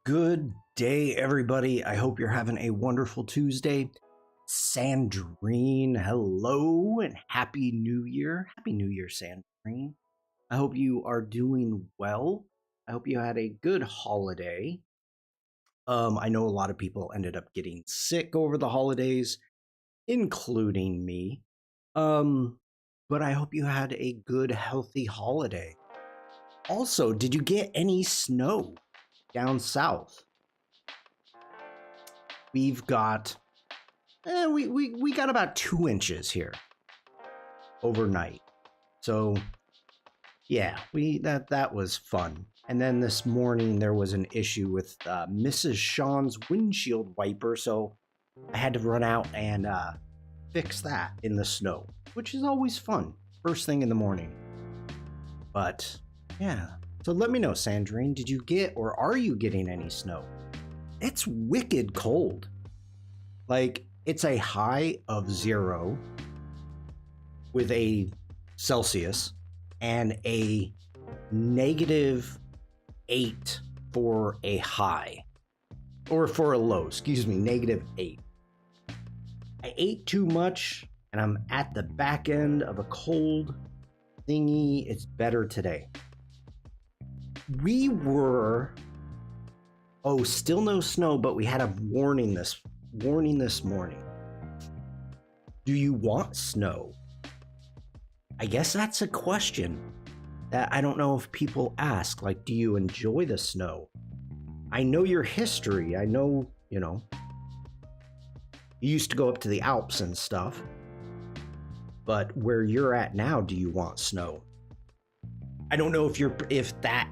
Good day, everybody. I hope you're having a wonderful Tuesday. Sandrine, hello and Happy New Year. Happy New Year, Sandrine. I hope you are doing well. I hope you had a good holiday. I know a lot of people ended up getting sick over the holidays, including me. But I hope you had a good, healthy holiday. Also, did you get any snow down south? We've got we got about 2 inches here overnight. So yeah, that was fun. And then this morning there was an issue with Mrs. Shawn's windshield wiper, so I had to run out and fix that in the snow, which is always fun first thing in the morning. But yeah, so let me know, Sandrine, did you get or are you getting any snow? It's wicked cold. Like, it's a high of 0 with a Celsius and a -8 for a high, or for a low, excuse me, -8. I ate too much and I'm at the back end of a cold thingy. It's better today. We were, still no snow, but we had a warning this morning. Do you want snow? I guess that's a question that I don't know if people ask. Like, do you enjoy the snow? I know your history. I know, you used to go up to the Alps and stuff. But where you're at now, do you want snow? I don't know if that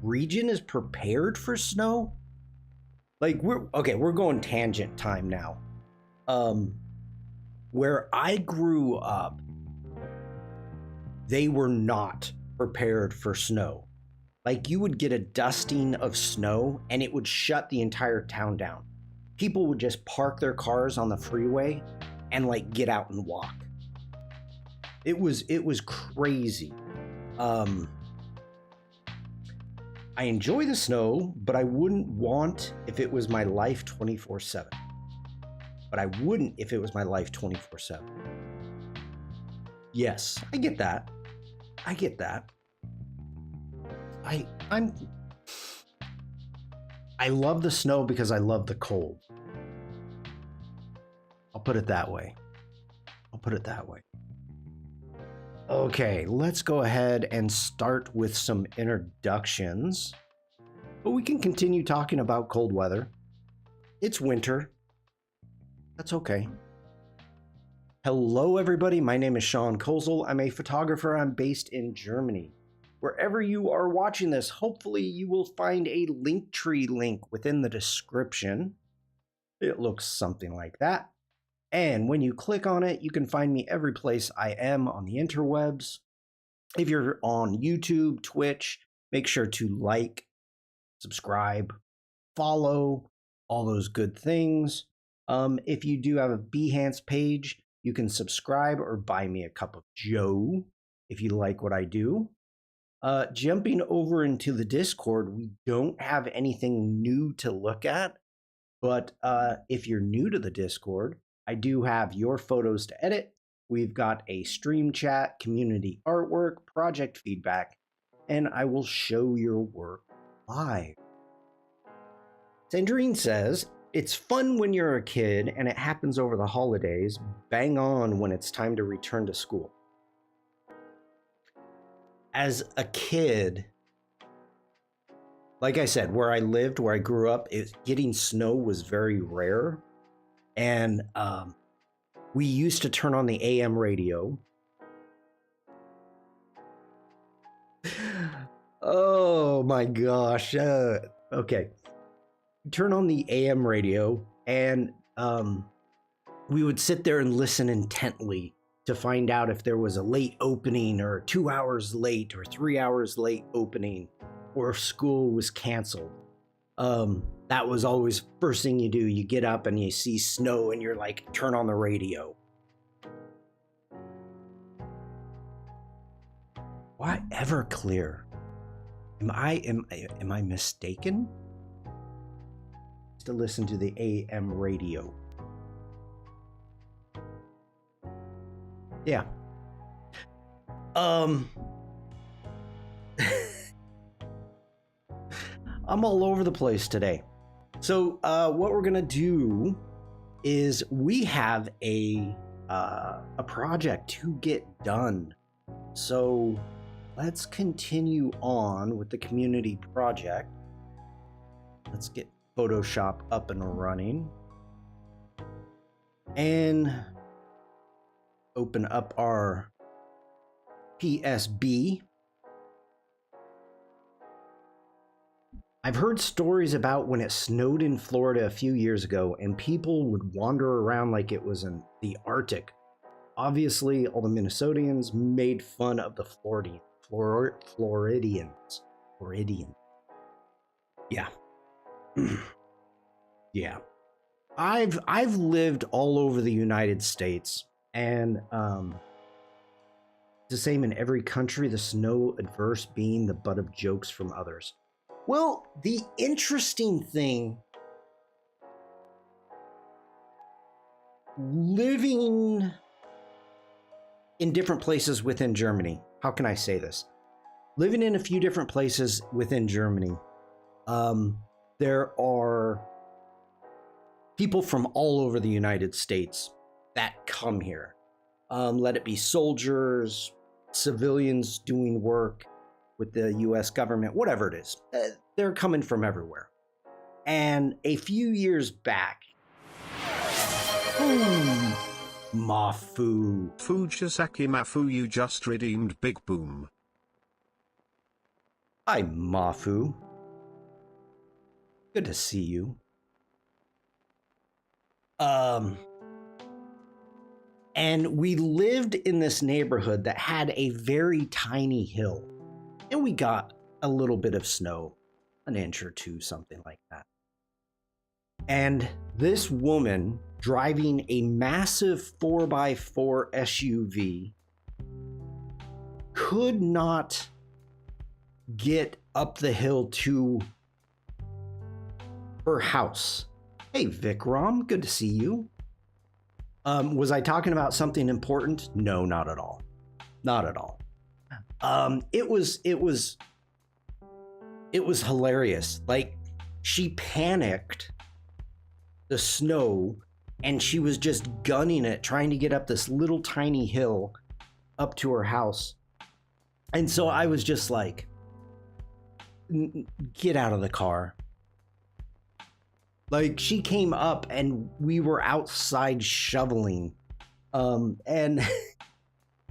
region is prepared for snow. Like, we're going tangent time now. Where I grew up, they were not prepared for snow. Like, you would get a dusting of snow and it would shut the entire town down. People would just park their cars on the freeway and like get out and walk. It was crazy. I enjoy the snow, but I wouldn't want if it was my life 24/7. But I wouldn't if it was my life 24/7. Yes, I get that. I love the snow because I love the cold. I'll put it that way. Okay, let's go ahead and start with some introductions. But we can continue talking about cold weather. It's winter. That's okay. Hello, everybody. My name is Shawn. I'm a photographer. I'm based in Germany. Wherever you are watching this, hopefully you will find a Linktree link within the description. It looks something like that. And when you click on it, you can find me every place I am on the interwebs. If you're on YouTube, Twitch, make sure to like, subscribe, follow, all those good things. If you do have a Behance page, you can subscribe or buy me a cup of joe if you like what I do. Jumping over into the Discord, we don't have anything new to look at, but if you're new to the Discord, I do have your photos to edit. We've got a stream chat, community artwork, project feedback, and I will show your work live. Sandrine says, it's fun when you're a kid and it happens over the holidays, bang on when it's time to return to school. As a kid, like I said, where I lived, where I grew up, getting snow was very rare. And we used to turn on the AM radio. Oh my gosh. Okay. Turn on the AM radio and we would sit there and listen intently to find out if there was a late opening or 2 hours late or 3 hours late opening or if school was canceled. That was always first thing you do. You get up and you see snow and you're like, turn on the radio. Why Everclear? Am I mistaken? to listen to the AM radio. Yeah. I'm all over the place today. So what we're gonna do is we have a project to get done. So let's continue on with the community project. Let's get Photoshop up and running and open up our PSB. I've heard stories about when it snowed in Florida a few years ago and people would wander around like it was in the Arctic. Obviously, all the Minnesotians made fun of the Floridians. Yeah. Yeah. I've lived all over the United States, and the same in every country, the snow adverse being the butt of jokes from others. Well, the interesting thing, living in different places within Germany, how can I say this? Living in a few different places within Germany, there are people from all over the United States that come here. Let it be soldiers, civilians doing work with the US government, whatever it is. They're coming from everywhere. And a few years back, Mafu. Fujisaki Mafu, you just redeemed Big Boom. Hi, Mafu. Good to see you. And we lived in this neighborhood that had a very tiny hill. And we got a little bit of snow, an inch or two, something like that. And this woman driving a massive 4x4 SUV could not get up the hill to her house. Hey, Vikram, good to see you. Was I talking about something important? No, not at all. Not at all. It was hilarious. Like, she panicked the snow and she was just gunning it, trying to get up this little tiny hill up to her house. And so I was just like, get out of the car. Like, she came up and we were outside shoveling. And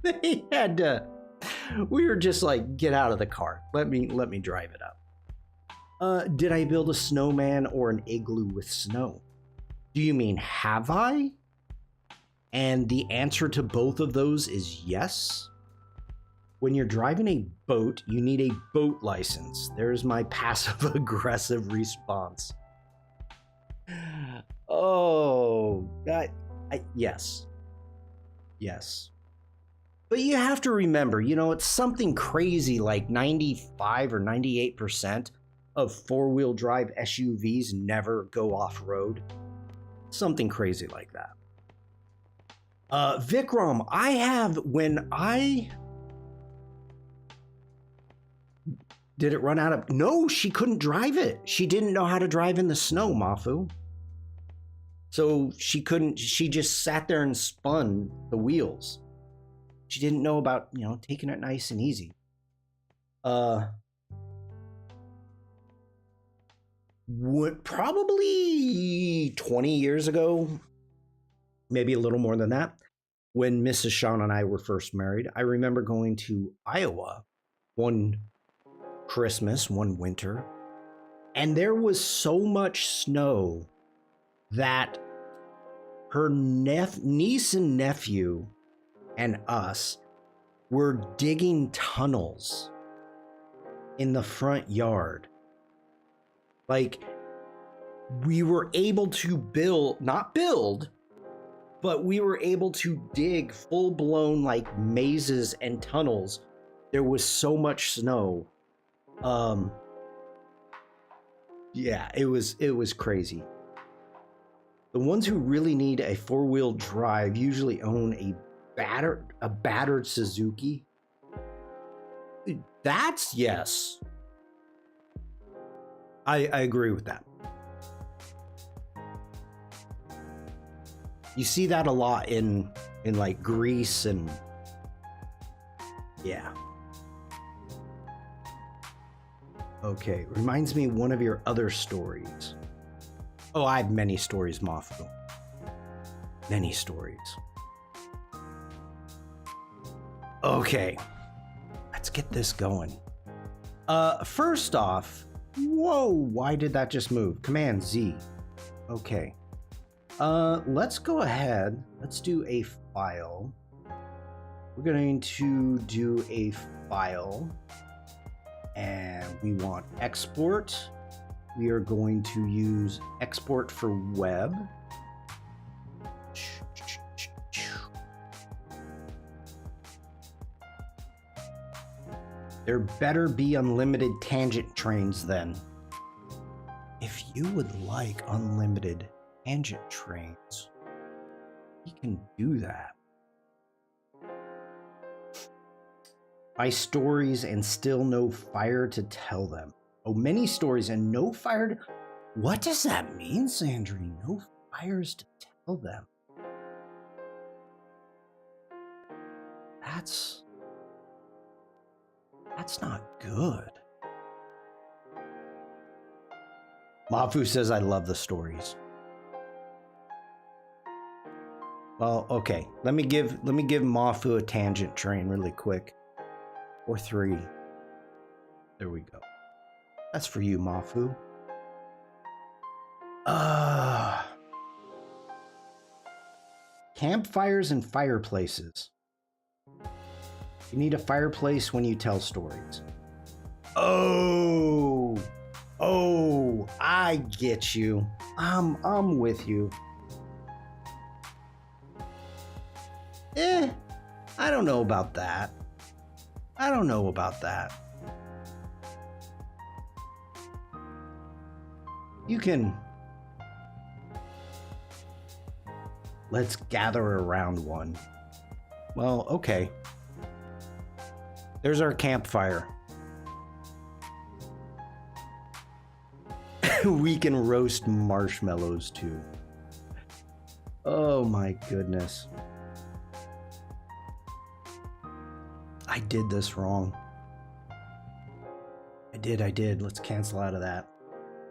they had to, we were just like, get out of the car. Let me drive it up. Did I build a snowman or an igloo with snow? Do you mean, have I? And the answer to both of those is yes. When you're driving a boat, you need a boat license. There's my passive-aggressive response. Oh, yes. Yes. But you have to remember, it's something crazy like 95 or 98% of four-wheel drive SUVs never go off-road. Something crazy like that. Vikram, did it run out of... No, she couldn't drive it. She didn't know how to drive in the snow, Mafu. So she just sat there and spun the wheels. She didn't know about, taking it nice and easy. Probably 20 years ago, maybe a little more than that, when Mrs. Shawn and I were first married, I remember going to Iowa one Christmas, one winter, and there was so much snow that her niece and nephew and us were digging tunnels in the front yard. Like, we were able to but we were able to dig full-blown like mazes and tunnels. There was so much snow. Yeah, it was crazy. The ones who really need a four-wheel drive usually own a battered Suzuki. That's yes. I agree with that. You see that a lot in like Greece and yeah. Okay, reminds me of one of your other stories. Oh, I have many stories, Mafu. Many stories. Okay, let's get this going. First off, whoa, why did that just move? Command Z. Okay. Let's go ahead. Let's do a file. We're going to do a file and we want export. We are going to use export for web. There better be unlimited tangent trains then. If you would like unlimited tangent trains, you can do that. My stories and still no fire to tell them. Oh, many stories and no fire to... What does that mean, Sandry? No fires to tell them. That's not good. Mafu says I love the stories. Well, okay. Let me give Mafu a tangent train really quick. Or 3. There we go. That's for you, Mafu. Campfires and fireplaces. You need a fireplace when you tell stories. Oh, I get you. I'm with you. I don't know about that. You can... Let's gather around one. Well, okay. There's our campfire. We can roast marshmallows too. Oh my goodness. I did this wrong. I did. Let's cancel out of that.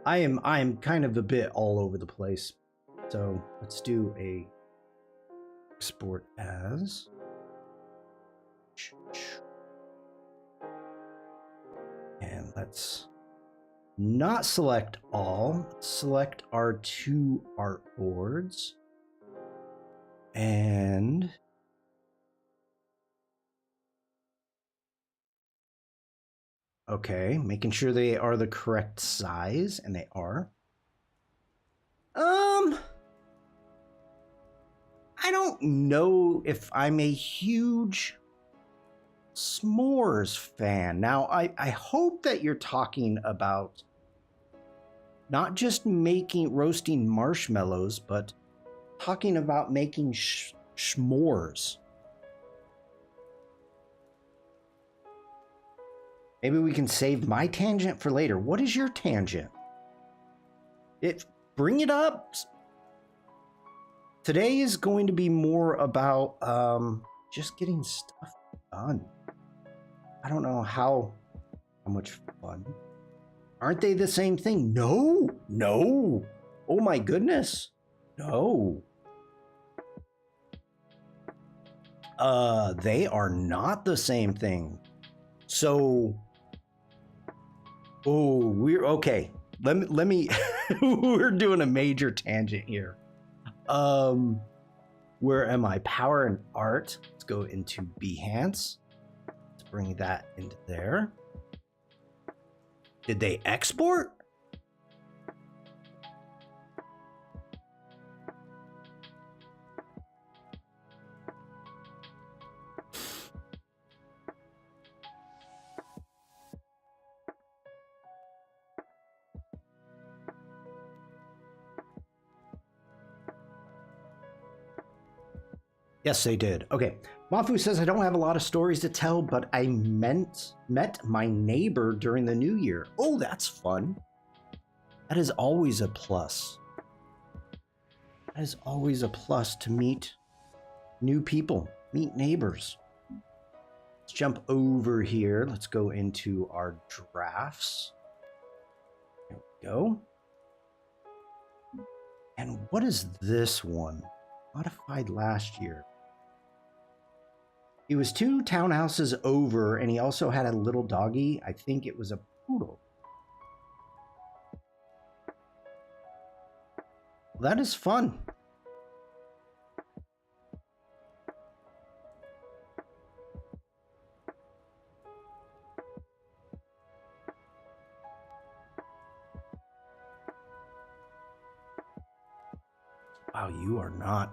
I am kind of a bit all over the place. So let's do a export as. And let's not select all. Select our 2 artboards. And okay, making sure they are the correct size, and they are. I don't know if I'm a huge s'mores fan. Now, I hope that you're talking about not just roasting marshmallows, but talking about making s'mores. Maybe we can save my tangent for later. What is your tangent? Bring it up. Today is going to be more about just getting stuff done. I don't know how much fun. Aren't they the same thing? No. Oh my goodness. No. They are not the same thing. So, we're okay. Let me we're doing a major tangent here. Where am I? Power and art. Let's go into Behance. Let's bring that into there. Did they export? Yes, they did. Okay. Mafu says, I don't have a lot of stories to tell, but I met my neighbor during the new year. Oh, that's fun. That is always a plus. That is always a plus to meet new people, meet neighbors. Let's jump over here. Let's go into our drafts. There we go. And what is this one? Modified last year. He was 2 townhouses over, and he also had a little doggy. I think it was a poodle. That is fun. Wow, you are not.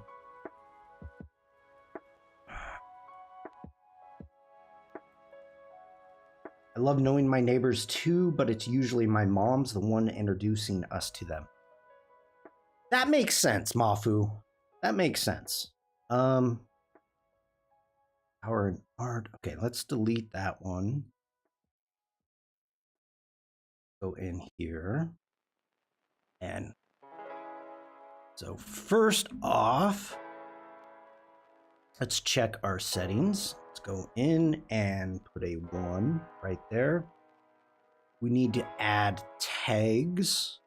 I love knowing my neighbors too, but it's usually my mom's the one introducing us to them. That makes sense, Mafu. That makes sense. Power and art. Okay, let's delete that one. Go in here. And so first off, let's check our settings. Let's go in and put a 1 right there. We need to add tags.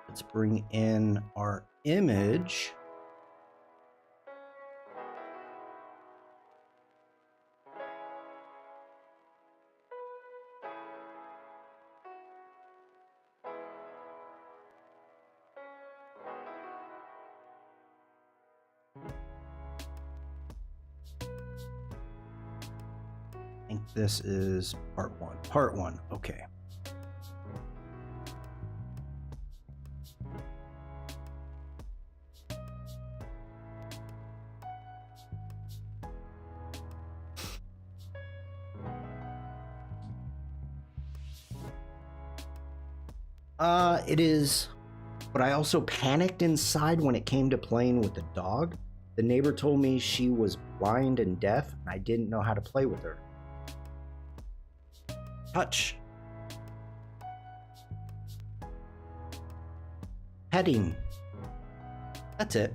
Let's bring in our image. I think this is part 1. Part 1, okay. It is, but I also panicked inside when it came to playing with the dog. The neighbor told me she was blind and deaf, and I didn't know how to play with her. Touch. Petting. That's it.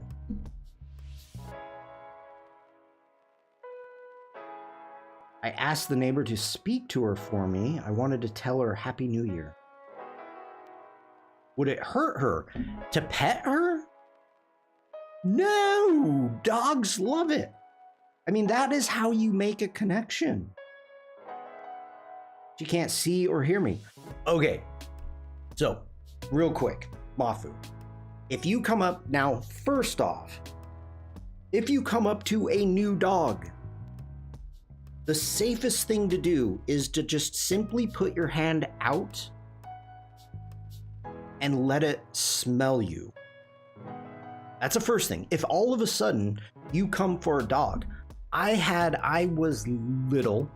I asked the neighbor to speak to her for me. I wanted to tell her Happy New Year. Would it hurt her to pet her? No, dogs love it. I mean, that is how you make a connection. She can't see or hear me. Okay, so real quick, Mafu. If you come up now, first off, if you come up to a new dog, the safest thing to do is to just simply put your hand out and let it smell you. That's the first thing. If all of a sudden you come for a dog, I was little,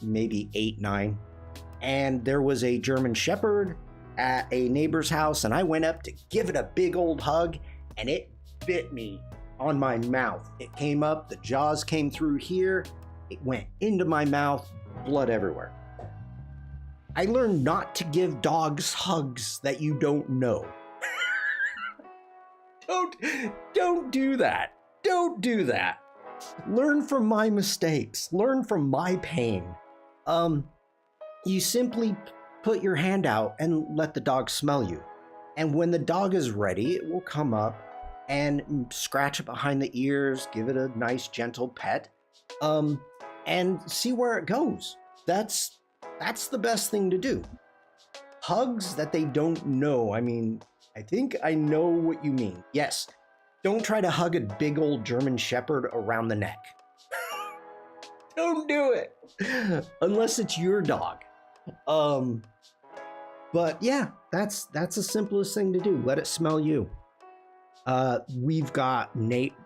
maybe 8, 9, and there was a German Shepherd at a neighbor's house, and I went up to give it a big old hug, and it bit me on my mouth. It came up, the jaws came through here, it went into my mouth, blood everywhere. I learned not to give dogs hugs that you don't know. Don't do that. Don't do that. Learn from my mistakes. Learn from my pain. You simply put your hand out and let the dog smell you. And when the dog is ready, it will come up and scratch it behind the ears, give it a nice gentle pet, and see where it goes. That's the best thing to do. Hugs that they don't know. I mean, I think I know what you mean. Yes, don't try to hug a big old German Shepherd around the neck. Don't do it unless it's your dog. But yeah, that's the simplest thing to do. Let it smell you. We've got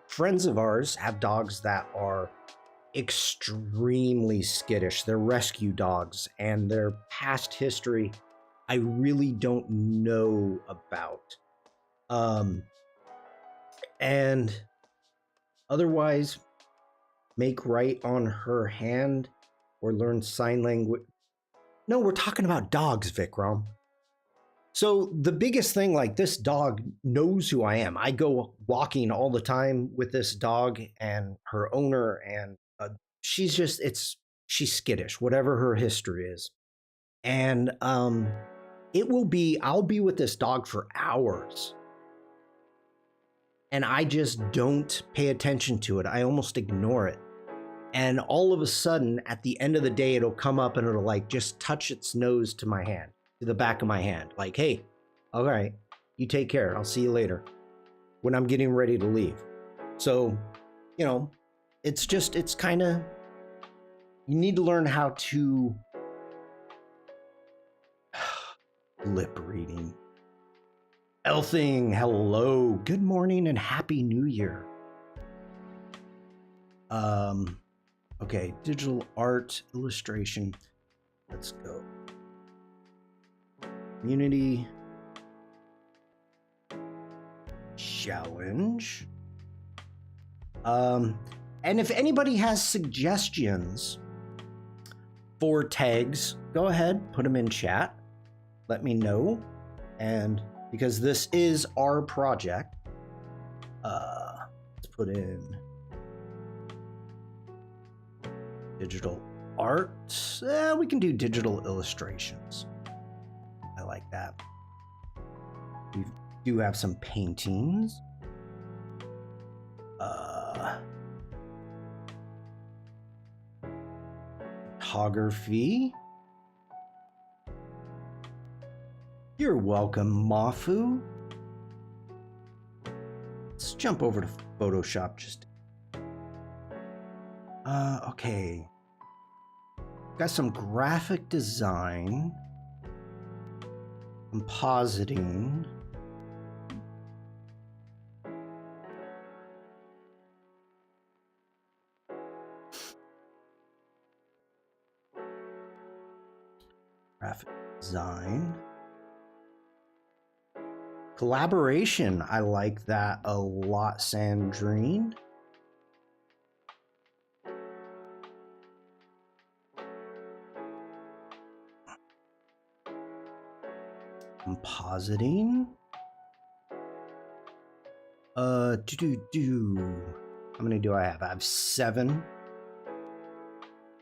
friends of ours have dogs that are extremely skittish. They're rescue dogs, and their past history I really don't know about. And Otherwise, make right on her hand or learn sign language. No, we're talking about dogs, Vikram. So the biggest thing, like, this dog knows who I am. I go walking all the time with this dog and her owner, and she's just, she's skittish, whatever her history is. And I'll be with this dog for hours. And I just don't pay attention to it. I almost ignore it. And all of a sudden, at the end of the day, it'll come up and it'll like just touch its nose to my hand, to the back of my hand. Like, hey, all right, you take care. I'll see you later when I'm getting ready to leave. So, you know, it's kind of, you need to learn how to lip reading. Elthing, hello, good morning and happy new year. Okay, digital art illustration. Let's go. Community challenge. And if anybody has suggestions for tags, go ahead, put them in chat. Let me know. And because this is our project, let's put in digital art. We can do digital illustrations. I like that. We do have some paintings. Photography. You're welcome, Mafu. Let's jump over to Photoshop just. Okay. Got some graphic design, compositing. Graphic design. Collaboration. I like that a lot, Sandrine. Compositing. How many do I have? I have 7.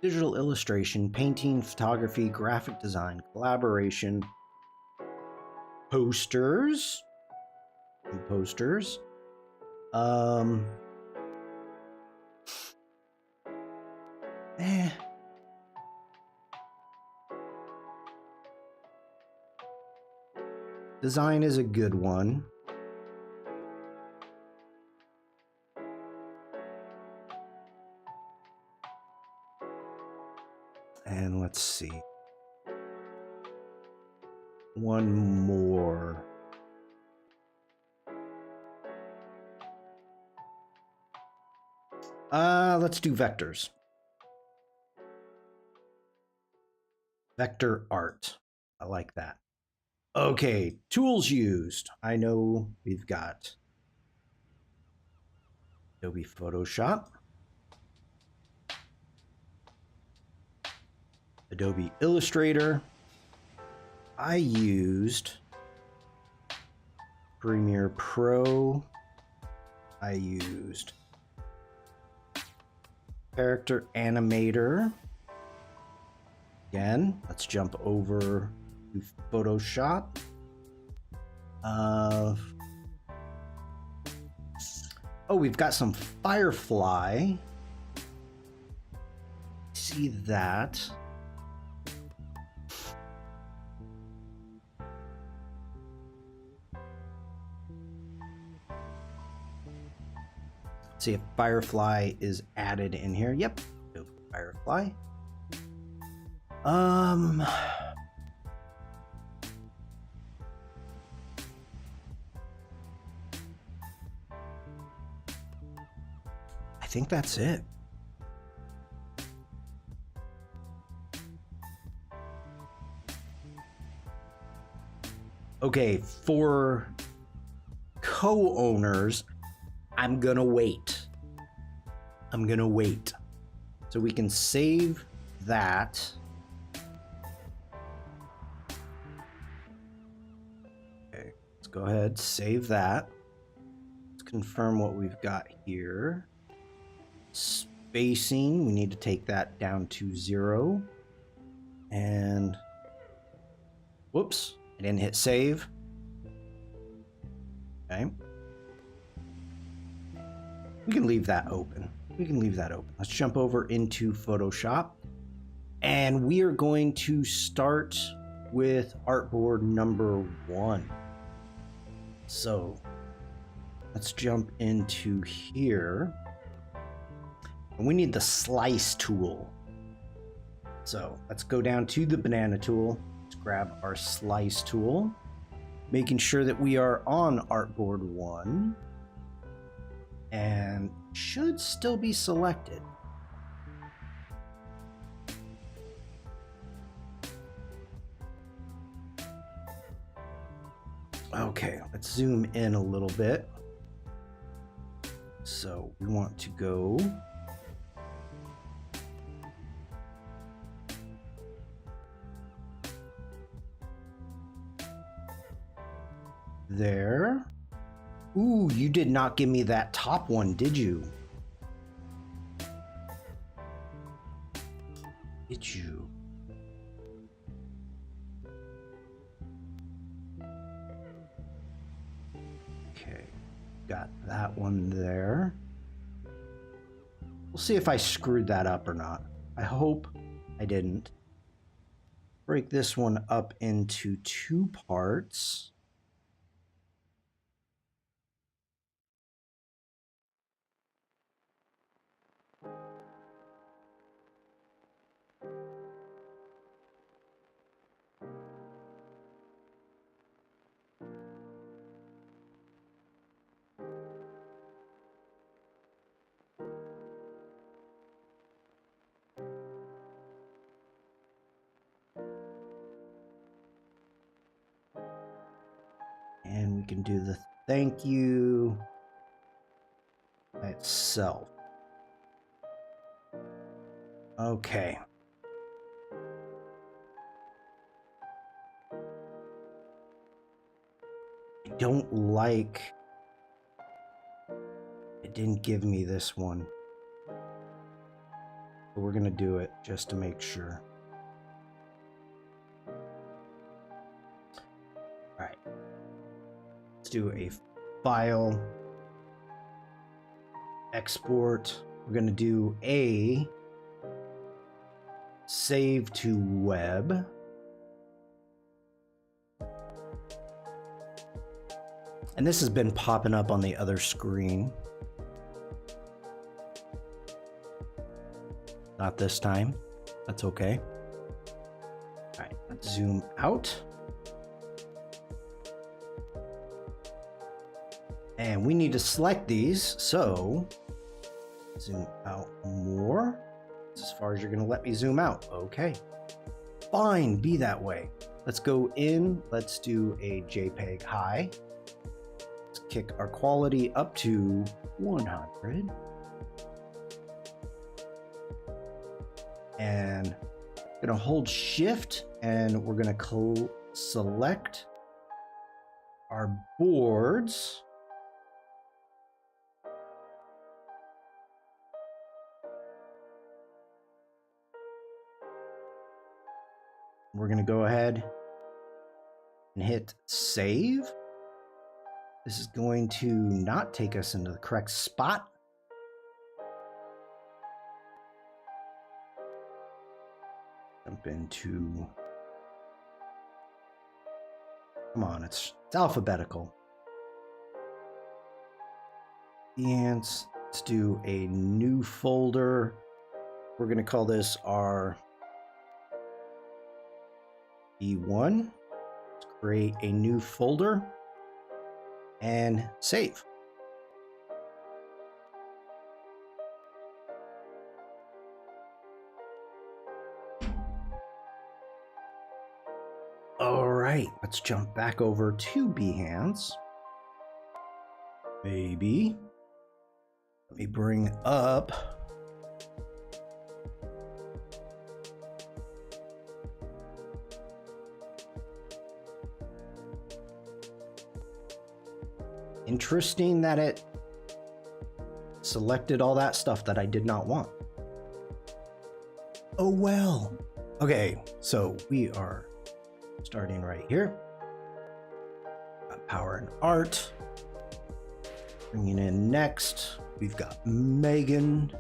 Digital illustration, painting, photography, graphic design, collaboration, posters. Posters. Design is a good one. And let's see. One more. Let's do vectors. Vector art. I like that. Okay, tools used. I know we've got Adobe Photoshop, Adobe Illustrator. I used Premiere Pro. I used Character Animator. Again, let's jump over to Photoshop. Oh, we've got some Firefly. See that. See if Firefly is added in here. Yep, Firefly. I think that's it. Okay, for co-owners, I'm gonna wait. I'm gonna wait. So we can save that. Okay, let's go ahead, save that. Let's confirm what we've got here. Spacing, we need to take that down to 0. And whoops, I didn't hit save. Okay. We can leave that open. Let's jump over into Photoshop. And we are going to start with artboard number 1. So let's jump into here. And we need the slice tool. So let's go down to the banana tool. Let's grab our slice tool, making sure that we are on artboard 1 and should still be selected. Okay, let's zoom in a little bit. So we want to go there. Ooh, you did not give me that top one, did you? Did you? Okay, got that one there. We'll see if I screwed that up or not. I hope I didn't. Break this one up into 2 parts. And we can do the thank you by itself. Okay. I don't like it didn't give me this one. But we're gonna do it just to make sure. Alright. Let's do a file. Export. We're gonna do a save to web. And this has been popping up on the other screen. Not this time. That's okay. All right, let's zoom out. And we need to select these, so zoom out more. That's as far as you're gonna let me zoom out. Okay. Fine, be that way. Let's go in, let's do a JPEG high. Let's kick our quality up to 100. And I'm gonna hold shift and we're gonna select our boards. We're gonna go ahead and hit save. This is going to not take us into the correct spot. Jump into, come on, it's alphabetical. And let's do a new folder. We're gonna call this our E1. Let's create a new folder and save. All right, let's jump back over to Behance. Maybe. Let me bring up Interesting that it selected all that stuff that I did not want. Oh well. Okay, so we are starting right here. Got power and art. Bringing in next, we've got Megan.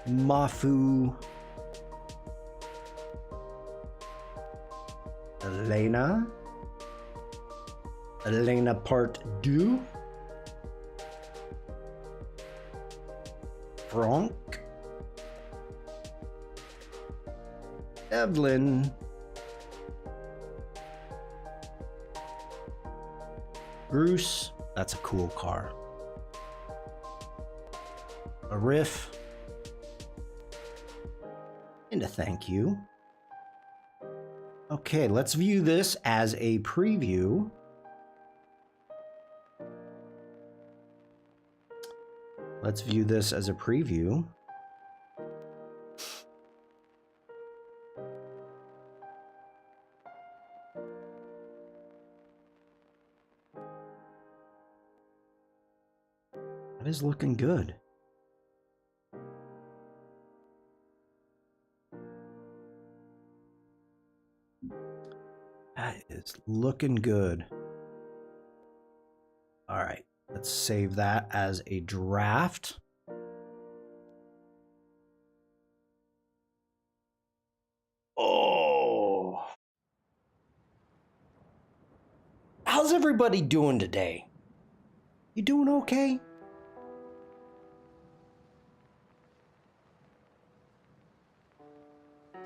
Mafu. Elena. Elena part 2. Frank. Evelyn. Bruce. That's a cool car. A riff. And a thank you. Okay, let's view this as a preview. Let's view this as a preview. That is looking good. That is looking good. All right, let's save that as a draft. Oh. How's everybody doing today? You doing okay?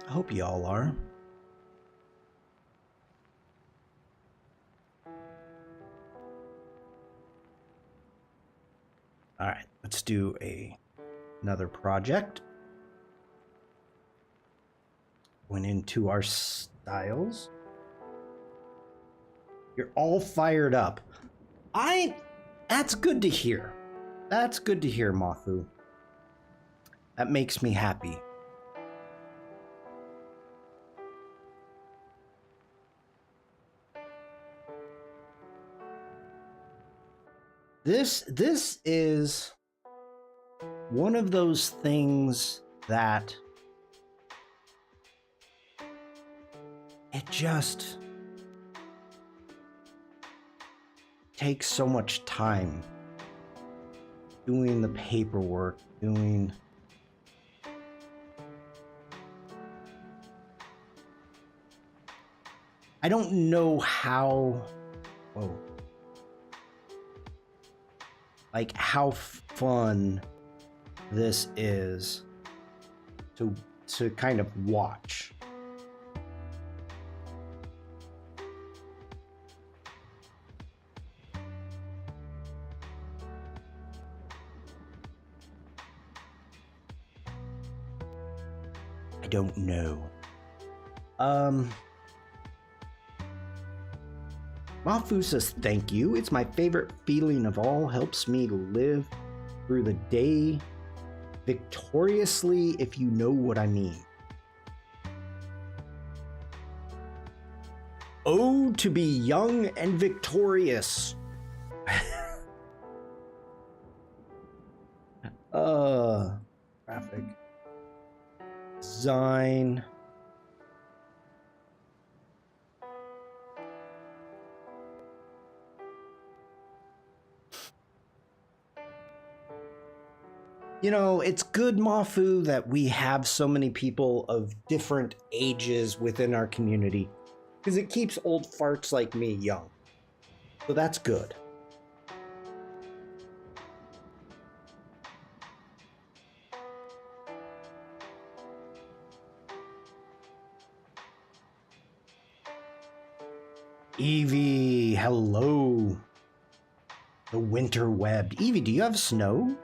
I hope you all are. All right, let's do another project. Went into our styles. You're all fired up. That's good to hear. That's good to hear, Mafu. That makes me happy. This is one of those things that it just takes so much time doing the paperwork, I don't know how, like how fun this is to kind of watch. I don't know. Mafu says, thank you. It's my favorite feeling of all. Helps me live through the day victoriously, if you know what I mean. Oh, to be young and victorious. Graphic design. You know, it's good, Mafu, that we have so many people of different ages within our community, because it keeps old farts like me young. So that's good. Evie, hello. The winter webbed. Evie, do you have snow?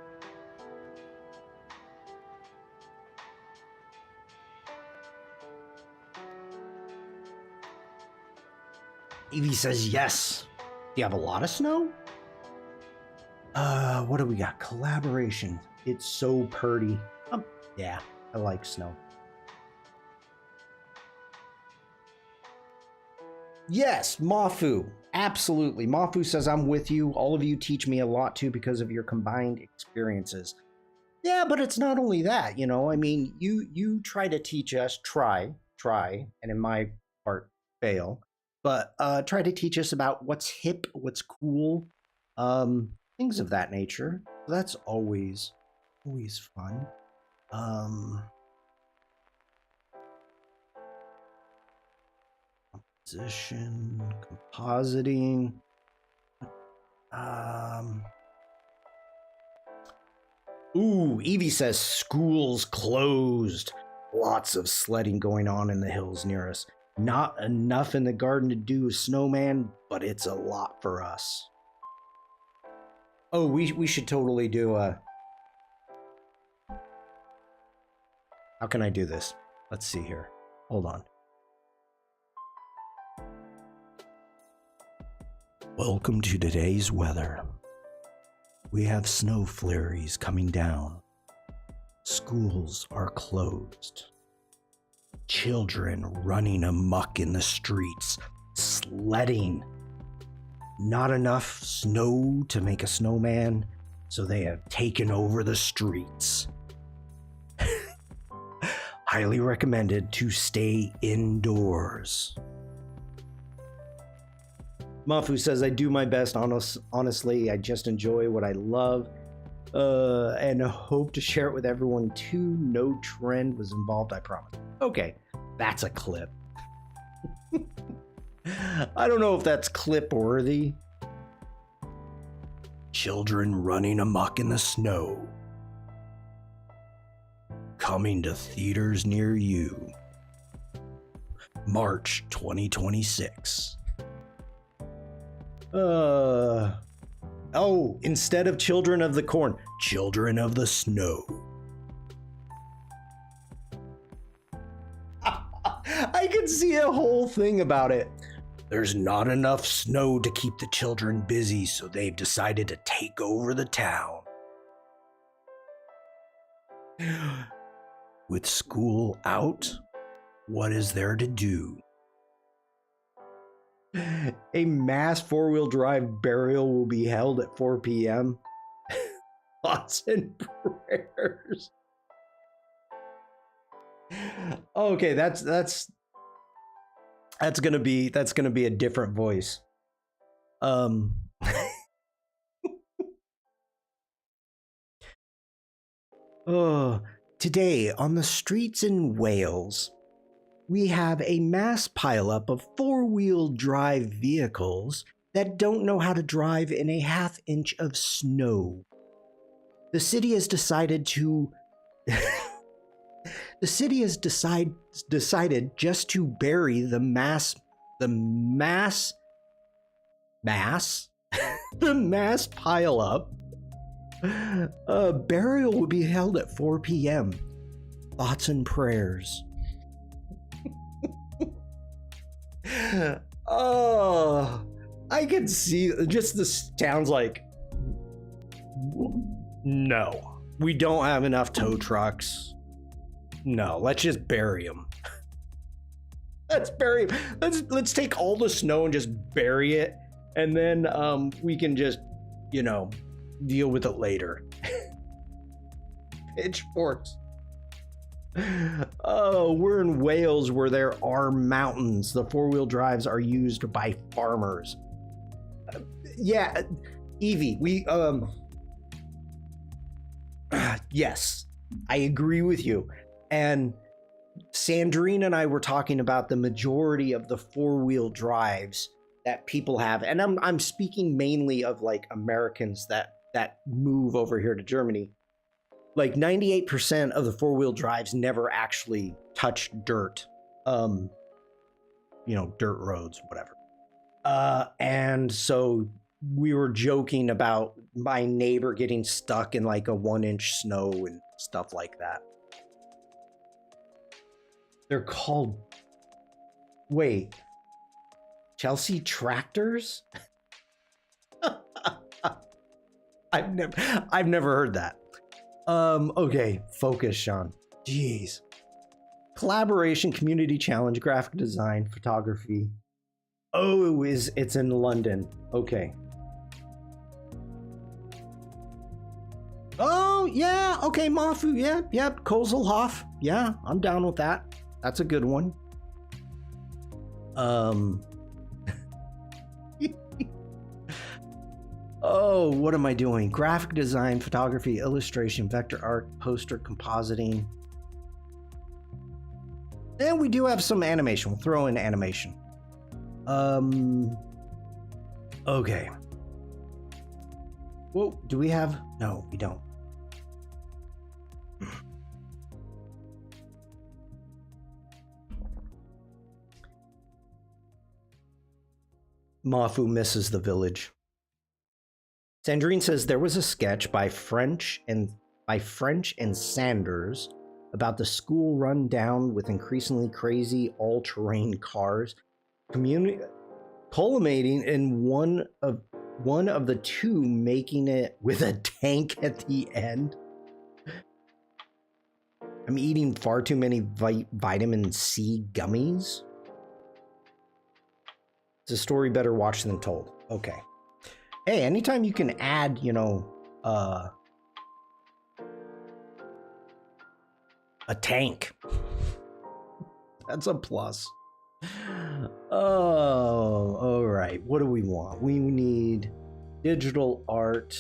Evie says yes. Do you have a lot of snow? What do we got? Collaboration. It's so purty. Yeah, I like snow. Yes, Mafu. Absolutely. Mafu says, I'm with you. All of you teach me a lot too because of your combined experiences. Yeah, but it's not only that, you know. I mean, you try to teach us, try, and in my part, fail. But try to teach us about what's hip, what's cool, things of that nature. That's always fun. Composition, compositing. Ooh, Evie says school's closed. Lots of sledding going on in the hills near us. Not enough in the garden to do a snowman, but it's a lot for us. Oh, we should totally do a... How can I do this? Let's see here. Hold on. Welcome to today's weather. We have snow flurries coming down. Schools are closed. Children running amok in the streets, sledding. Not enough snow to make a snowman, so they have taken over the streets. Highly recommended to stay indoors. Mafu says, I do my best, honestly. I just enjoy what I love and hope to share it with everyone too. No trend was involved, I promise. Okay, that's a clip. I don't know if that's clip worthy. Children running amok in the snow. Coming to theaters near you. March 2026. Oh, instead of Children of the Corn, Children of the Snow. I could see a whole thing about it. There's not enough snow to keep the children busy, so they've decided to take over the town. With school out, what is there to do? A mass four-wheel drive burial will be held at 4 p.m. Thoughts and prayers. Okay, that's gonna be a different voice. Oh, today on the streets in Wales, we have a mass pileup of four-wheel drive vehicles that don't know how to drive in a half-inch of snow. The city has decided to... The city has decided just to bury the mass pileup. Burial will be held at 4 p.m. Thoughts and prayers. Oh, I can see just this sounds like, no, we don't have enough tow trucks. No, let's just bury them. Let's bury them. Let's take all the snow and just bury it, and then we can just, deal with it later. Pitchforks. Oh, we're in Wales where there are mountains. The four-wheel drives are used by farmers. Yeah, Evie, yes, I agree with you. And Sandrine and I were talking about the majority of the four-wheel drives that people have. And I'm speaking mainly of like Americans that move over here to Germany. Like 98% of the four-wheel drives never actually touch dirt, dirt roads, whatever. And so we were joking about my neighbor getting stuck in like a 1-inch snow and stuff like that. They're called, wait, Chelsea tractors? I've never heard that. Okay, focus, Shawn. Jeez. Collaboration, community challenge, graphic design, photography. Oh, it's in London. Okay. Oh, yeah. Okay, Mafu. Yeah, yep. Kozelhoff. Yeah, I'm down with that. That's a good one. Oh, what am I doing? Graphic design, photography, illustration, vector art, poster, compositing. And we do have some animation. We'll throw in animation. Okay. Whoa, do we have? No, we don't. Mafu misses the village. Sandrine says there was a sketch by French and Sanders about the school run down with increasingly crazy all-terrain cars, culminating in one of the two making it with a tank at the end. I'm eating far too many vitamin C gummies. It's a story better watched than told. Okay. Hey, anytime you can add, a tank, that's a plus. Oh, all right. What do we want? We need digital art.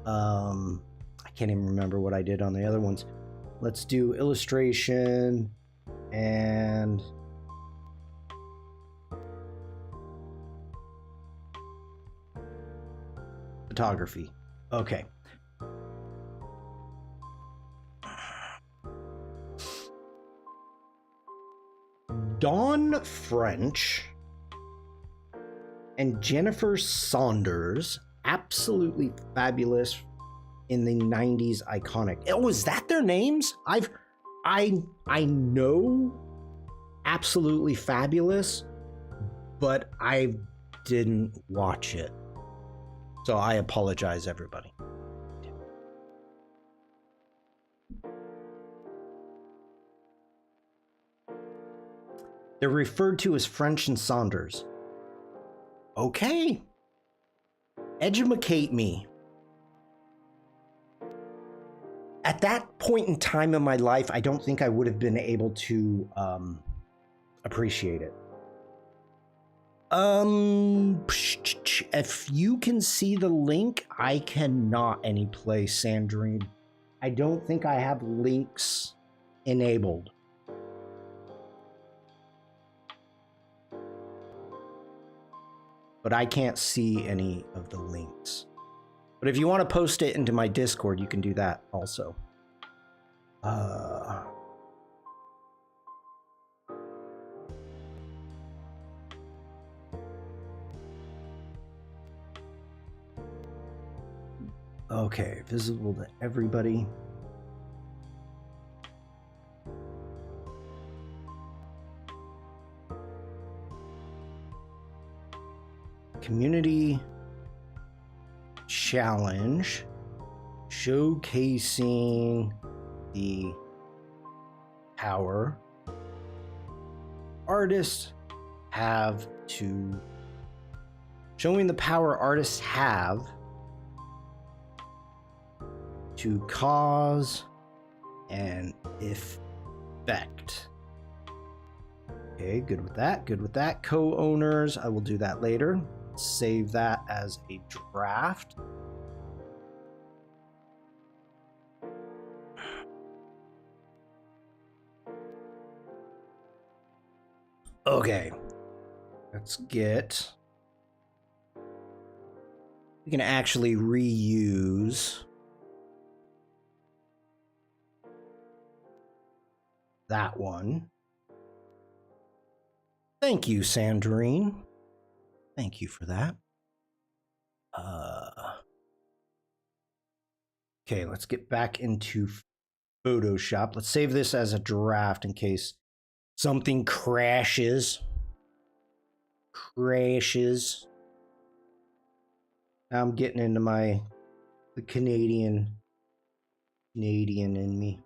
I can't even remember what I did on the other ones. Let's do illustration and photography. Okay. Dawn French and Jennifer Saunders, absolutely fabulous in the 90s iconic. Oh, is that their names? I know absolutely fabulous, but I didn't watch it. So I apologize, everybody. They're referred to as French and Saunders. Okay. Educate me. At that point in time in my life, I don't think I would have been able to appreciate it. If you can see the link, I cannot anyplay Sandrine. I don't think I have links enabled. But I can't see any of the links. But if you want to post it into my Discord, you can do that also. Okay, visible to everybody. Community challenge showcasing the power artists have to showing the power artists have to cause an effect. Okay, good with that. Good with that. Co-owners, I will do that later. Save that as a draft. Okay, let's get. We can actually reuse that one. Thank you, Sandrine. Thank you for that. Okay, let's get back into Photoshop. Let's save this as a draft in case something crashes. Now I'm getting into the Canadian in me.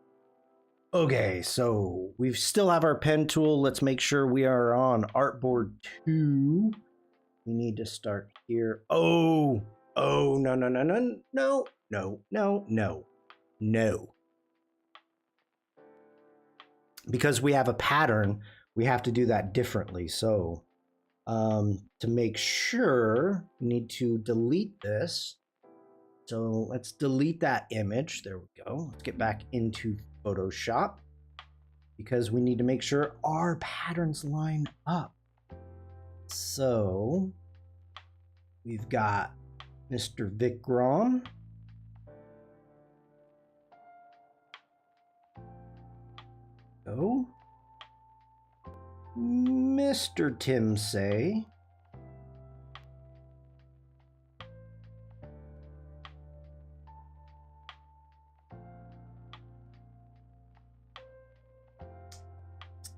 Okay, so we still have our pen tool. Let's make sure we are on artboard 2. We need to start here. Oh, no, no, no, no, no, no, no, no, no. Because we have a pattern, we have to do that differently. So to make sure, we need to delete this. So let's delete that image. There we go. Let's get back into Photoshop because we need to make sure our patterns line up. So we've got Mr. Vikram. Go. Mr. Timsay.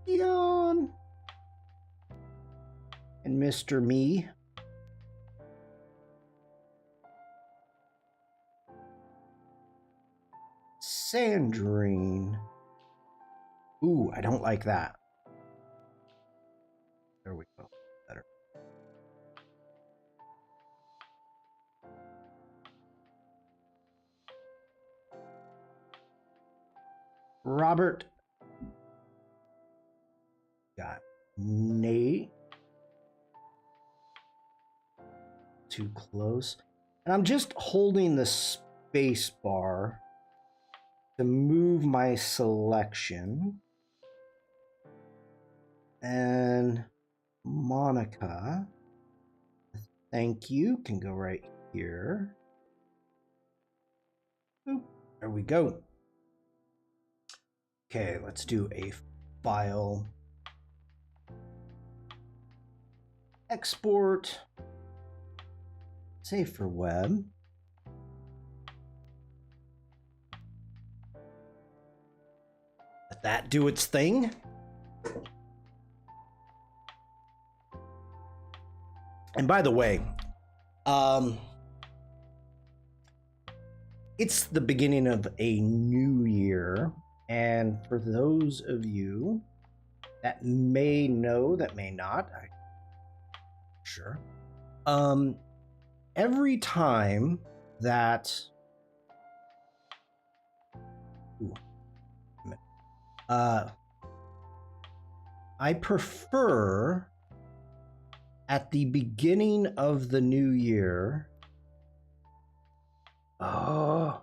Shawn. And Mr. Me. Sandrine. Ooh, I don't like that. There we go. Better. Robert. Got Nate. Too close. And I'm just holding the space bar to move my selection. And Monica, thank you, can go right here. Boop, there we go. Okay, let's do a file. Export. Save for web. Let that do its thing. And by the way, it's the beginning of a new year. And for those of you that may know, that may not, sure. Every time that I prefer at the beginning of the new year. Oh.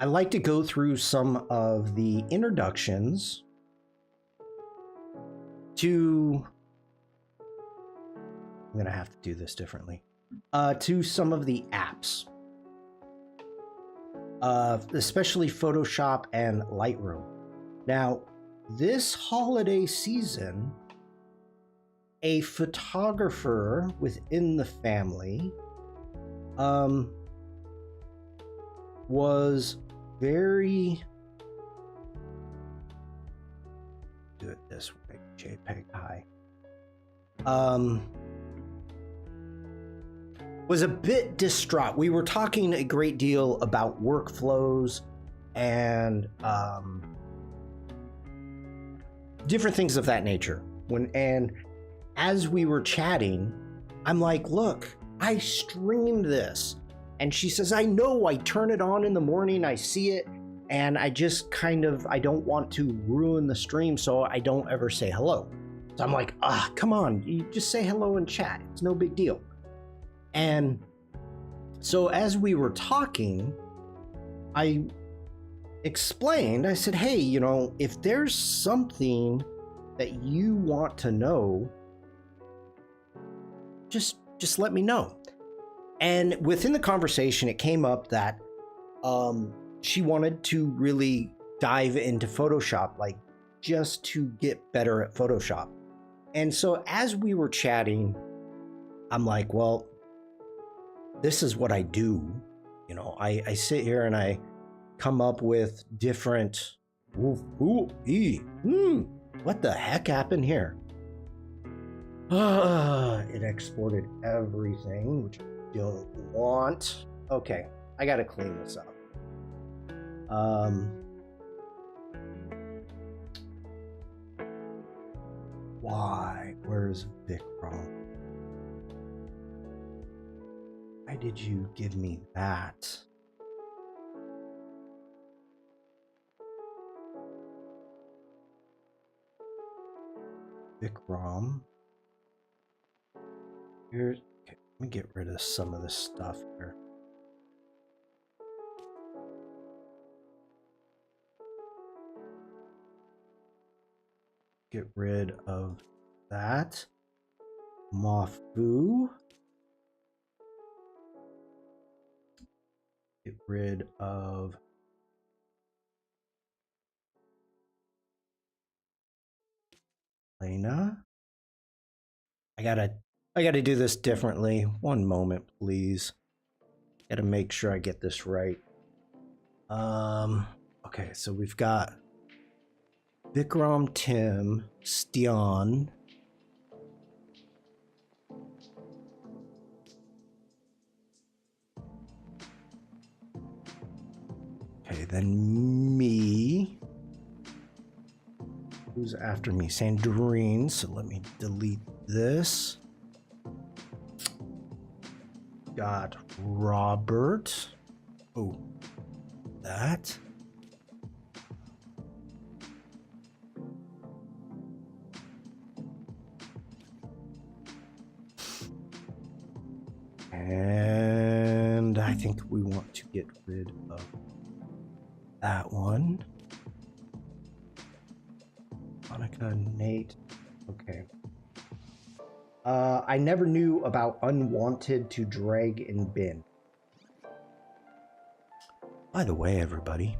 I like to go through some of the introductions to, I'm going to have to do this differently, to some of the apps, especially Photoshop and Lightroom. Now, this holiday season, a photographer within the family was very, do it this way, JPEG high, was a bit distraught. We were talking a great deal about workflows and different things of that nature. And as we were chatting, I'm like, look, I streamed this. And she says, I know, I turn it on in the morning, I see it, and I just I don't want to ruin the stream, so I don't ever say hello. So I'm like, come on, you just say hello and chat. It's no big deal. And so as we were talking, I explained, I said, hey, you know, if there's something that you want to know, just let me know. And within the conversation, it came up that she wanted to really dive into Photoshop, like just to get better at Photoshop. And so as we were chatting, I'm like, well, this is what I do. You know, I sit here and I come up with different, what the heck happened here? It exported everything, which I don't want. Okay, I gotta clean this up. Why? Where's Vikram? Why did you give me that? Vikram. Here's, okay, let me get rid of some of this stuff here. Get rid of that. Mafu. Get rid of Lena. I gotta do this differently. One moment, please. Gotta make sure I get this right. Okay, so we've got Vikram, Tim, Stian. Okay, then me. Who's after me? Sandrine. So let me delete this. Got Robert. Oh, that. And I think we want to get rid of that one. Monica, Nate. Okay. I never knew about unwanted to drag and bin. By the way, everybody,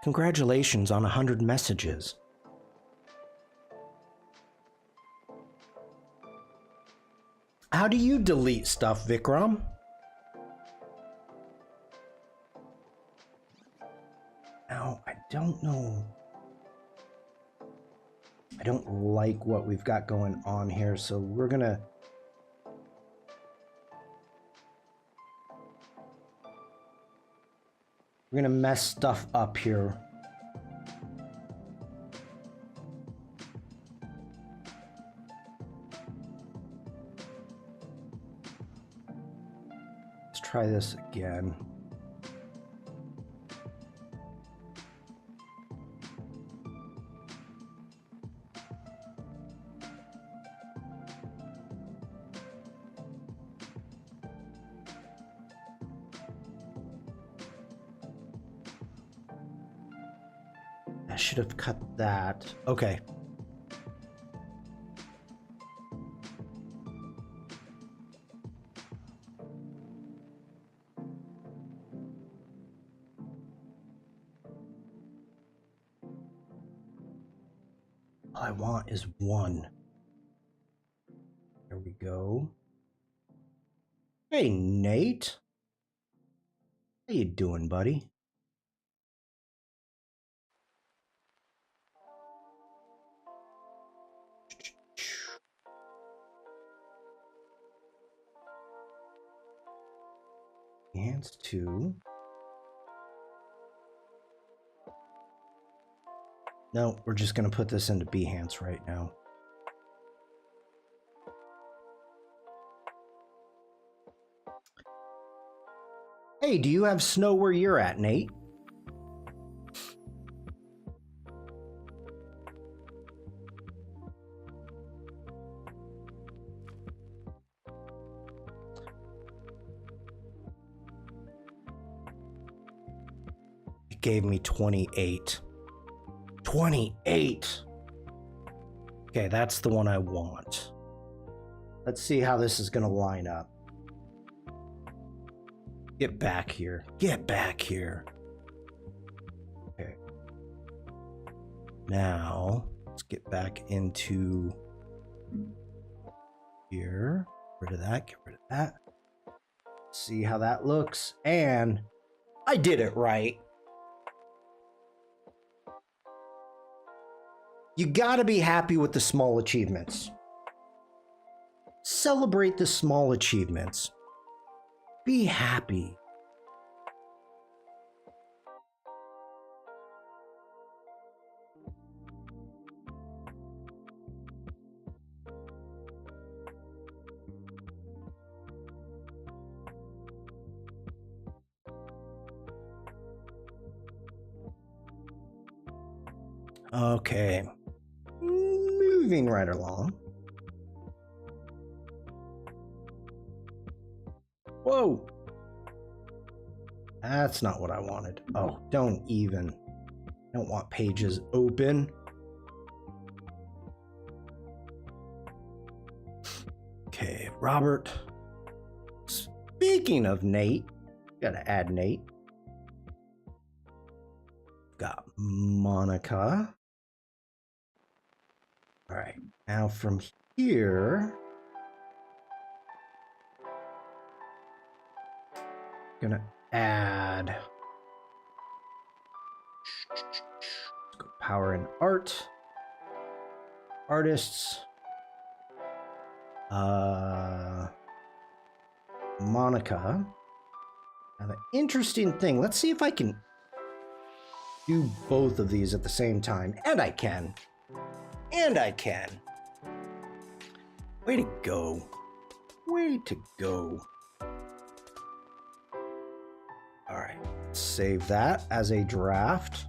congratulations on 100 messages. How do you delete stuff, Vikram? Now, I don't know. I don't like what we've got going on here, so we're gonna mess stuff up here. Let's try this again. I should have cut that. Okay. All I want is one. There we go. Hey, Nate. How you doing, buddy? Behance 2. No, we're just going to put this into Behance right now. Hey, do you have snow where you're at, Nate? It gave me 28. 28! Okay, that's the one I want. Let's see how this is going to line up. Get back here. Get back here. Okay. Now, let's get back into here. Get rid of that. Get rid of that. See how that looks. And I did it right. You gotta be happy with the small achievements. Celebrate the small achievements. Be happy. Okay. Moving right along. Whoa! That's not what I wanted. Oh, don't want pages open. Okay, Robert. Speaking of Nate, gotta add Nate. Got Monica. All right, now from here, gonna add. Let's go power and art. Artists. Monica. Now the interesting thing, let's see if I can do both of these at the same time. And I can. And I can. Way to go. Way to go. All right, save that as a draft.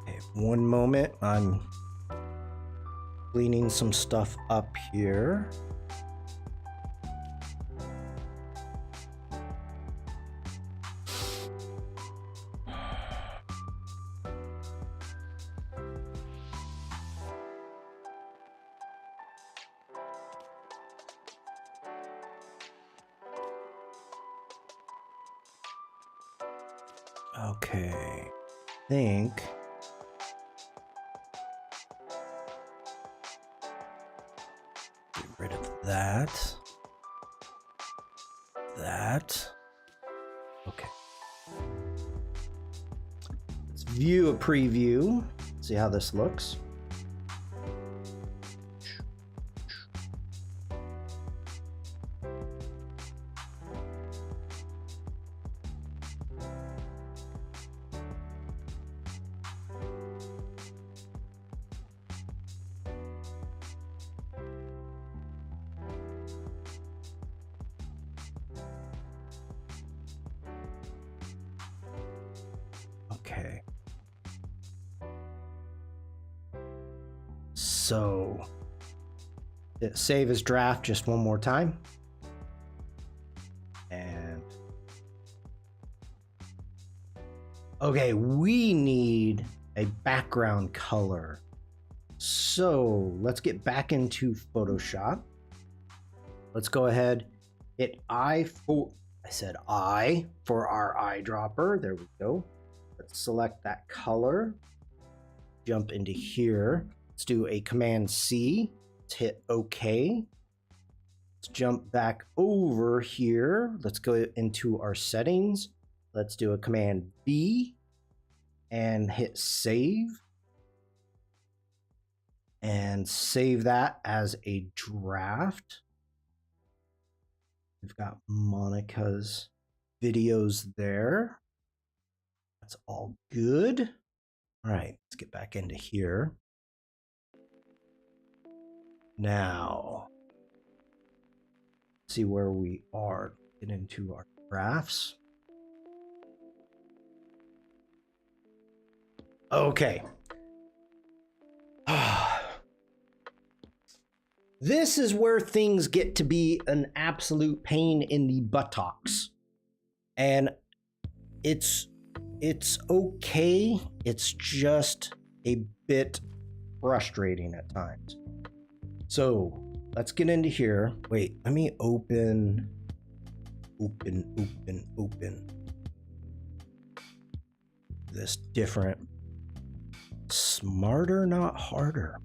Okay, one moment, I'm cleaning some stuff up here. Okay, I think get rid of that. Okay. Let's view a preview. See how this looks. Okay. So, save as draft just one more time. And okay, we need a background color. So let's get back into Photoshop. Let's go ahead, hit I for our eyedropper. There we go. Let's select that color. Jump into here. Let's do a Command C. Let's hit OK. Let's jump back over here. Let's go into our settings. Let's do a Command V and hit save. And save that as a draft. We've got Monica's videos there. That's all good. All right, let's get back into here. Now, see where we are. Get into our graphs. Okay. This is where things get to be an absolute pain in the buttocks. And it's okay. It's just a bit frustrating at times. So let's get into here. Wait, let me open this different Smarter, not harder.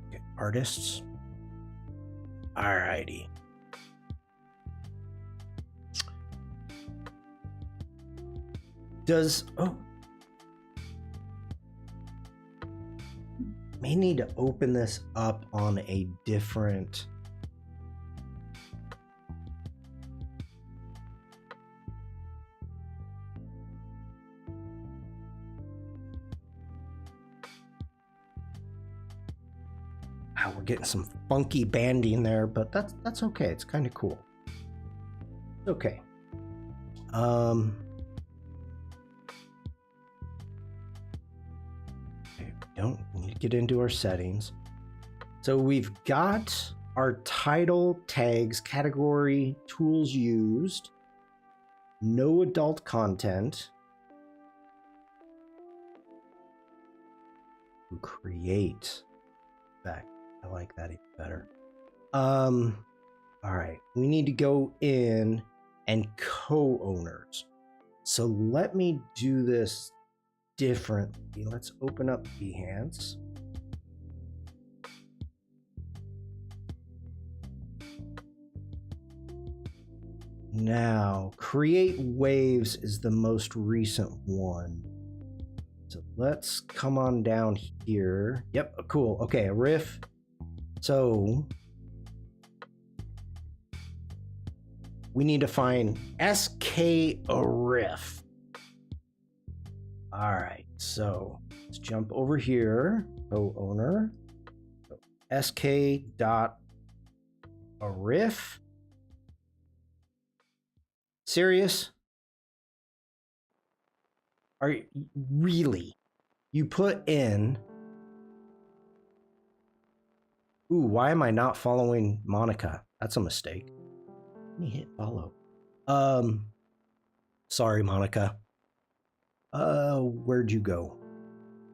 Okay, artists. Alrighty. May need to open this up on a different. Wow, we're getting some funky banding there, but that's okay. It's kind of cool. Okay. Don't need to get into our settings. So we've got our title, tags, category, tools used, no adult content. Create. Back. I like that even better. All right. We need to go in and co-owners. So let me do this differently. Let's open up Behance. Now, create waves is the most recent one. So let's come on down here. Yep, cool. Okay, a riff. So we need to find SK a riff. All right, so let's jump over here. Co-owner. SK dot a riff. Serious? Are you really? You put in. Ooh, why am I not following Monica? That's a mistake. Let me hit follow. Sorry, Monica. Where'd you go?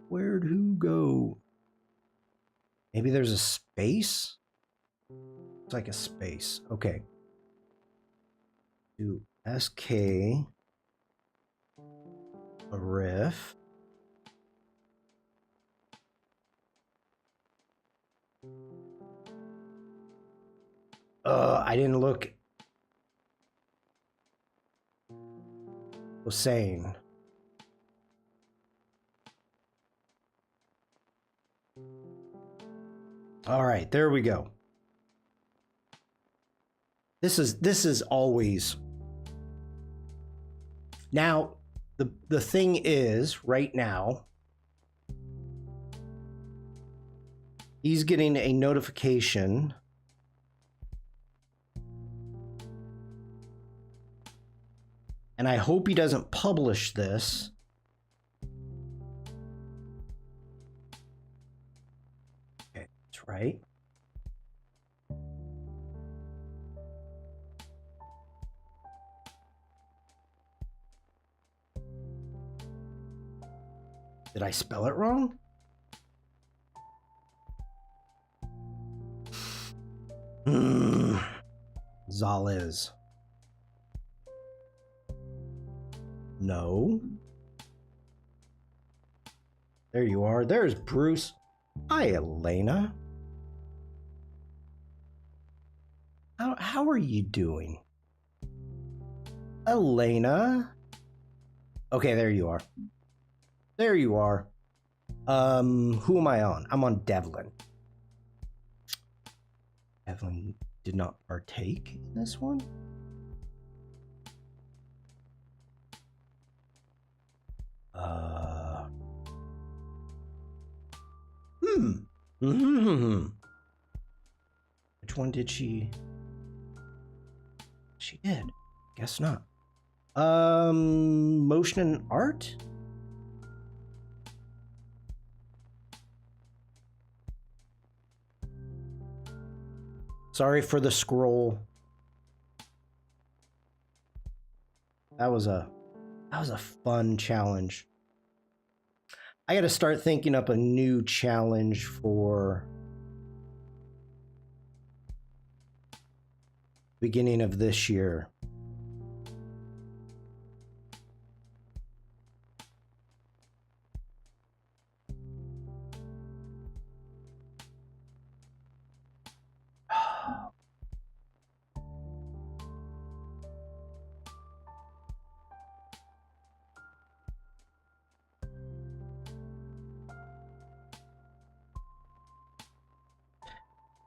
Where'd who go? Maybe there's a space? It's like a space. Okay. Do SK a riff. I didn't look. Was saying. All right, there we go. This is always. Now, the thing is, right now, he's getting a notification. And I hope he doesn't publish this. Okay, that's right. Did I spell it wrong? Zales. No. There you are. There's Bruce. Hi, Elena. How are you doing? Elena? Okay, there you are. There you are. Who am I on? I'm on Devlin. Devlin did not partake in this one. Which one did she? She did. Guess not. Motion and art? Sorry for the scroll. That was a fun challenge. I got to start thinking up a new challenge for beginning of this year.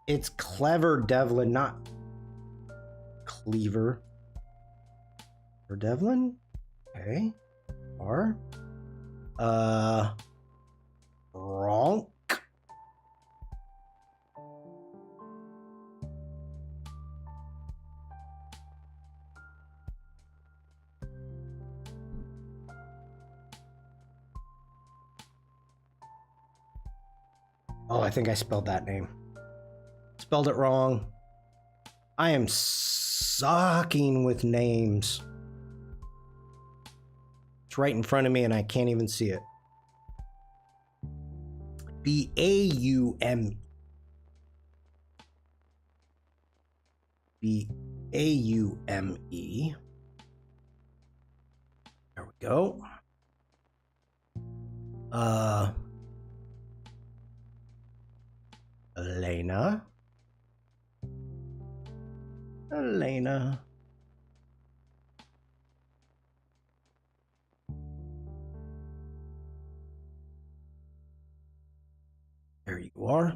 It's Clever Devlin, not Cleaver. Or Devlin? Okay. R. Wrong. Oh, I think I spelled that name. Spelled it wrong. I am sucking with names. It's right in front of me and I can't even see it. B-A-U-M. B-A-U-M-E. There we go. Elena. There you are.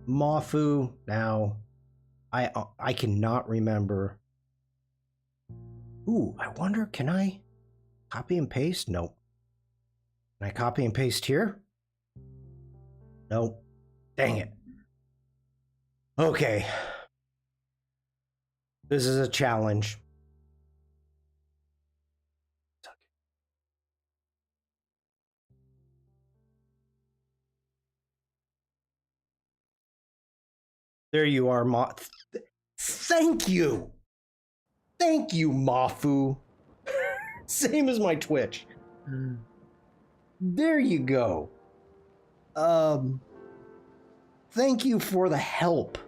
Mafu. Now, I cannot remember. Ooh, I wonder, can I copy and paste? Nope. Can I copy and paste here? Nope. Dang it. Okay. This is a challenge. There you are, Thank you! Thank you, Mafu. Same as my Twitch. There you go. Thank you for the help.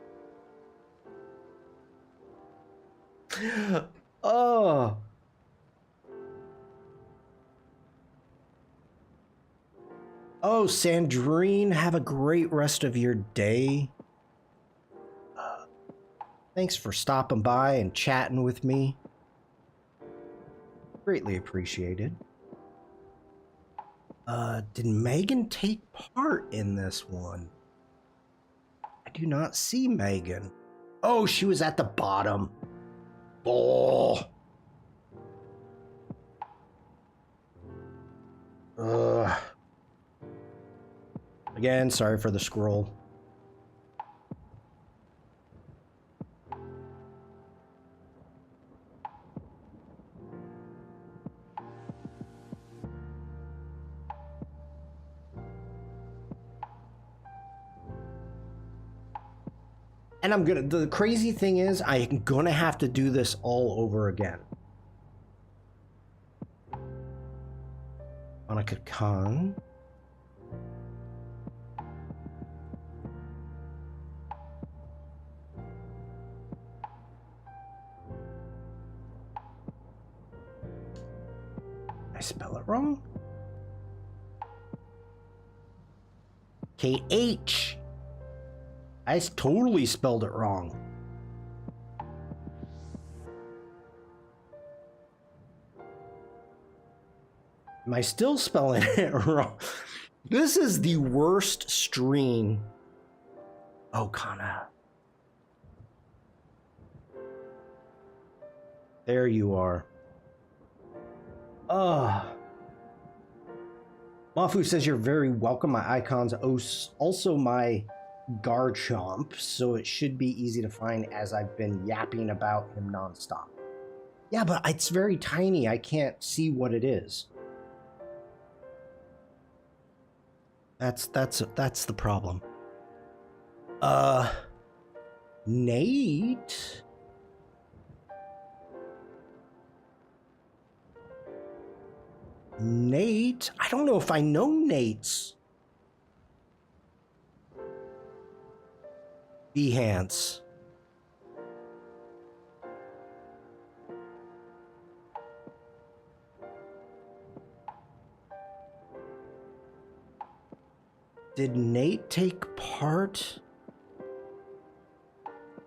Oh. Oh, Sandrine, have a great rest of your day. Thanks for stopping by and chatting with me. Greatly appreciated. Did Megan take part in this one? I do not see Megan. Oh, she was at the bottom. Oh. Again, sorry for the scroll. And the crazy thing is, I'm gonna have to do this all over again. Monica Khan. I spell it wrong? K-H. I totally spelled it wrong. Am I still spelling it wrong? This is the worst stream. Oh, Kana. There you are. Mafu says you're very welcome. My icon's also my Garchomp, so it should be easy to find as I've been yapping about him nonstop. Yeah, but it's very tiny. I can't see what it is. That's the problem. Nate. I don't know if I know Nate's. Behance. Did Nate take part?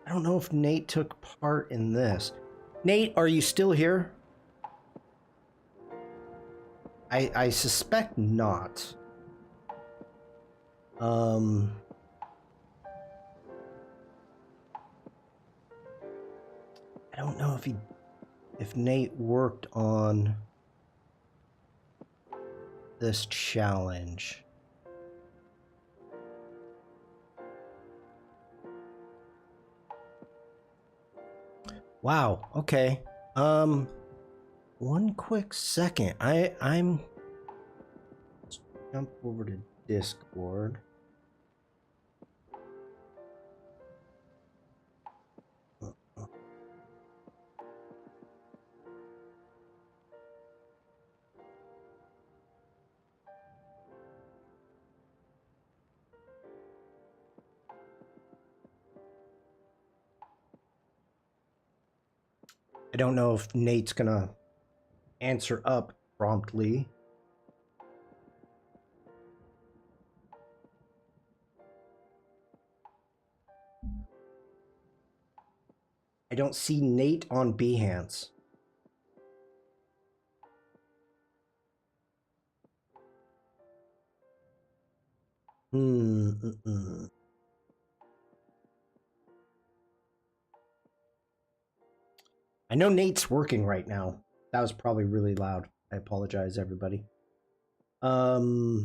I don't know if Nate took part in this. Nate, are you still here? I suspect not. I don't know if Nate worked on this challenge. Wow, okay. One quick second. I'm jump over to Discord. I don't know if Nate's gonna answer up promptly. I don't see Nate on Behance. I know Nate's working right now. That was probably really loud. I apologize, everybody. Hmm.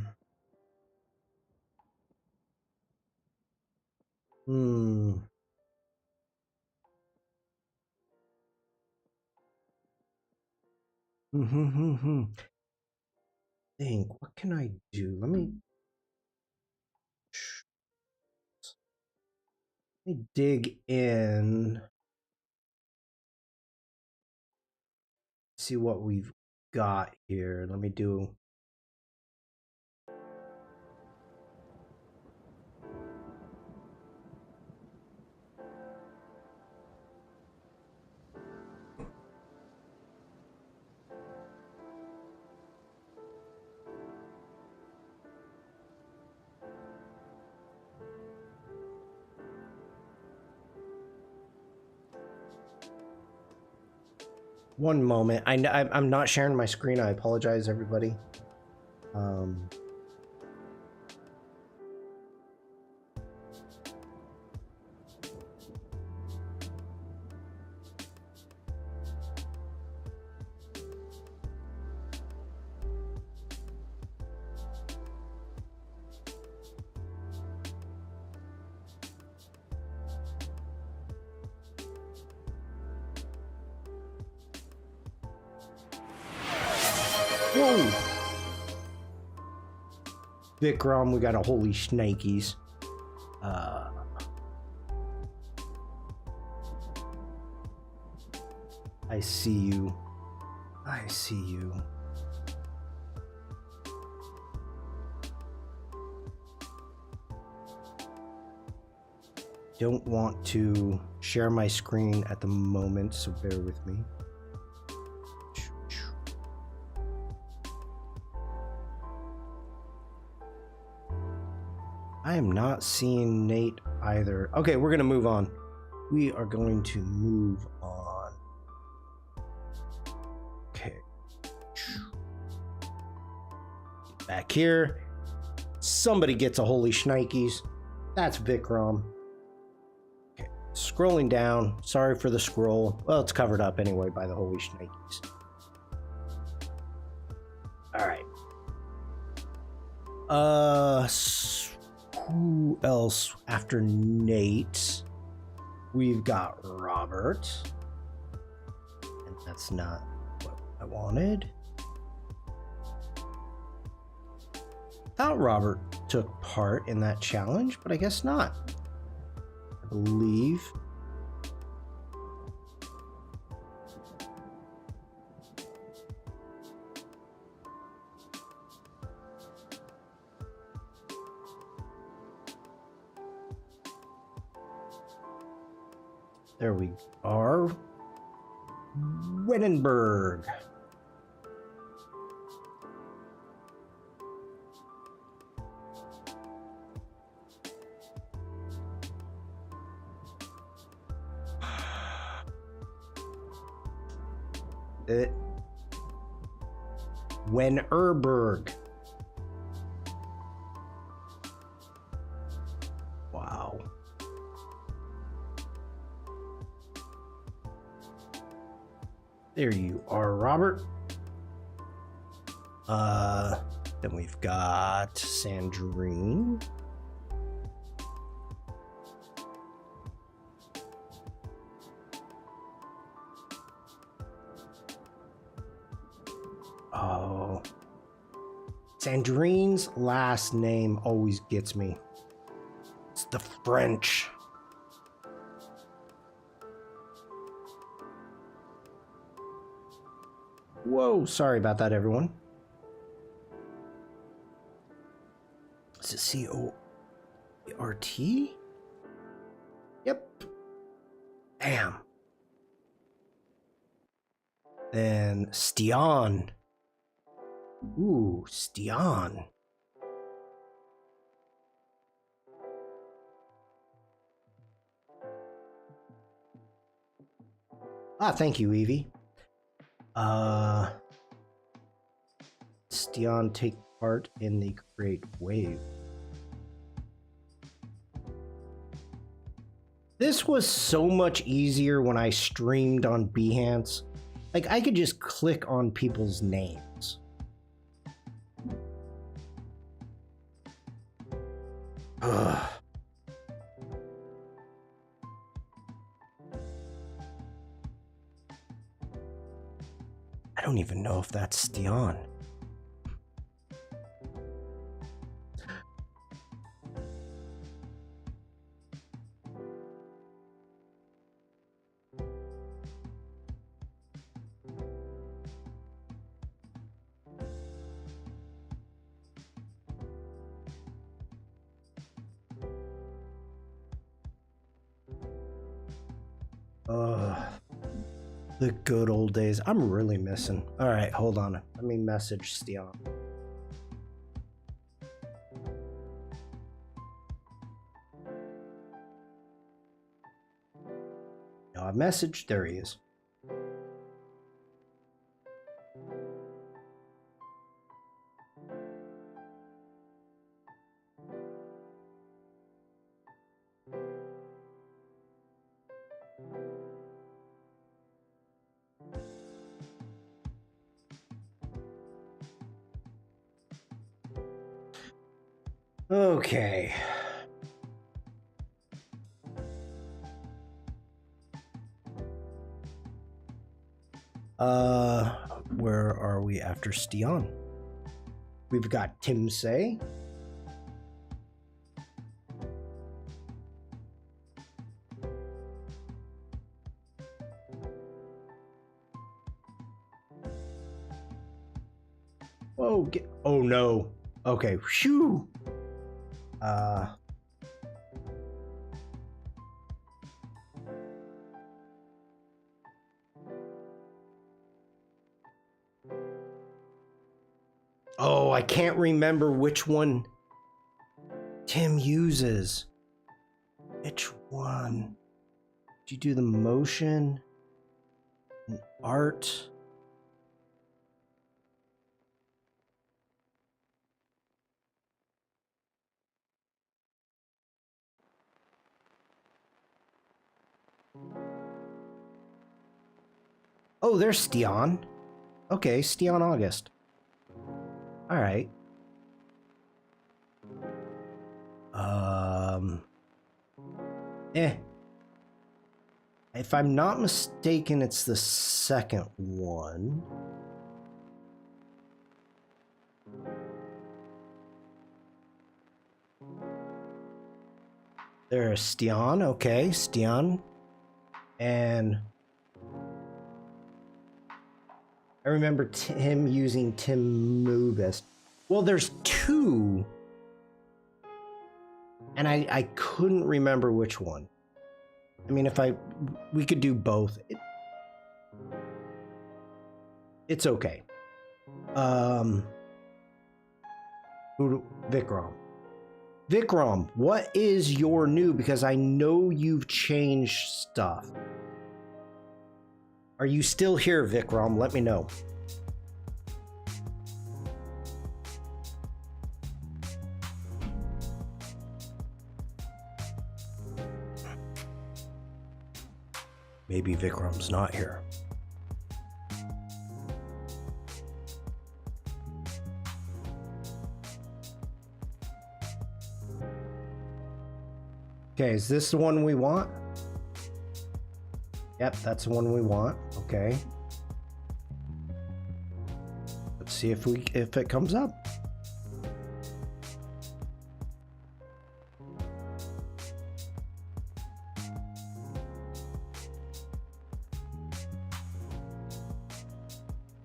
Think, what can I do? Let me dig in. See what we've got here. Let me do. One moment. I'm not sharing my screen. I apologize, everybody. Whoa! Vikram, we got a holy shnikes. I see you. I see you. Don't want to share my screen at the moment, so bear with me. I am not seeing Nate either. Okay, we're gonna move on. We are going to move on. Okay. Back here. Somebody gets a holy shnikes. That's Vikram. Okay, scrolling down. Sorry for the scroll. Well, it's covered up anyway by the holy shnikes. All right. Who else after Nate? We've got Robert. And that's not what I wanted. Thought Robert took part in that challenge, but I guess not. I believe. There we are. Wittenberg. Wennerberg. Wow. There you are, Robert. Then we've got Sandrine. Oh. Sandrine's last name always gets me. It's the French. Whoa, sorry about that, everyone. Is it C-O-R-T? Yep. Bam. Then Stian. Ooh, Stian. Ah, thank you, Evie. Stian take part in the Great Wave. This was so much easier when I streamed on Behance. Like, I could just click on people's names. Ugh. I don't even know if that's Stian. The good old days. I'm really missing. All right, hold on. Let me message Stian. No, I messaged. There he is. Okay. Where are we after Stian? We've got Tim Say. Oh, oh no. Okay, phew. Oh, I can't remember which one Tim uses. Which one? Did you do the motion and art? Oh, there's Stian. Okay, Stian August. All right. If I'm not mistaken, it's the second one. There's Stian. Okay, Stian. And I remember him using Tim Mubist. Well, there's two. And I couldn't remember which one. I mean, we could do both. It's okay. Vikram. Vikram, what is your new? Because I know you've changed stuff. Are you still here, Vikram? Let me know. Maybe Vikram's not here. Okay, is this the one we want? Yep, that's the one we want. Okay. Let's see if it comes up.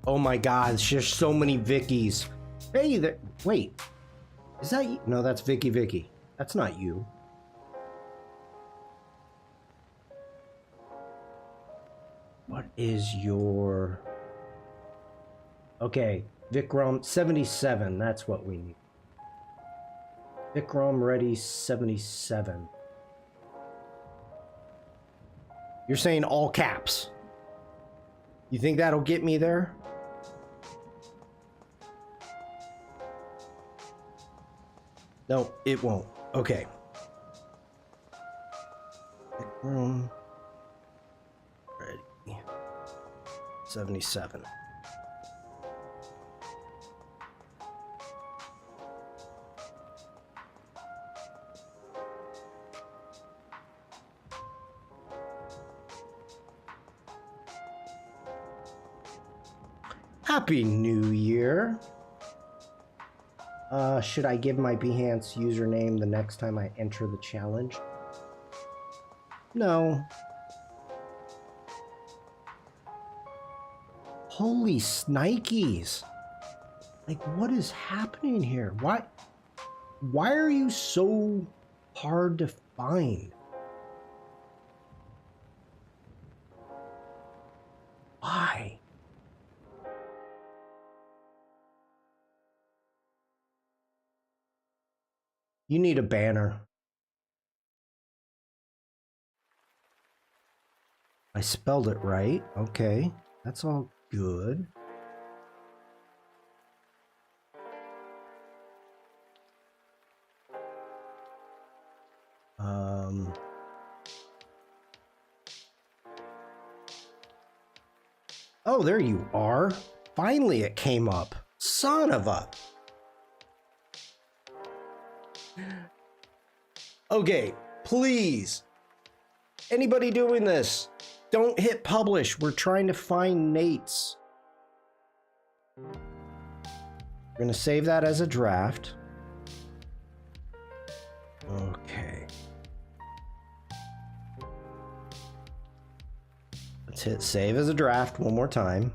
Oh my God, there's just so many Vickies. Hey, there. Wait, is that you? No, that's Vicky. That's not you. What is your... Okay, Vikram 77. That's what we need. Vikram ready 77. You're saying all caps. You think that'll get me there? No, it won't. Okay. Vikram ready 77. Happy New Year. Should I give my Behance username the next time I enter the challenge? No. Holy snikes. Like, what is happening here? Why are you so hard to find? Why? You need a banner. I spelled it right. Okay. That's all good. Oh, there you are. Finally it came up. Son of a... Okay, please. Anybody doing this, don't hit publish. We're trying to find Nate's. We're gonna save that as a draft. Okay. Let's hit save as a draft one more time.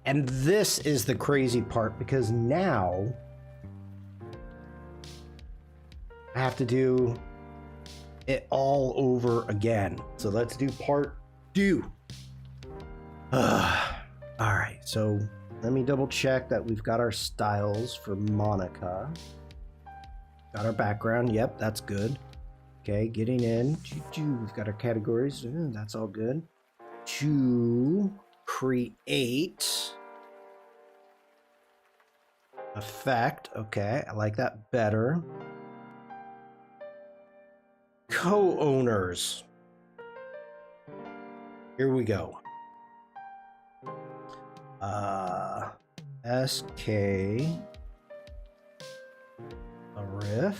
And this is the crazy part, because now I have to do it all over again. So let's do part 2. All right, so let me double check that we've got our styles for Monica. Got our background. Yep, that's good. Okay, getting in. We've got our categories. That's all good. To create effect. Okay, I like that better. Co-owners. Here we go. SK Arif.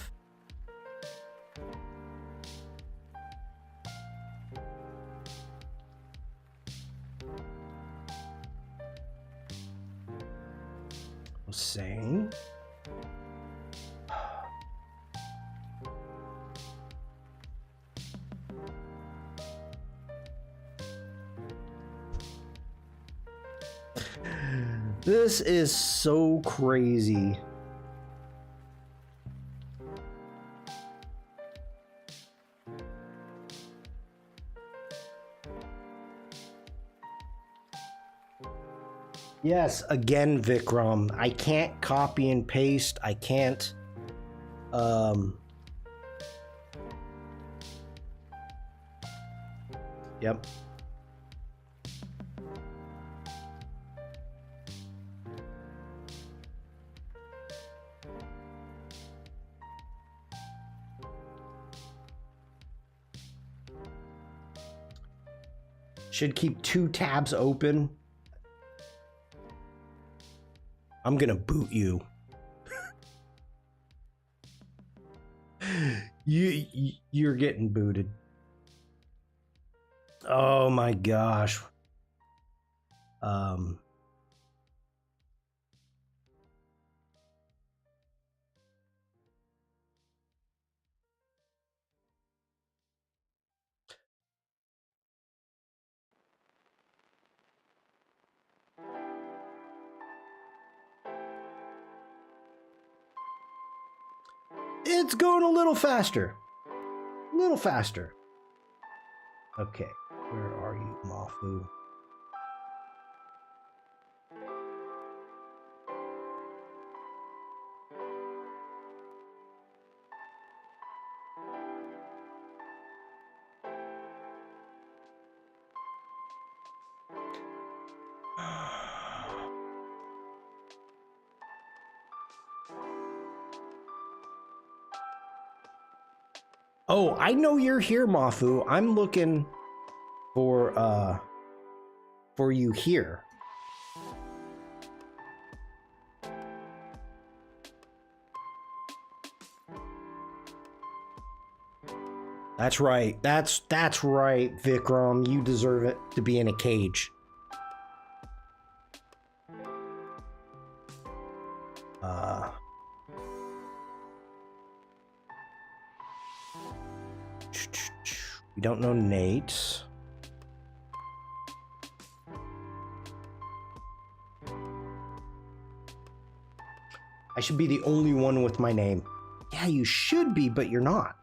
Hussein. This is so crazy. Yes, again, Vikram. I can't copy and paste. I can't. Yep. Should keep 2 tabs open. I'm gonna boot you. You're getting booted. Oh my gosh. It's going a little faster. A little faster. Okay, where are you, Mafu? Oh, I know you're here, Mafu. I'm looking for you here. That's right. That's right, Vikram. You deserve it to be in a cage. We don't know Nate. I should be the only one with my name. Yeah, you should be, but you're not.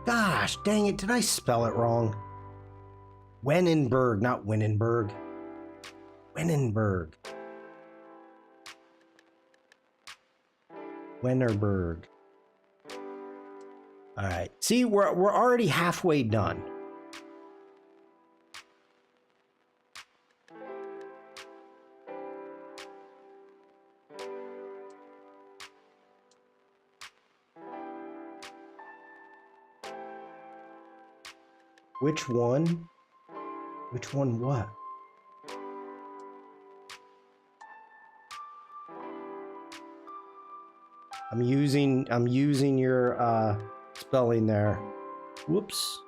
Gosh, dang it, did I spell it wrong? Wenenberg, not Winnenberg. Wenenberg. Wennerberg. All right. See, we're already halfway done. Which one? Which one what? I'm using your spelling there. Whoops.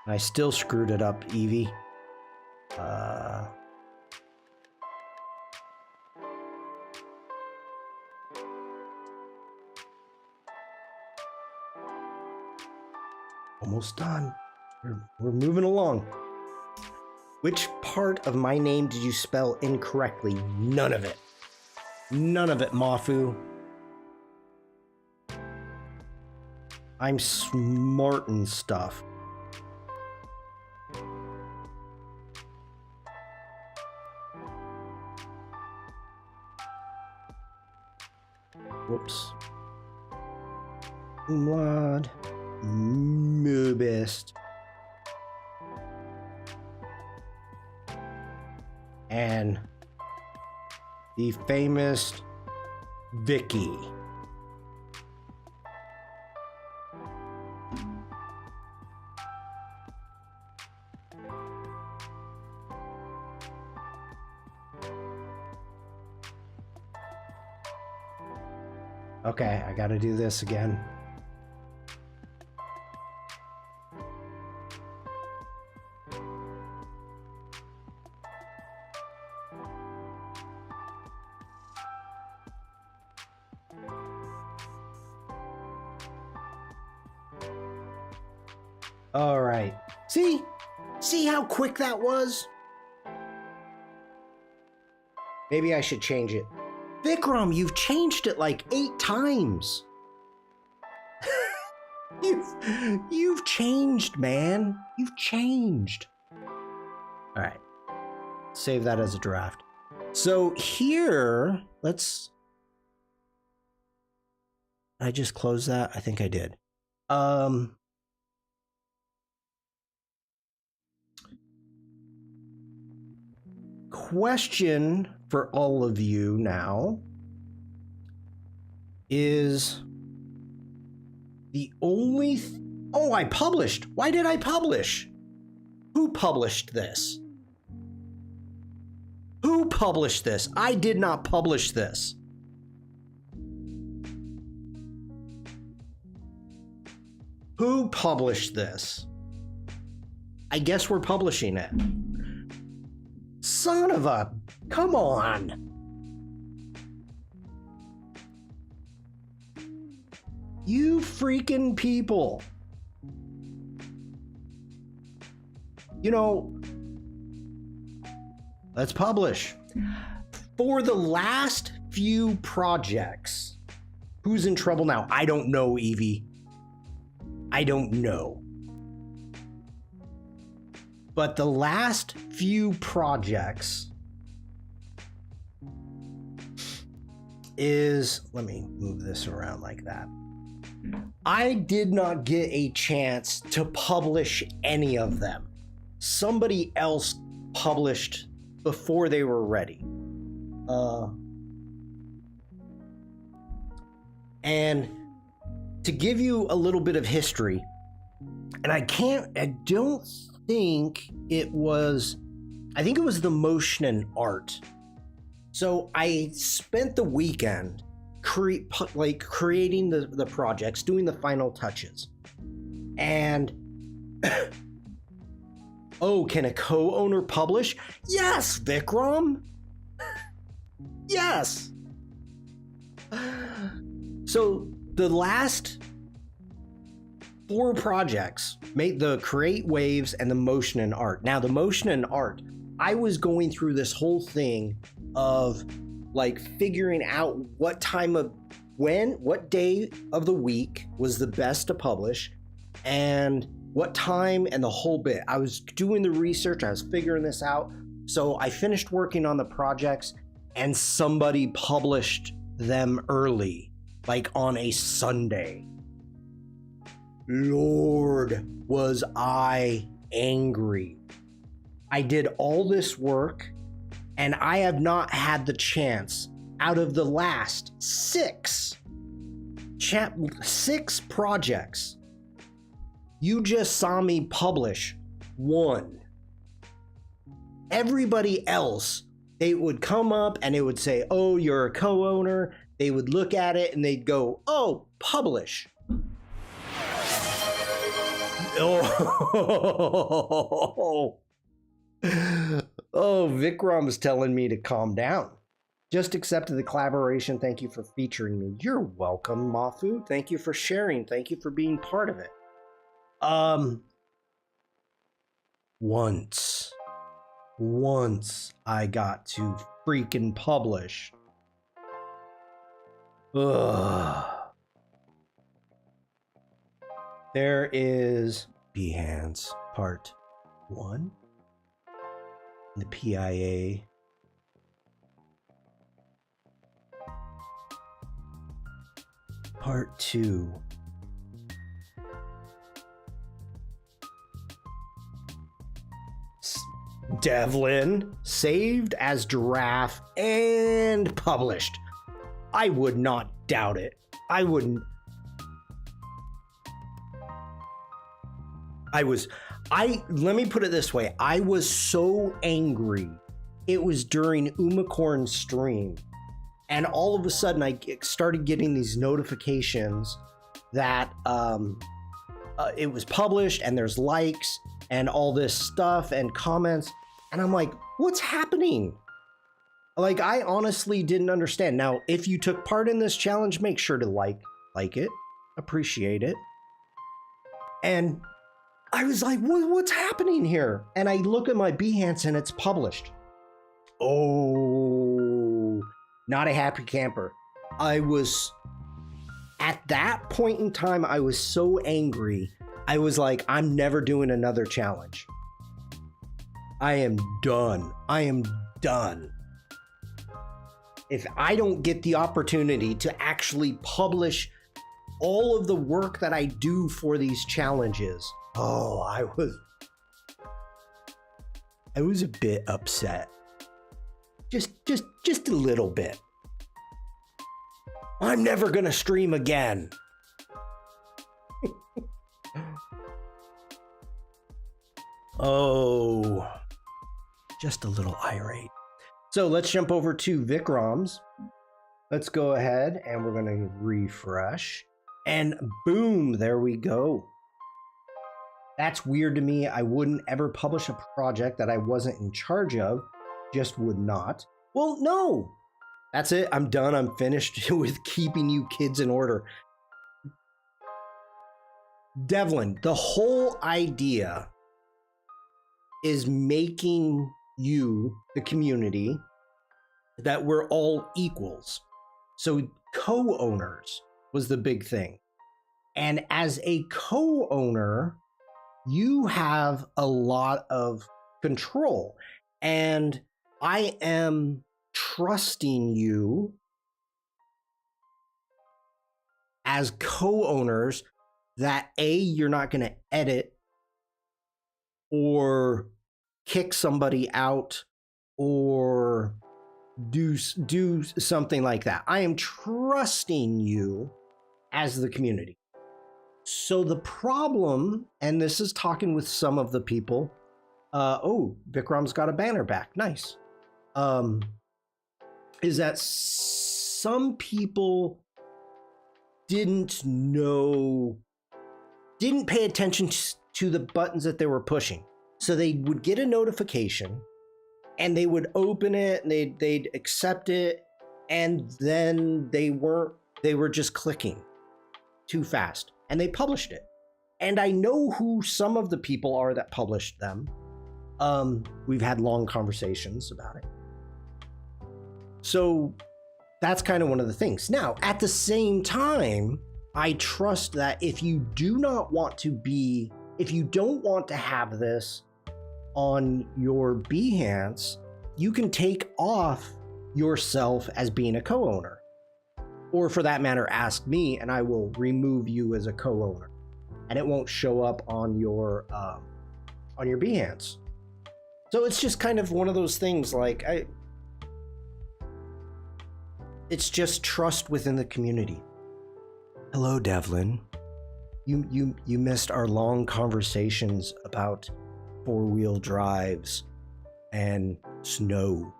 I still screwed it up, Evie. Almost done. We're moving along. Which part of my name did you spell incorrectly? None of it. None of it, Mafu. I'm smart and stuff. Whoops. Umlaut. Moobist. And the famous Vicky. Okay, I gotta do this again. All right. See how quick that was? Maybe I should change it. Vikram, you've changed it like 8 times. You've changed, man. You've changed. All right. Save that as a draft. So here, I just closed that? I think I did. Question for all of you now is the only oh, I published. Why did I publish? Who published this? Who published this? I did not publish this. Who published this? I guess we're publishing it. Son of a... Come on. You freaking people. You know, let's publish. For the last few projects, who's in trouble now? I don't know, Evie. I don't know. But the last few projects is, let me move this around like that. I did not get a chance to publish any of them. Somebody else published before they were ready. And to give you a little bit of history, and I don't think it was, I think it was the motion and art. So I spent the weekend creating the projects, doing the final touches. And oh, can a co-owner publish? Yes, Vikram. Yes. So the last 4 projects made the create waves and the motion and art. Now the motion and art, I was going through this whole thing of like figuring out what day of the week was the best to publish and what time and the whole bit. I was doing the research, I was figuring this out. So I finished working on the projects and somebody published them early, like on a Sunday. Lord, was I angry. I did all this work and I have not had the chance out of the last 6 projects. You just saw me publish 1. Everybody else, they would come up and it would say, oh, you're a co-owner. They would look at it and they'd go, oh, publish. Oh, oh, Vikram's telling me to calm down. Just accepted the collaboration. Thank you for featuring me. You're welcome, Mafu. Thank you for sharing. Thank you for being part of it. Once I got to freaking publish. Ugh. There is Behance Part 1, the PIA. Part 2. Devlin, saved as giraffe and published. I would not doubt it. I wouldn't. Let me put it this way. I was so angry. It was during Umacorn's stream. And all of a sudden I started getting these notifications that it was published and there's likes and all this stuff and comments. And I'm like, what's happening? Like, I honestly didn't understand. Now, if you took part in this challenge, make sure to like it, appreciate it. And I was like, what's happening here? And I look at my Behance and it's published. Oh, not a happy camper. At that point in time, I was so angry. I was like, I'm never doing another challenge. I am done. I am done. If I don't get the opportunity to actually publish all of the work that I do for these challenges, oh, I was a bit upset. Just a little bit. I'm never gonna stream again. Oh, just a little irate. So let's jump over to Vikram's. Let's go ahead and we're going to refresh. And boom, there we go. That's weird to me. I wouldn't ever publish a project that I wasn't in charge of. Just would not. Well, no. That's it. I'm done. I'm finished with keeping you kids in order. Devlin, the whole idea is making you, the community, that we're all equals. So co-owners was the big thing. And as a co-owner, you have a lot of control. And I am trusting you as co-owners that you're not going to edit or kick somebody out or do something like that. I am trusting you as the community. So the problem, and this is talking with some of the people, oh, Vikram's got a banner back, nice, is that some people didn't pay attention to the buttons that they were pushing. So they would get a notification and they would open it and they'd accept it, and then they were just clicking too fast and they published it. And I know who some of the people are that published them. We've had long conversations about it. So that's kind of one of the things. Now, at the same time, I trust that if you don't want to have this on your Behance, you can take off yourself as being a co-owner. Or for that matter, ask me and I will remove you as a co-owner. And it won't show up on your Behance. So it's just kind of one of those things, like it's just trust within the community. Hello, Devlin. You missed our long conversations about four-wheel drives and snow.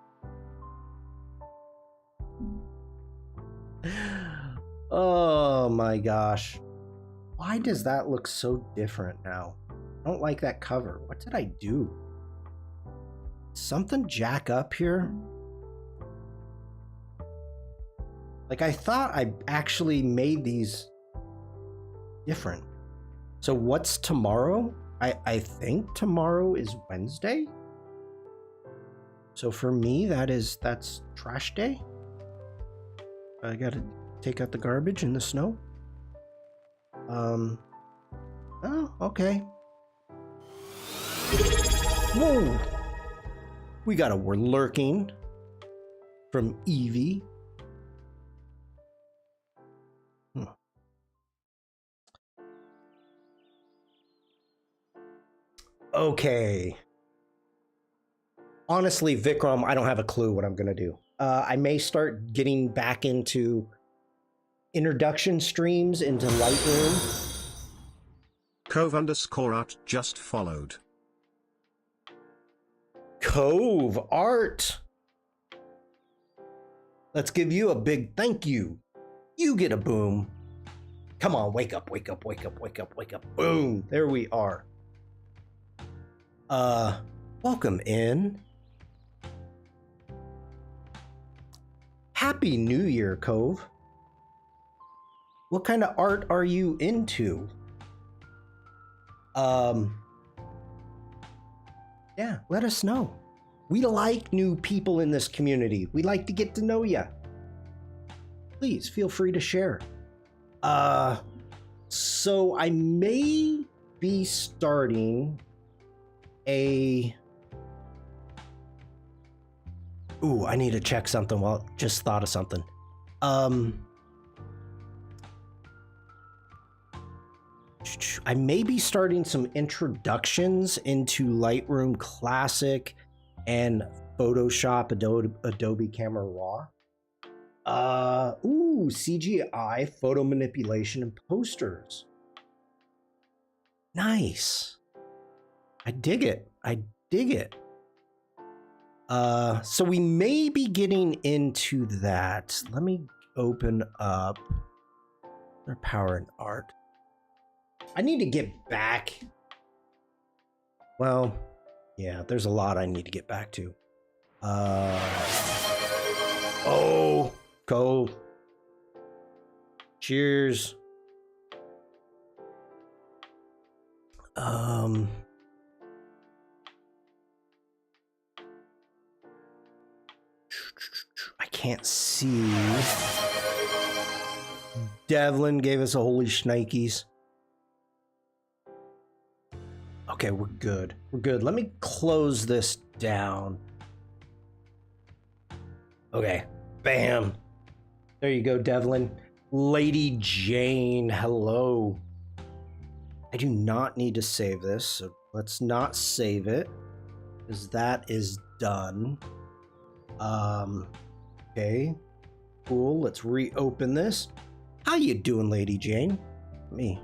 Oh my gosh. Why does that look so different now? I don't like that cover. What did I do? Something jack up here? Like, I thought I actually made these different. So what's tomorrow? I think tomorrow is Wednesday. So for me, that's trash day. I gotta take out the garbage in the snow. Oh, okay. Whoa! We're lurking from Evie. Okay. Honestly, Vikram, I don't have a clue what I'm gonna do. I may start getting back into introduction streams into Lightroom. Cove_art just followed. Cove Art. Let's give you a big thank you. You get a boom. Come on, wake up, wake up, wake up, wake up, wake up. Boom. There we are. Welcome in. Happy New Year, Cove. What kind of art are you into? Yeah, let us know. We like new people in this community. We like to get to know you. Please feel free to share. So I may be starting a... Ooh, I need to check something. Well, just thought of something. I may be starting some introductions into Lightroom Classic and Photoshop, Adobe Camera Raw. CGI, photo manipulation, and posters. Nice. I dig it. I dig it. So we may be getting into that. Let me open up their power and art. I need to get back. Well, yeah, there's a lot I need to get back to. Oh, go. Cheers. I can't see. Devlin gave us a holy shnikes. Okay, we're good. We're good. Let me close this down. Okay, bam. There you go, Devlin. Lady Jane, hello. I do not need to save this, so let's not save it, because that is done. Okay, cool. Let's reopen this. How you doing, Lady Jane? Let me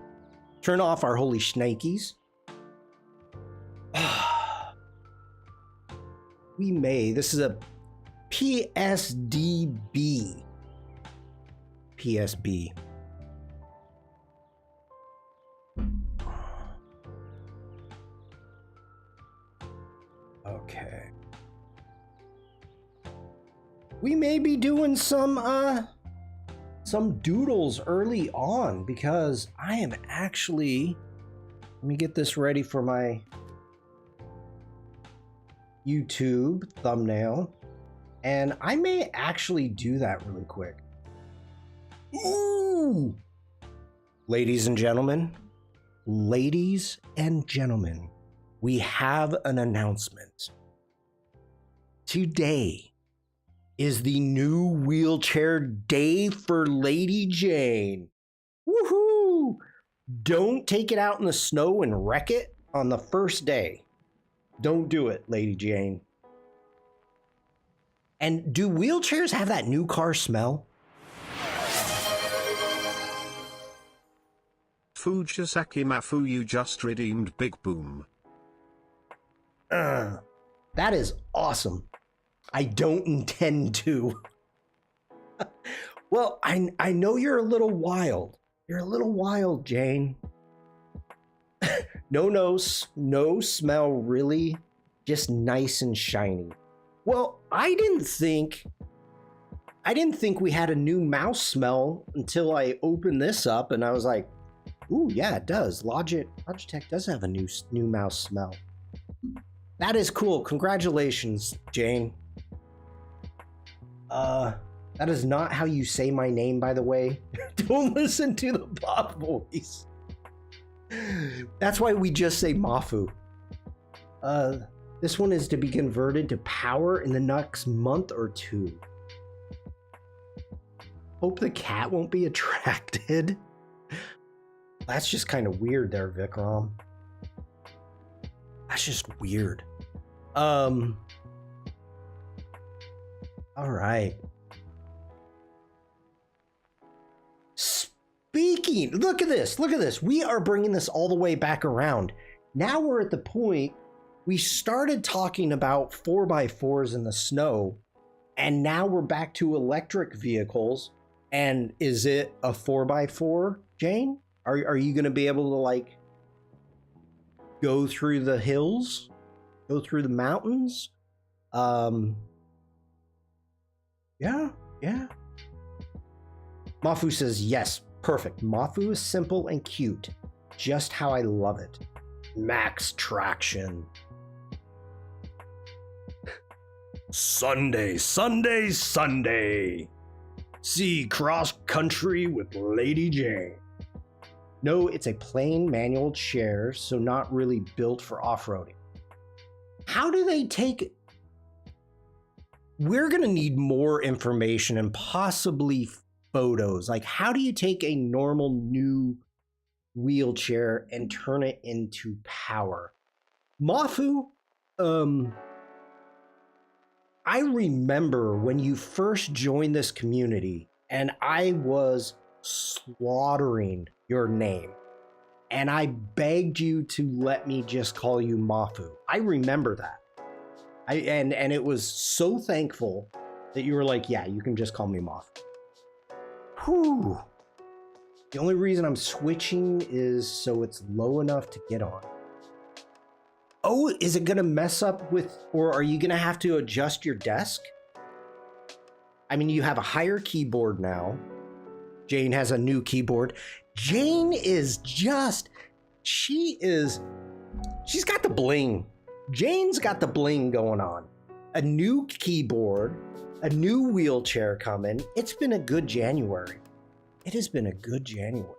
turn off our holy shnikes. We may. This is a PSDB. PSB. Okay. We may be doing some doodles early on because I am actually, let me get this ready for my YouTube thumbnail, and I may actually do that really quick. Ooh! Ladies and gentlemen, we have an announcement. Today is the new wheelchair day for Lady Jane. Woohoo! Don't take it out in the snow and wreck it on the first day. Don't do it, Lady Jane. And do wheelchairs have that new car smell? Fujisaki Mafu, you just redeemed Big Boom. That is awesome. I don't intend to. Well, I know you're a little wild. You're a little wild, Jane. No smell, really. Just nice and shiny. Well, I didn't think we had a new mouse smell until I opened this up and I was like, ooh, yeah, it does. Logitech does have a new mouse smell. That is cool. Congratulations, Jane. That is not how you say my name, by the way. Don't listen to the Bob voice. That's why we just say Mafu. This one is to be converted to power in the next month or two. Hope the cat won't be attracted. That's just kind of weird there, Vikram. That's just weird. All right. Speaking, look at this. We are bringing this all the way back around. Now we're at the point we started talking about 4x4s in the snow, and now we're back to electric vehicles. And is it a 4x4, Jane? Are you going to be able to, like, go through the hills? Go through the mountains? Yeah. Mafu says, yes, perfect. Mafu is simple and cute. Just how I love it. Max traction. Sunday. See cross country with Lady Jane. No, it's a plain manual chair, so not really built for off-roading. How do they take... We're going to need more information and possibly photos. Like, how do you take a normal new wheelchair and turn it into power? Mafu, I remember when you first joined this community and I was slaughtering your name. and I begged you to let me just call you Mafu. I remember that. And it was so thankful that you were like, yeah, you can just call me Mafu. Whew. The only reason I'm switching is so it's low enough to get on. Oh, is it gonna mess up with, or are you gonna have to adjust your desk? I mean, you have a higher keyboard now. Jane has a new keyboard. Jane is just, she's got the bling. Jane's got the bling going on. A new keyboard, a new wheelchair coming. It's been a good January. It has been a good January.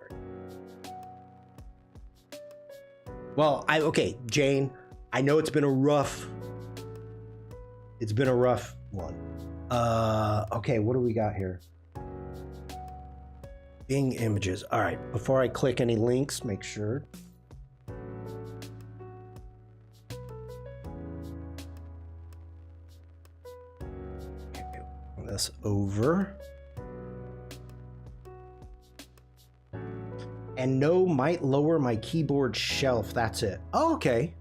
Well, okay, Jane, I know it's been a rough one. Okay, what do we got here? Bing images. All right, before I click any links, make sure. Okay, this over. And no, might lower my keyboard shelf. That's it. Oh, okay.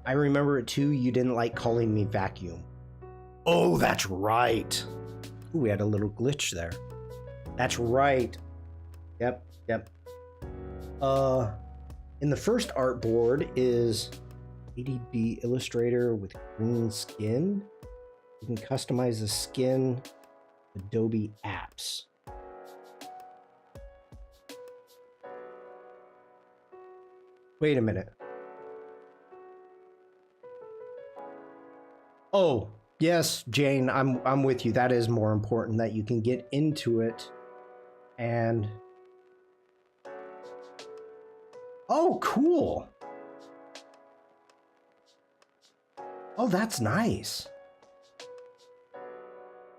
I remember it too. You didn't like calling me vacuum. Oh, that's right. Ooh, we had a little glitch there. That's right. Yep. In the first artboard is Adobe Illustrator with green skin. You can customize the skin, Adobe apps. Wait a minute. Oh, yes, Jane, I'm with you. That is more important, that you can get into it and... Oh, cool. Oh, that's nice.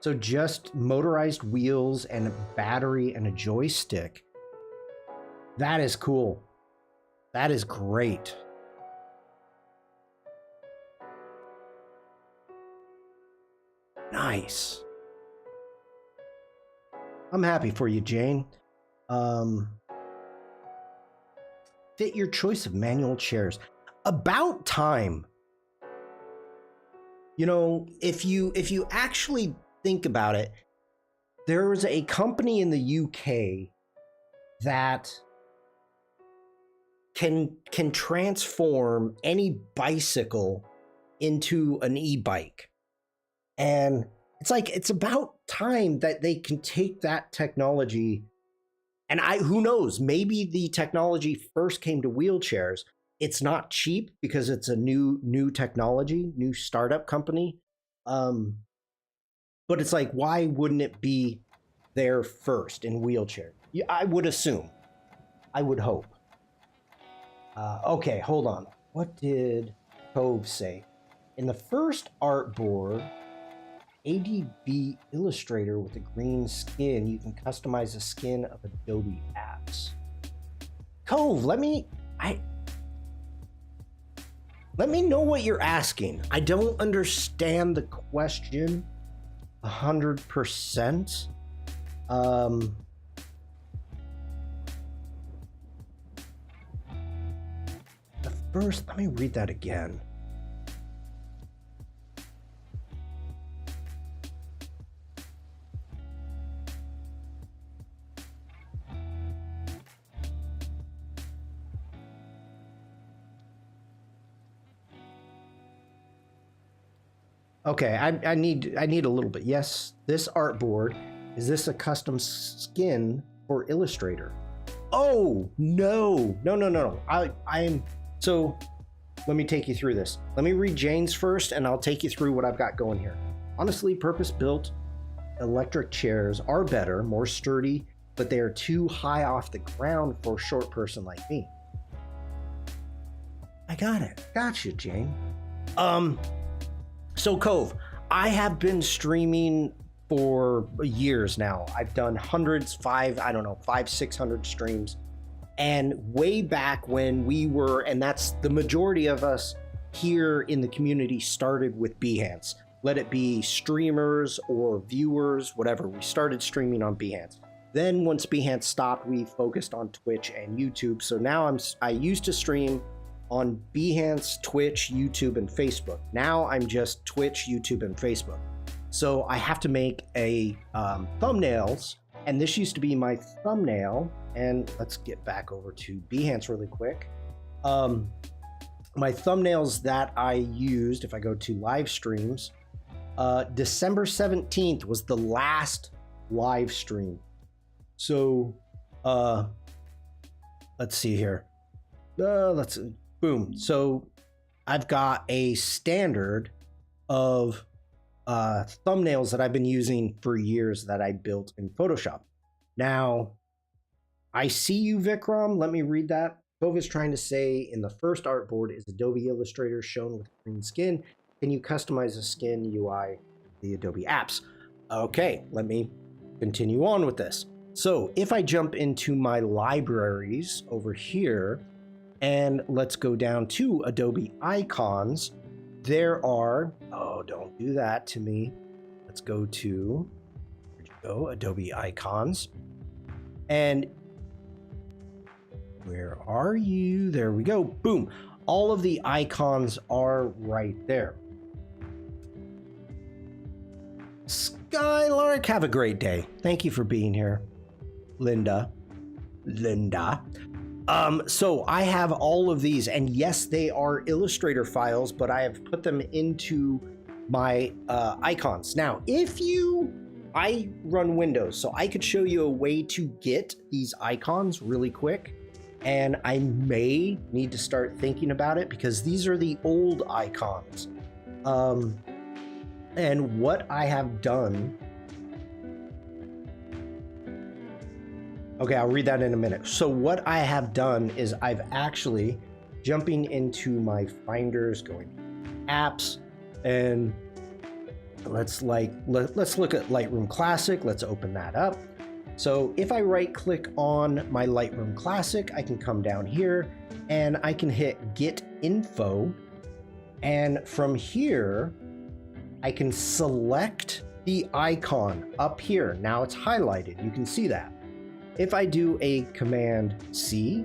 So just motorized wheels and a battery and a joystick. That is cool. That is great. Nice. I'm happy for you, Jane. Fit your choice of manual chairs. About time. You know, if you actually think about it, there was a company in the UK that can transform any bicycle into an e-bike. And it's like, it's about time that they can take that technology, and who knows, maybe the technology first came to wheelchairs. It's not cheap because it's a new technology, new startup company. But it's like, why wouldn't it be there first in wheelchair? I would assume. I would hope. Okay, hold on. What did Cove say? In the first artboard, Adobe Illustrator with a green skin, you can customize the skin of Adobe apps. Cove, let me know what you're asking. I don't understand the question 100%. First, let me read that again. Okay, I need a little bit. Yes, this artboard, is this a custom skin for Illustrator? Oh, no. So let me take you through this. Let me read Jane's first, and I'll take you through what I've got going here. Honestly, purpose-built electric chairs are better, more sturdy, but they are too high off the ground for a short person like me. I got it. Gotcha, Jane. So Cove, I have been streaming for years now. I've done hundreds, 600 streams. And way back when we were, and that's the majority of us here in the community, started with Behance. Let it be streamers or viewers, whatever. We started streaming on Behance. Then once Behance stopped, we focused on Twitch and YouTube. So now I used to stream on Behance, Twitch, YouTube, and Facebook. Now I'm just Twitch, YouTube, and Facebook. So I have to make a thumbnails, and this used to be my thumbnail. And let's get back over to Behance really quick. My thumbnails that I used, if I go to live streams, December 17th was the last live stream. So let's see here. Boom. So I've got a standard of thumbnails that I've been using for years that I built in Photoshop. Now, I see you, Vikram. Let me read that. Tove is trying to say, in the first artboard is Adobe Illustrator shown with green skin. Can you customize the skin UI the Adobe apps? Okay, let me continue on with this. So if I jump into my libraries over here, and let's go down to Adobe Icons, there are, oh, don't do that to me. Let's go to, where'd you go? Adobe Icons. And where are you? There we go. Boom. All of the icons are right there. Skylark, have a great day. Thank you for being here. Linda. So I have all of these, and yes, they are Illustrator files, but I have put them into my icons. Now, I run Windows, so I could show you a way to get these icons really quick, and I may need to start thinking about it because these are the old icons. And what I have done, okay, I'll read that in a minute. So what I have done is I've actually jumping into my finders, going apps, and let's look at Lightroom Classic. Let's open that up. So if I right click on my Lightroom Classic, I can come down here and I can hit Get Info. And from here, I can select the icon up here. Now it's highlighted. You can see that. If I do a Command C,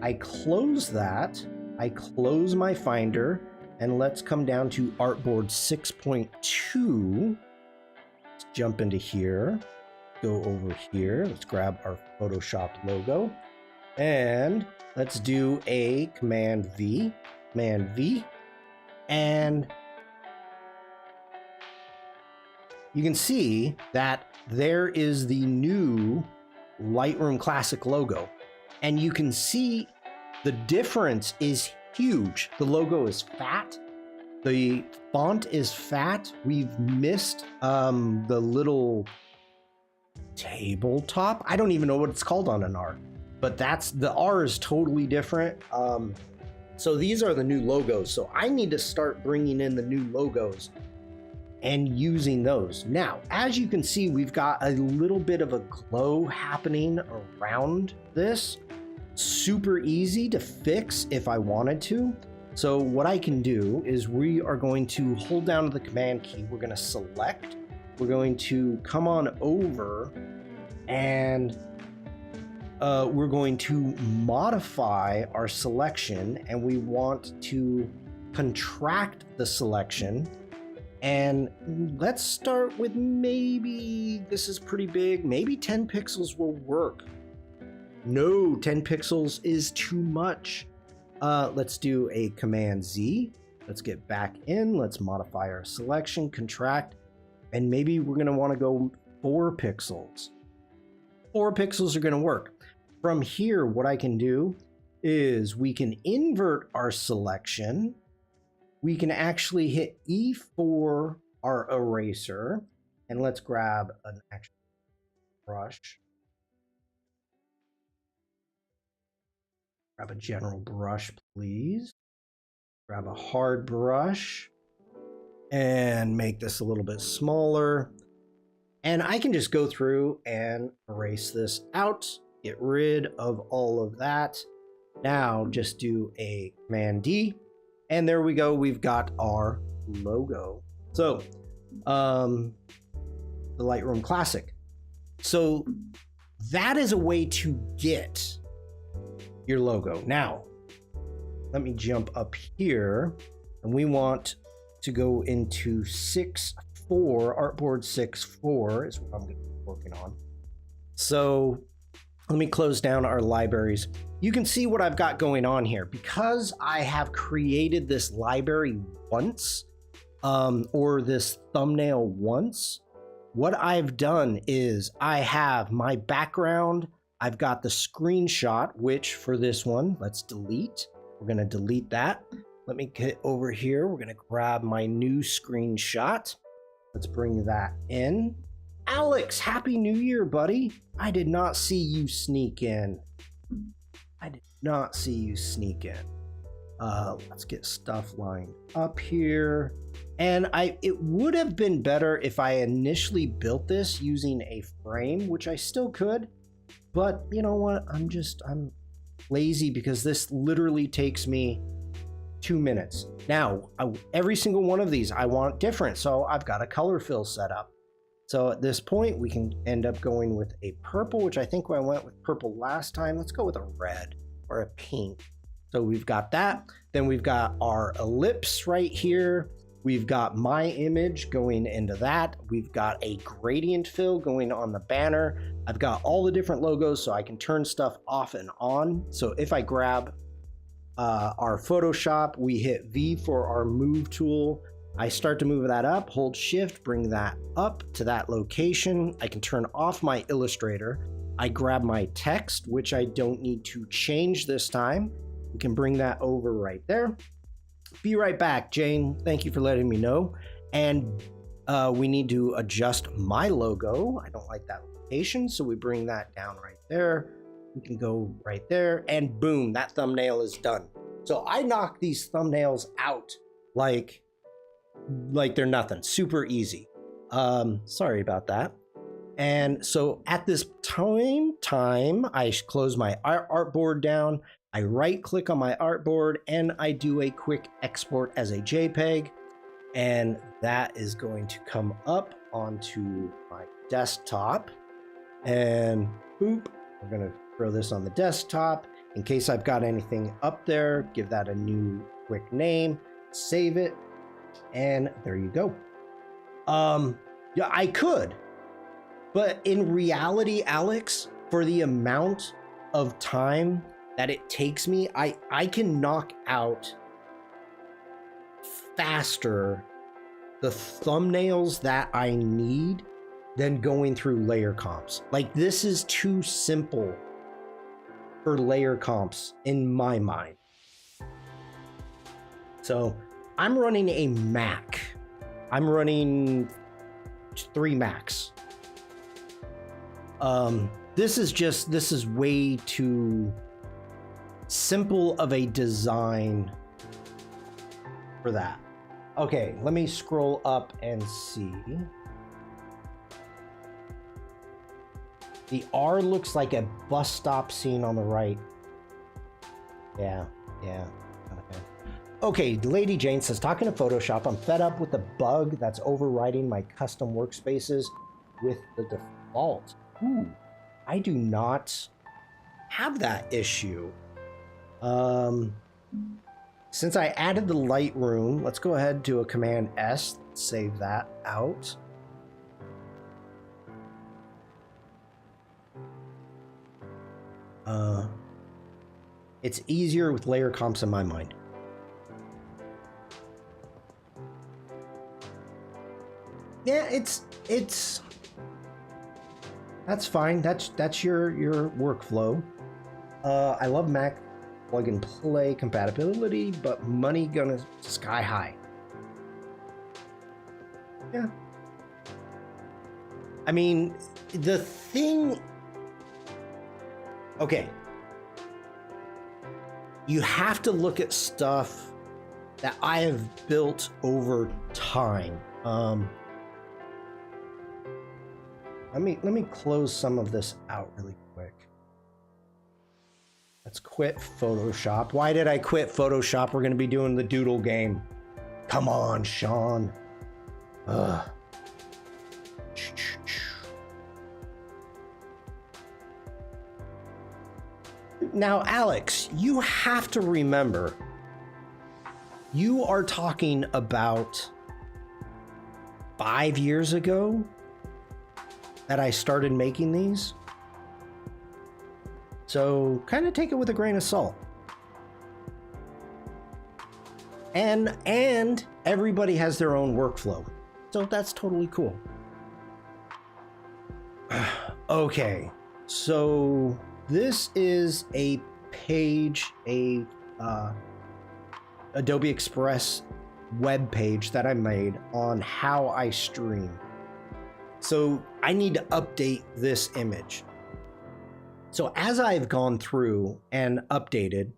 I close that. I close my Finder, and let's come down to Artboard 6.2. Let's jump into here. Go over here. Let's grab our Photoshop logo, and let's do a Command V, and you can see that there is the new Lightroom Classic logo, and you can see the difference is huge. The logo is fat. The font is fat. We've missed the little tabletop. I don't even know what it's called on an R, but the R is totally different. So these are the new logos. So I need to start bringing in the new logos and using those. Now, as you can see, we've got a little bit of a glow happening around this. Super easy to fix if I wanted to. So what I can do is we are going to hold down the Command key. We're going to select. We're going to come on over, and we're going to modify our selection, and we want to contract the selection. And let's start with maybe, this is pretty big, maybe 10 pixels will work. No, 10 pixels is too much. Let's do a Command Z. Let's get back in. Let's modify our selection, contract, and maybe we're going to want to go 4 pixels. 4 pixels are going to work. From here, what I can do is we can invert our selection. We can actually hit E for our eraser, and let's grab an actual brush. Grab a general brush, please. Grab a hard brush and make this a little bit smaller. And I can just go through and erase this out, get rid of all of that. Now just do a Command D. And there we go, we've got our logo. So, the Lightroom Classic. So that is a way to get your logo. Now, let me jump up here, and we want to go into 6.4, artboard 6.4 is what I'm going to be working on. So let me close down our libraries. You can see what I've got going on here. Because I have created this library once, or this thumbnail once, what I've done is I have my background, I've got the screenshot, which for this one, let's delete. We're gonna delete that. Let me get over here. We're gonna grab my new screenshot. Let's bring that in. Alex, Happy New Year, buddy. I did not see you sneak in. Let's get stuff lined up here. And it would have been better if I initially built this using a frame, which I still could. But you know what? I'm lazy because this literally takes me 2 minutes. Now, every single one of these I want different, so I've got a color fill set up. So at this point, we can end up going with a purple, which I think I went with purple last time. Let's go with a red or a pink. So we've got that. Then we've got our ellipse right here. We've got my image going into that. We've got a gradient fill going on the banner. I've got all the different logos so I can turn stuff off and on. So if I grab our Photoshop, we hit V for our move tool. I start to move that up, hold shift, bring that up to that location. I can turn off my Illustrator. I grab my text, which I don't need to change this time. We can bring that over right there. Be right back, Jane. Thank you for letting me know. And we need to adjust my logo. I don't like that location, so we bring that down right there. We can go right there, and boom, that thumbnail is done. So I knock these thumbnails out like they're nothing. Super easy. Sorry about that. And so at this time, I close my artboard down. I right click on my artboard and I do a quick export as a JPEG. And that is going to come up onto my desktop. And boop, we're going to throw this on the desktop. In case I've got anything up there, give that a new quick name, save it, and there you go. Yeah, I could, but in reality, Alex, for the amount of time that it takes me, I can knock out faster the thumbnails that I need than going through layer comps. Like, this is too simple for layer comps in my mind. So I'm running a Mac. I'm running 3 Macs. This is way too simple of a design for that. Okay, let me scroll up and see. The R looks like a bus stop scene on the right. Yeah. Okay, Lady Jane says, talking to Photoshop, I'm fed up with the bug that's overriding my custom workspaces with the default. Ooh, I do not have that issue. Since I added the Lightroom, let's go ahead and do a Command S, save that out. It's easier with layer comps in my mind. Yeah, it's that's fine. That's your workflow. I love Mac plug and play compatibility, but money gonna sky high. Yeah. I mean, the thing. Okay. You have to look at stuff that I have built over time. Let me close some of this out really quick. Let's quit Photoshop. Why did I quit Photoshop? We're going to be doing the doodle game. Come on, Shawn. Ugh. Now, Alex, you have to remember, you are talking about 5 years ago that I started making these. So kind of take it with a grain of salt. And everybody has their own workflow. So that's totally cool. Okay, so this is a page, Adobe Express web page that I made on how I stream. So I need to update this image. So as I've gone through and updated,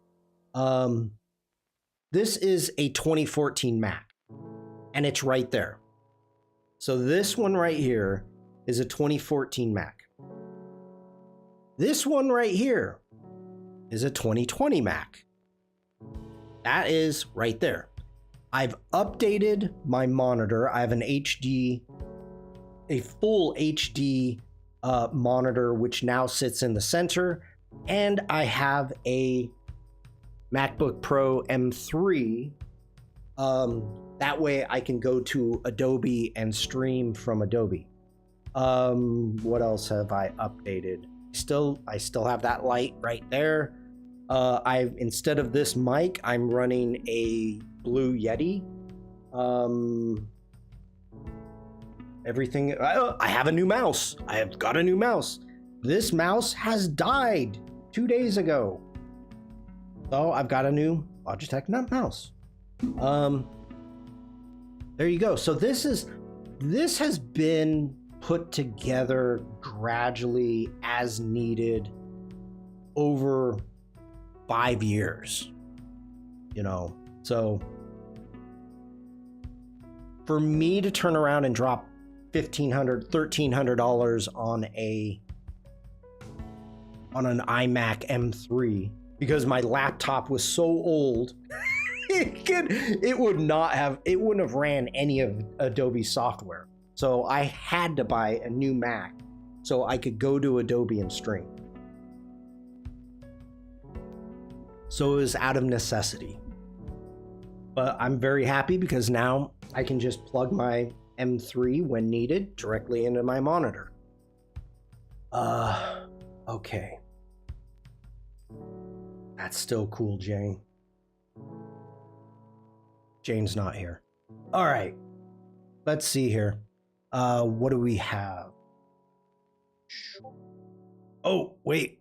this is a 2014 Mac, and it's right there. So this one right here is a 2014 Mac. This one right here is a 2020 Mac. That is right there. I've updated my monitor. I have a full HD monitor, which now sits in the center. And I have a MacBook Pro M3. That way I can go to Adobe and stream from Adobe. What else have I updated? I still have that light right there. Instead of this mic, I'm running a Blue Yeti. Everything. I have a new mouse. I have got a new mouse. This mouse has died 2 days ago. So I've got a new Logitech mouse. There you go. So this has been put together gradually as needed over 5 years, so for me to turn around and drop $1,300 on an iMac M3 because my laptop was so old it wouldn't have ran any of Adobe software. So I had to buy a new Mac so I could go to Adobe and stream. So it was out of necessity. But I'm very happy because now I can just plug my M3 when needed directly into my monitor. Okay. That's still cool, Jane. Jane's not here. All right. Let's see here. What do we have? Oh, wait.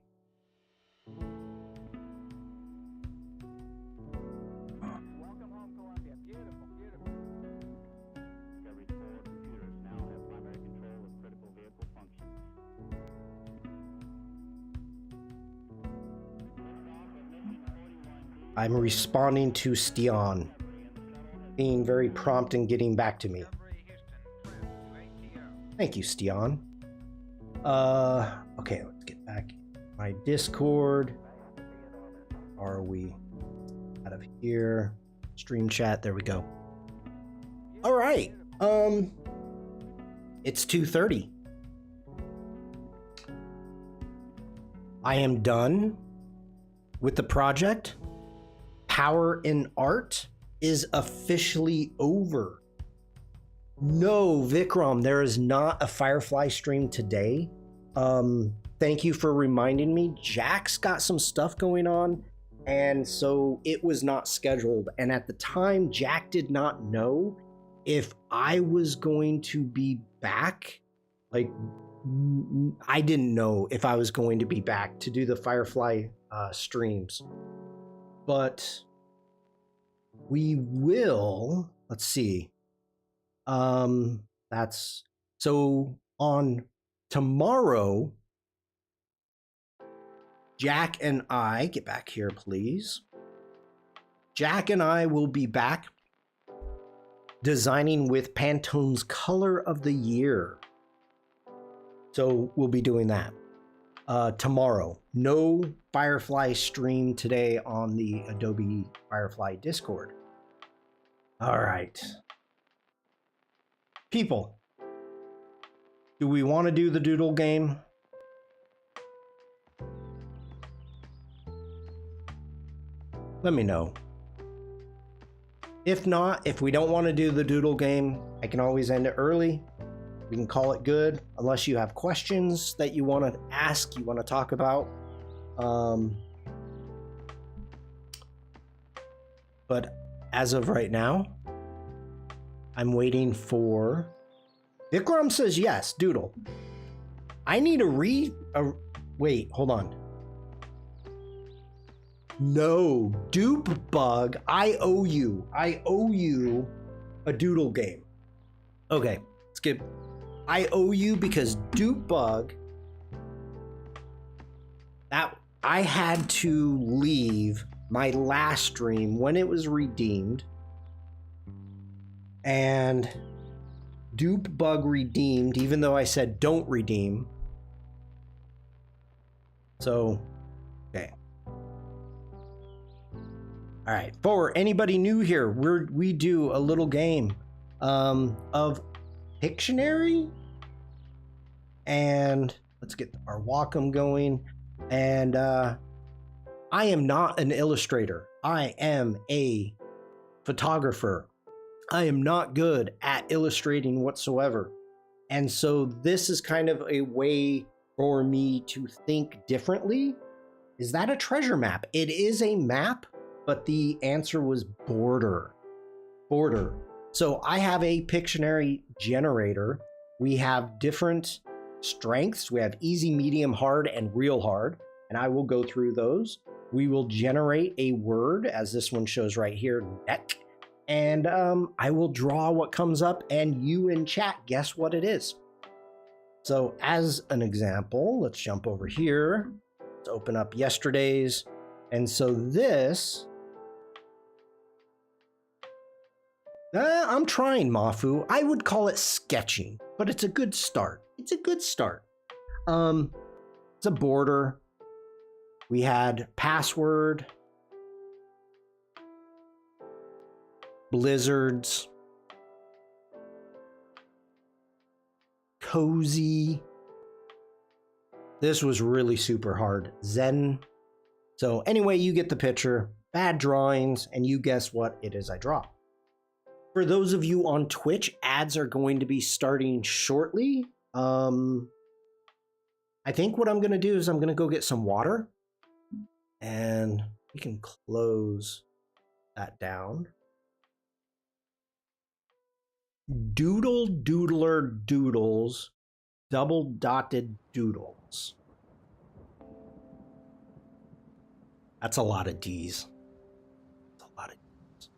Welcome home, Columbia. Beautiful, beautiful. Discovery's core computers now have primary control of critical vehicle functions. I'm responding to Shawn, being very prompt and getting back to me. Thank you, Shawn. Okay, let's get back my Discord. Are we out of here? Stream chat, there we go. All right. It's 2:30. I am done with the project. Power in Art is officially over. No, Vikram, there is not a Firefly stream today. Thank you for reminding me. Jack's got some stuff going on, and so it was not scheduled. And at the time, Jack did not know if I was going to be back. Like, I didn't know if I was going to be back to do the Firefly streams. But we will, let's see. That's so on tomorrow. Jack and I, get back here, please. Jack and I will be back designing with Pantone's Color of the Year. So we'll be doing that tomorrow. No Firefly stream today on the Adobe Firefly Discord. All right. People, do we want to do the doodle game? let me know. If not, if we don't want to do the doodle game, I can always end it early. We can call it good, unless you have questions that you want to ask, you want to talk about. But as of right now, I'm waiting for... Vikram says yes, doodle. I need to wait, hold on. No, dupe bug. I owe you a doodle game. Okay, skip. I owe you because dupe bug, that I had to leave my last stream when it was redeemed, and dupe bug redeemed even though I said don't redeem. So, okay. All right, for anybody new here, we do a little game of Pictionary, and let's get our Wacom going. And I am not an illustrator. I am a photographer. I am not good at illustrating whatsoever. And so this is kind of a way for me to think differently. Is that a treasure map? It is a map, but the answer was border. Border. So I have a Pictionary generator. We have different strengths. We have easy, medium, hard, and real hard. And I will go through those. We will generate a word, as this one shows right here, neck. And I will draw what comes up, and you in chat guess what it is. So as an example, let's jump over here. Let's open up yesterday's. And so this... I'm trying, Mafu. I would call it sketching, but it's a good start. It's a good start. It's a border. We had password, blizzards, cozy. This was really super hard. Zen. So anyway, you get the picture. Bad drawings, and you guess what it is I draw. For those of you on Twitch, ads are going to be starting shortly. I think what I'm going to do is I'm going to go get some water, and we can close that down. Doodle doodler doodles, double dotted doodles. That's a lot of D's. That's a lot of D's.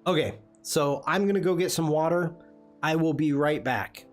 Okay, so I'm going to go get some water. I will be right back.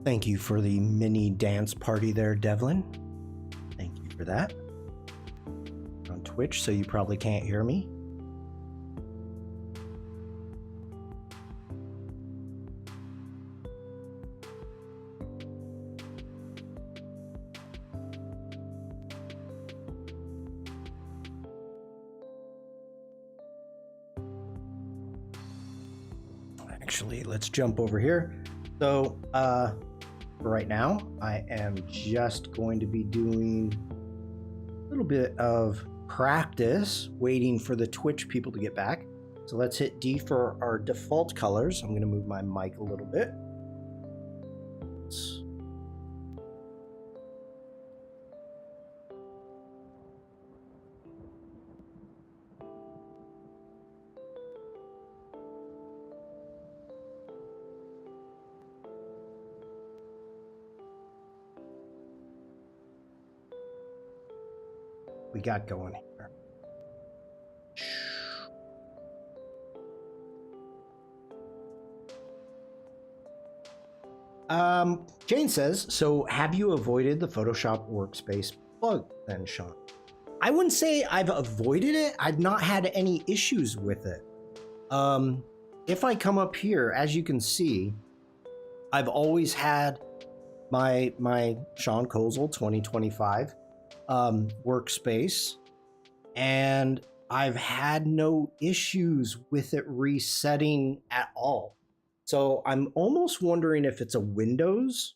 Thank you for the mini dance party there, Devlin. Thank you for that. On Twitch, so you probably can't hear me. Actually, let's jump over here. So, for right now, I am just going to be doing a little bit of practice, waiting for the Twitch people to get back. So let's hit D for our default colors. I'm going to move my mic a little bit. Let's we got going here? Jane says, so have you avoided the Photoshop workspace bug then, Shawn? I wouldn't say I've avoided it. I've not had any issues with it. If I come up here, as you can see, I've always had my Shawn Kozel 2025 workspace, and I've had no issues with it resetting at all. So I'm almost wondering if it's a Windows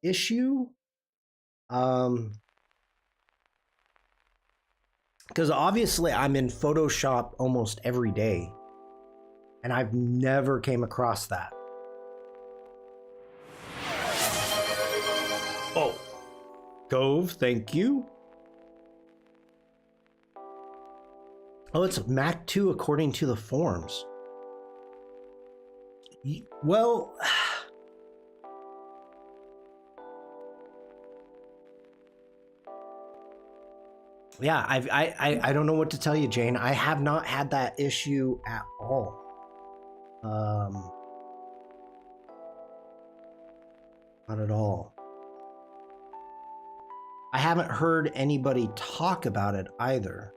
issue. Because obviously I'm in Photoshop almost every day, and I've never came across that. Oh, Gove, thank you. Oh, it's Mac 2 according to the forums. Well, yeah, I don't know what to tell you, Jane. I have not had that issue at all. Not at all. I haven't heard anybody talk about it either.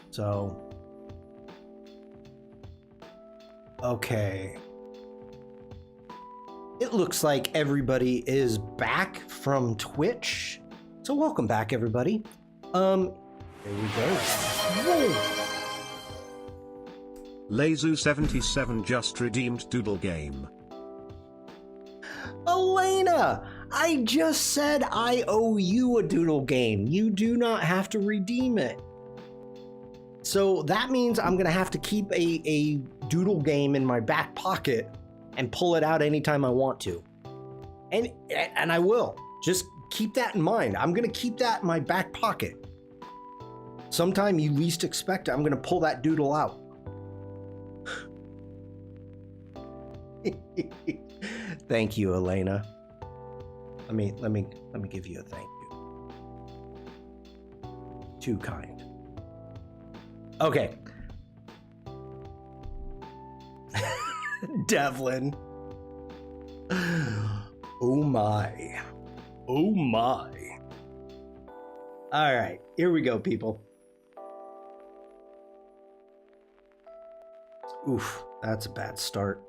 So, okay. It looks like everybody is back from Twitch. So welcome back, everybody. There we go. Whoa. Lazu77 just redeemed Doodle Game. Elena, I just said I owe you a Doodle Game. You do not have to redeem it. So that means I'm gonna have to keep a Doodle Game in my back pocket and pull it out anytime I want to. And I will. Just keep that in mind. I'm gonna keep that in my back pocket. Sometime you least expect it, I'm gonna pull that doodle out. Thank you, Elena. Let me give you a thank you. Too kind. Okay. Devlin. Oh my. Oh my. All right, here we go, people. Oof, that's a bad start.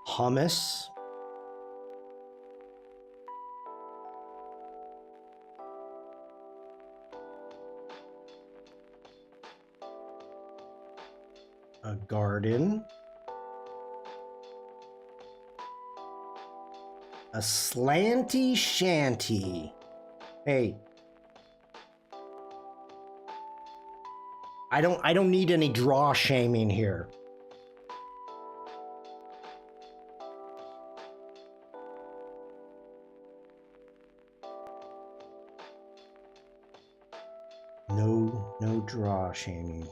Hummus. A garden. A slanty shanty. Hey. I don't need any draw shaming here. No draw shaming.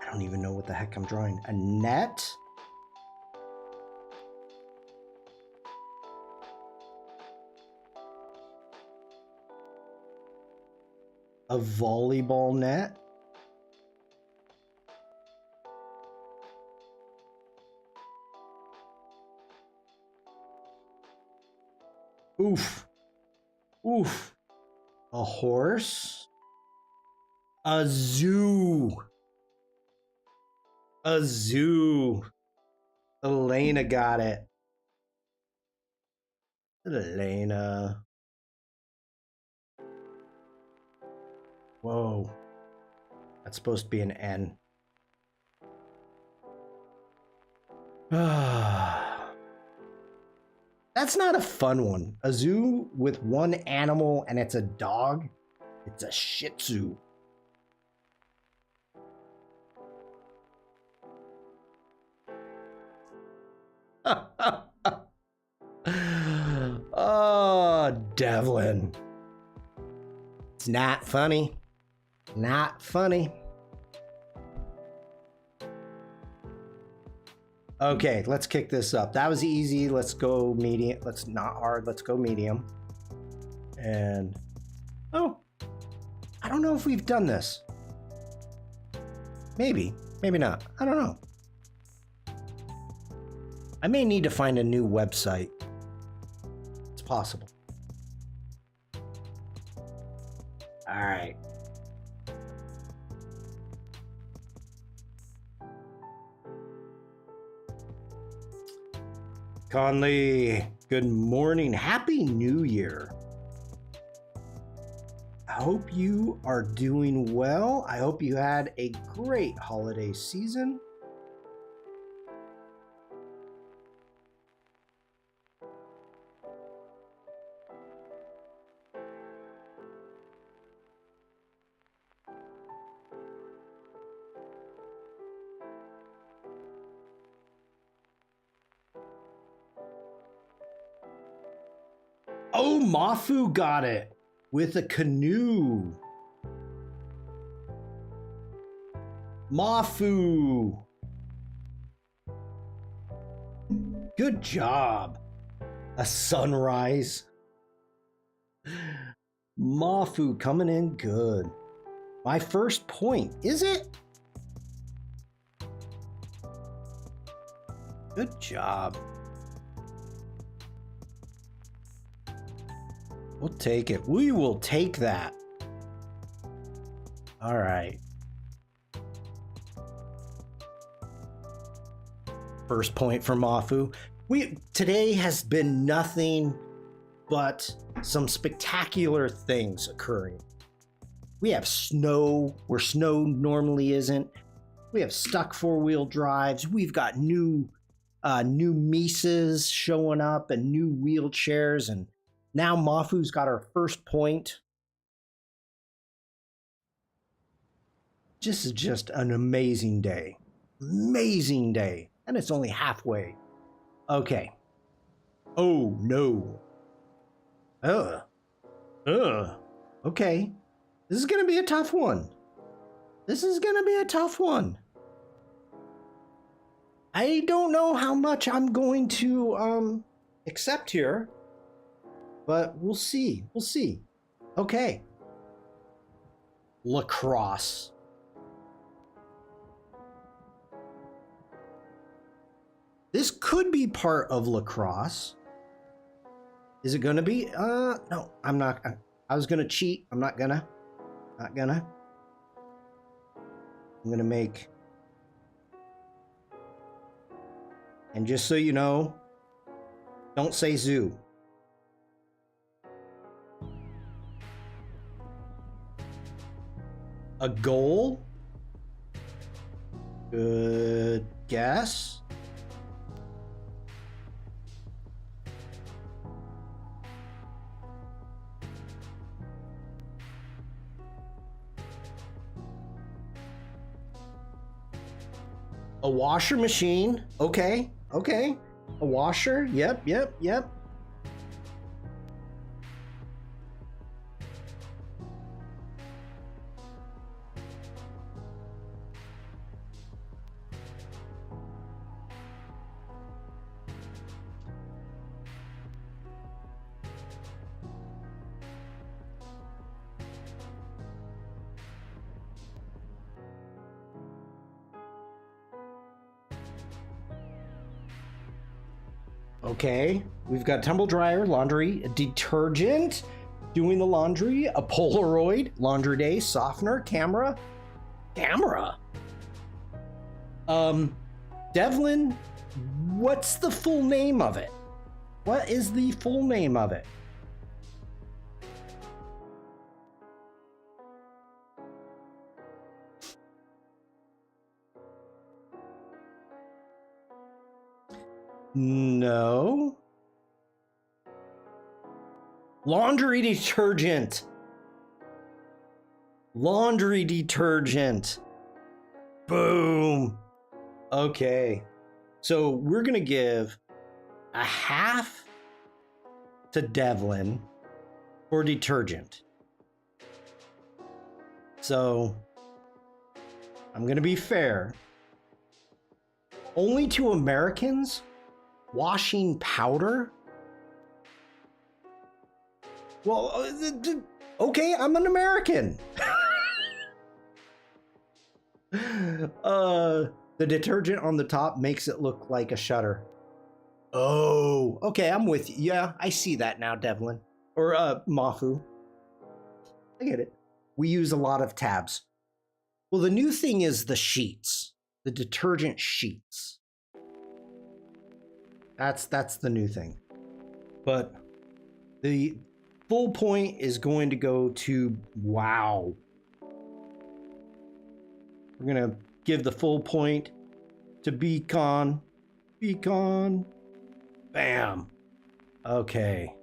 I don't even know what the heck I'm drawing. A net? A volleyball net? Oof. Oof. A horse? A zoo. A zoo. Elena got it. Elena. Whoa. That's supposed to be an N. That's not a fun one. A zoo with one animal and it's a dog. It's a Shih Tzu. Devlin. It's not funny. Not funny. Okay, let's kick this up. That was easy. Let's go medium. Let's not hard. Let's go medium. And oh, I don't know if we've done this. Maybe, maybe not. I don't know. I may need to find a new website. It's possible. All right. Conley, good morning. Happy New Year. I hope you are doing well. I hope you had a great holiday season. Oh, Mafu got it with a canoe. Mafu. Good job. A sunrise. Mafu coming in good. My first point, is it? Good job. We'll take it. We will take that. All right. First point for Mafu. Today has been nothing but some spectacular things occurring. We have snow where snow normally isn't. We have stuck four-wheel drives. We've got new Mises showing up and new wheelchairs, and now Mafu's got our first point. This is just an amazing day. Amazing day. And it's only halfway. Okay. Oh, no. Okay. This is going to be a tough one. This is going to be a tough one. I don't know how much I'm going to accept here. But we'll see. We'll see. Okay. Lacrosse. This could be part of lacrosse. Is it gonna be? No, I'm not. I was gonna cheat. I'm not gonna. Not gonna. I'm gonna make. And just so you know, don't say zoo. A goal? Good guess. A washer machine. Okay. Okay. A washer. Yep. Okay, we've got tumble dryer, laundry, detergent, doing the laundry, a Polaroid, laundry day, softener, camera. Devlin, what's the full name of it? What is the full name of it? No. Laundry detergent. Laundry detergent. Boom. Okay. So we're going to give a half to Devlin for detergent. So I'm going to be fair. Only to Americans, washing powder? Well, okay, I'm an American. The detergent on the top makes it look like a shutter. Oh, okay, I'm with you. Yeah, I see that now, Devlin. Or Mafu. I get it. We use a lot of tabs. Well, the new thing is the sheets. The detergent sheets. That's the new thing. But the full point is going to go to wow. We're going to give the full point to Beacon. Beacon. Bam. Okay.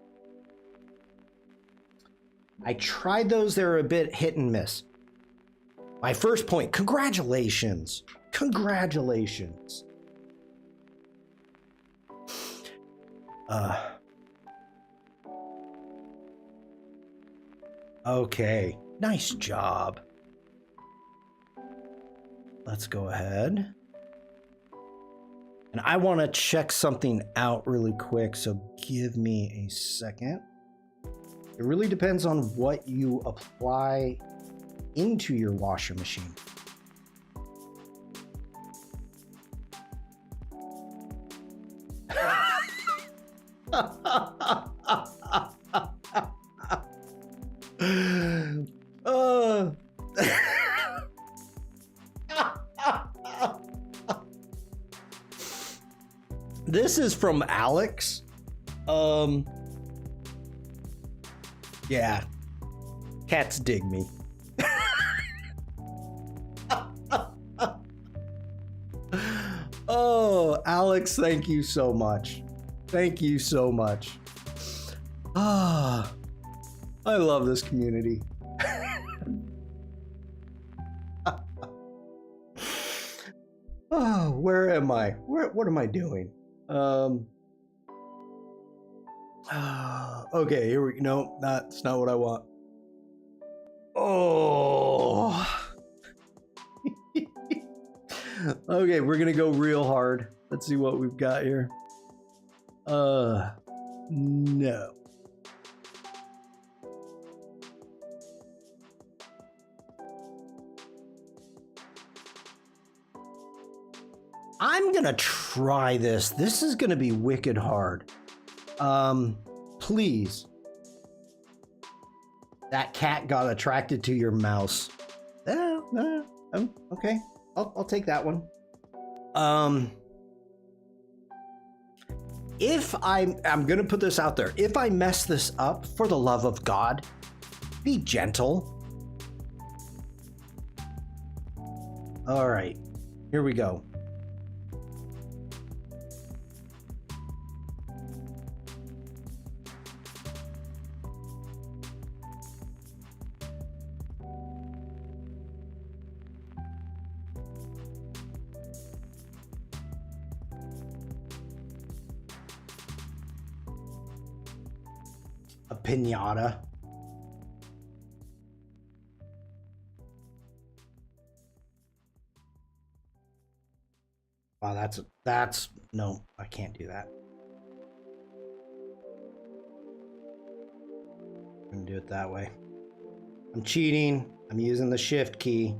I tried those. They're a bit hit and miss. My first point. Congratulations. Congratulations. Okay. Nice job. Let's go ahead. And I want to check something out really quick, so give me a second. It really depends on what you apply into your washer machine. This is from Alex. Yeah. Cats dig me. Oh, Alex, thank you so much. Thank you so much. Ah, I love this community. Oh, where am I? What am I doing? Okay, here we go. No, that's not what I want. Oh. Okay, we're gonna go real hard. Let's see what we've got here. No. I'm gonna try this. This is gonna be wicked hard. Please. That cat got attracted to your mouse. Okay. I'll take that one. If I'm gonna put this out there. If I mess this up, for the love of God, be gentle. All right, here we go. A piñata. Wow, that's no, I can't do that. I'm gonna do it that way. I'm cheating. I'm using the shift key.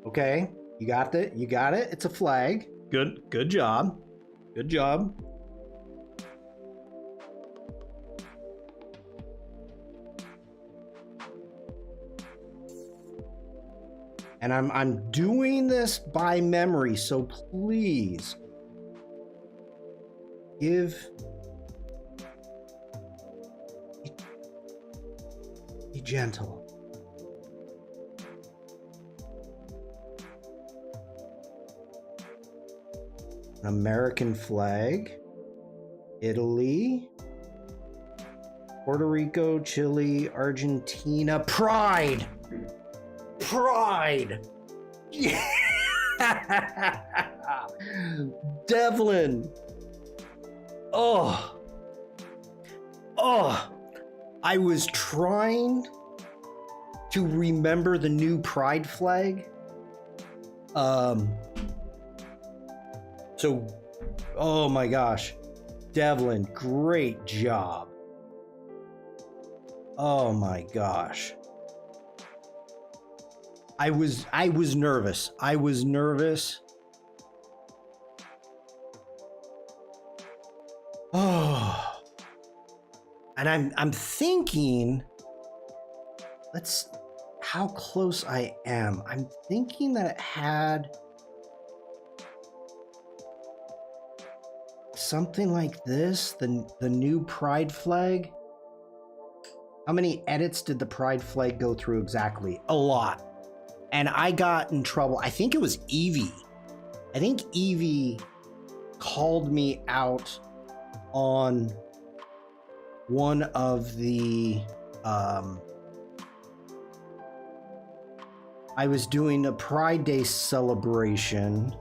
Okay, you got it. You got it. It's a flag. Good job. Good job. And I'm doing this by memory, so please be gentle. An American flag, Italy, Puerto Rico, Chile, Argentina, pride. Pride. Yeah. Devlin. Oh. I was trying to remember the new pride flag. So, oh my gosh, Devlin, great job. Oh my gosh. I was nervous. I was nervous. Oh. And I'm thinking, how close I am. I'm thinking that it had something like this, the new pride flag. How many edits did the pride flag go through exactly? A lot. And I got in trouble. I think it was Evie. I think Evie called me out on one of the I was doing a Pride Day celebration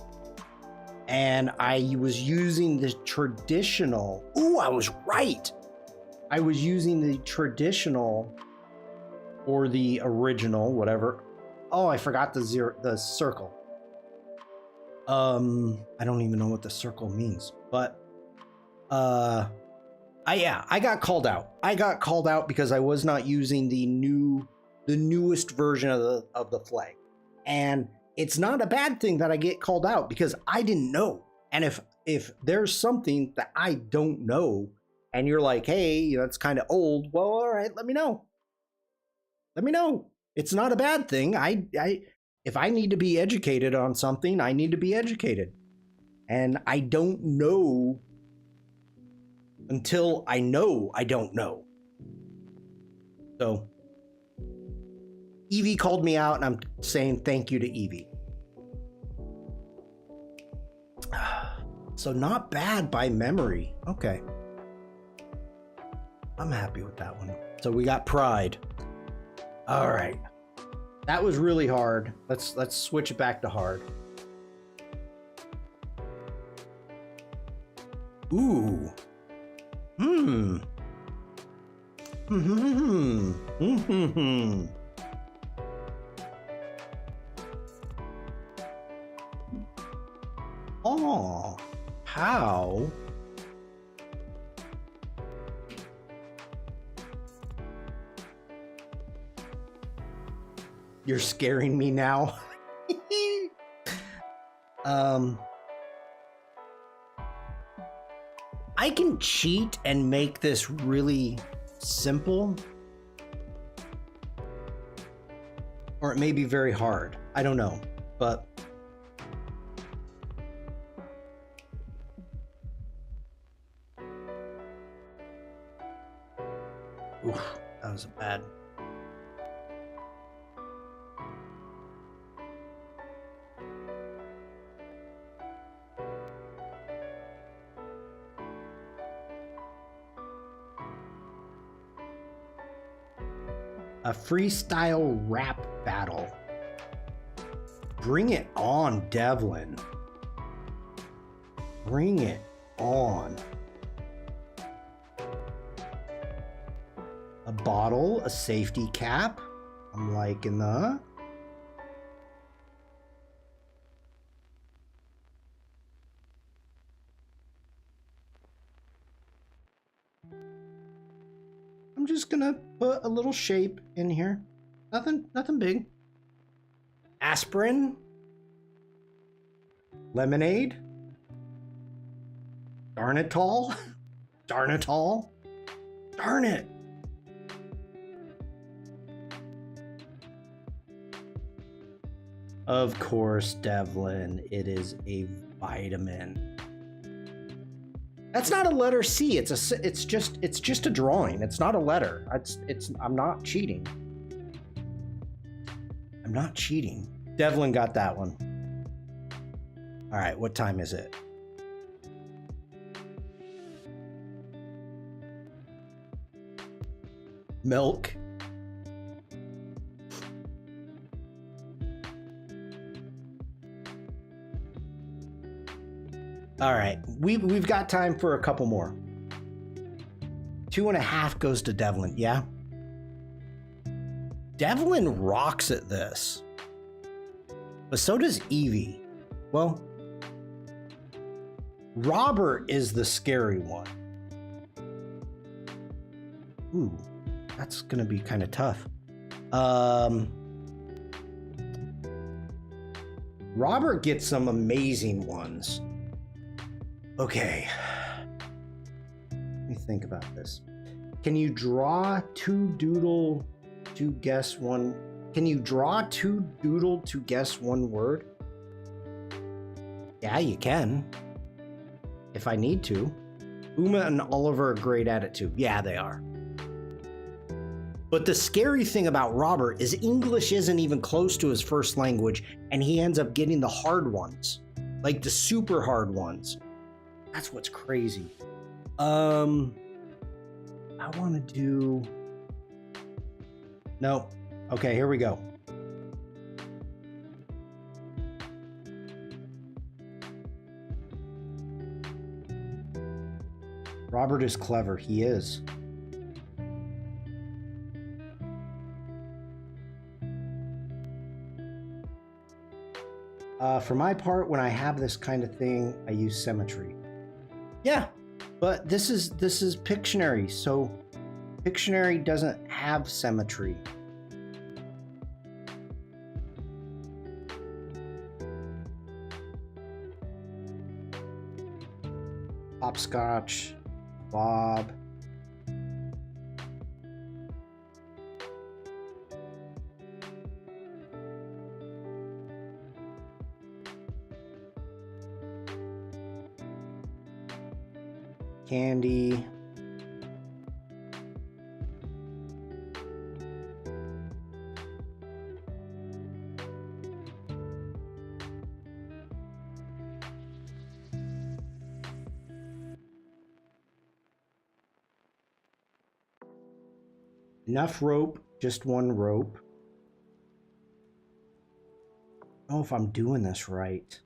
and I was using the traditional. Ooh, I was right. I was using the traditional or the original, whatever. Oh, I forgot the circle. I don't even know what the circle means, but I got called out. I got called out because I was not using the newest version of the flag. And it's not a bad thing that I get called out because I didn't know. And if there's something that I don't know and you're like, hey, that's kind of old, well, all right, let me know. Let me know. It's not a bad thing. If I need to be educated on something, I need to be educated. And I don't know until I know I don't know. So Evie called me out and I'm saying thank you to Evie. So not bad by memory. Okay. I'm happy with that one. So we got pride. All right. That was really hard. Let's switch it back to hard. Ooh. Oh, how? You're scaring me now. I can cheat and make this really simple. Or it may be very hard. I don't know. But oof, that was bad. A freestyle rap battle. Bring it on, Devlin. Bring it on. A bottle, a safety cap. I'm liking that. I'm just gonna put a little shape in here. Nothing big. Aspirin. Lemonade. Darnitol. Darnitol. Darn it. Of course, Devlin, it is a vitamin. That's not a letter C. It's just a drawing. It's not a letter. I'm not cheating. I'm not cheating. Devlin got that one. All right, what time is it? Milk. All right, we've got time for a couple more. 2.5 goes to Devlin. Yeah. Devlin rocks at this. But so does Evie. Well, Robert is the scary one. Ooh, that's gonna be kind of tough. Robert gets some amazing ones. Okay. Let me think about this. Can you draw two doodle to guess one? Can you draw two doodle to guess one word? Yeah, you can. If I need to. Uma and Oliver are great at it too. Yeah, they are. But the scary thing about Robert is English isn't even close to his first language, and he ends up getting the hard ones, like the super hard ones. That's what's crazy. I want to do... No. Okay, here we go. Robert is clever. He is. For my part, when I have this kind of thing, I use symmetry. Yeah, but this is Pictionary, so Pictionary doesn't have symmetry. Hopscotch, Bob. Candy. Enough rope, just one rope. I don't know if I'm doing this right.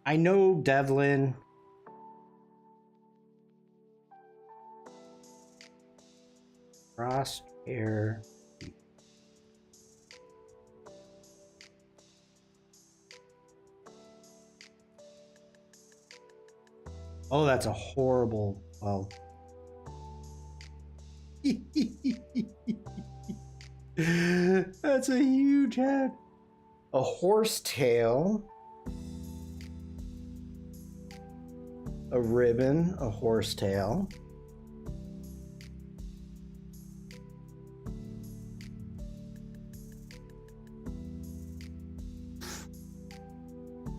I know Devlin. Crosshair. Oh, that's a horrible. Well. That's a huge head. A horsetail. A ribbon, a horsetail.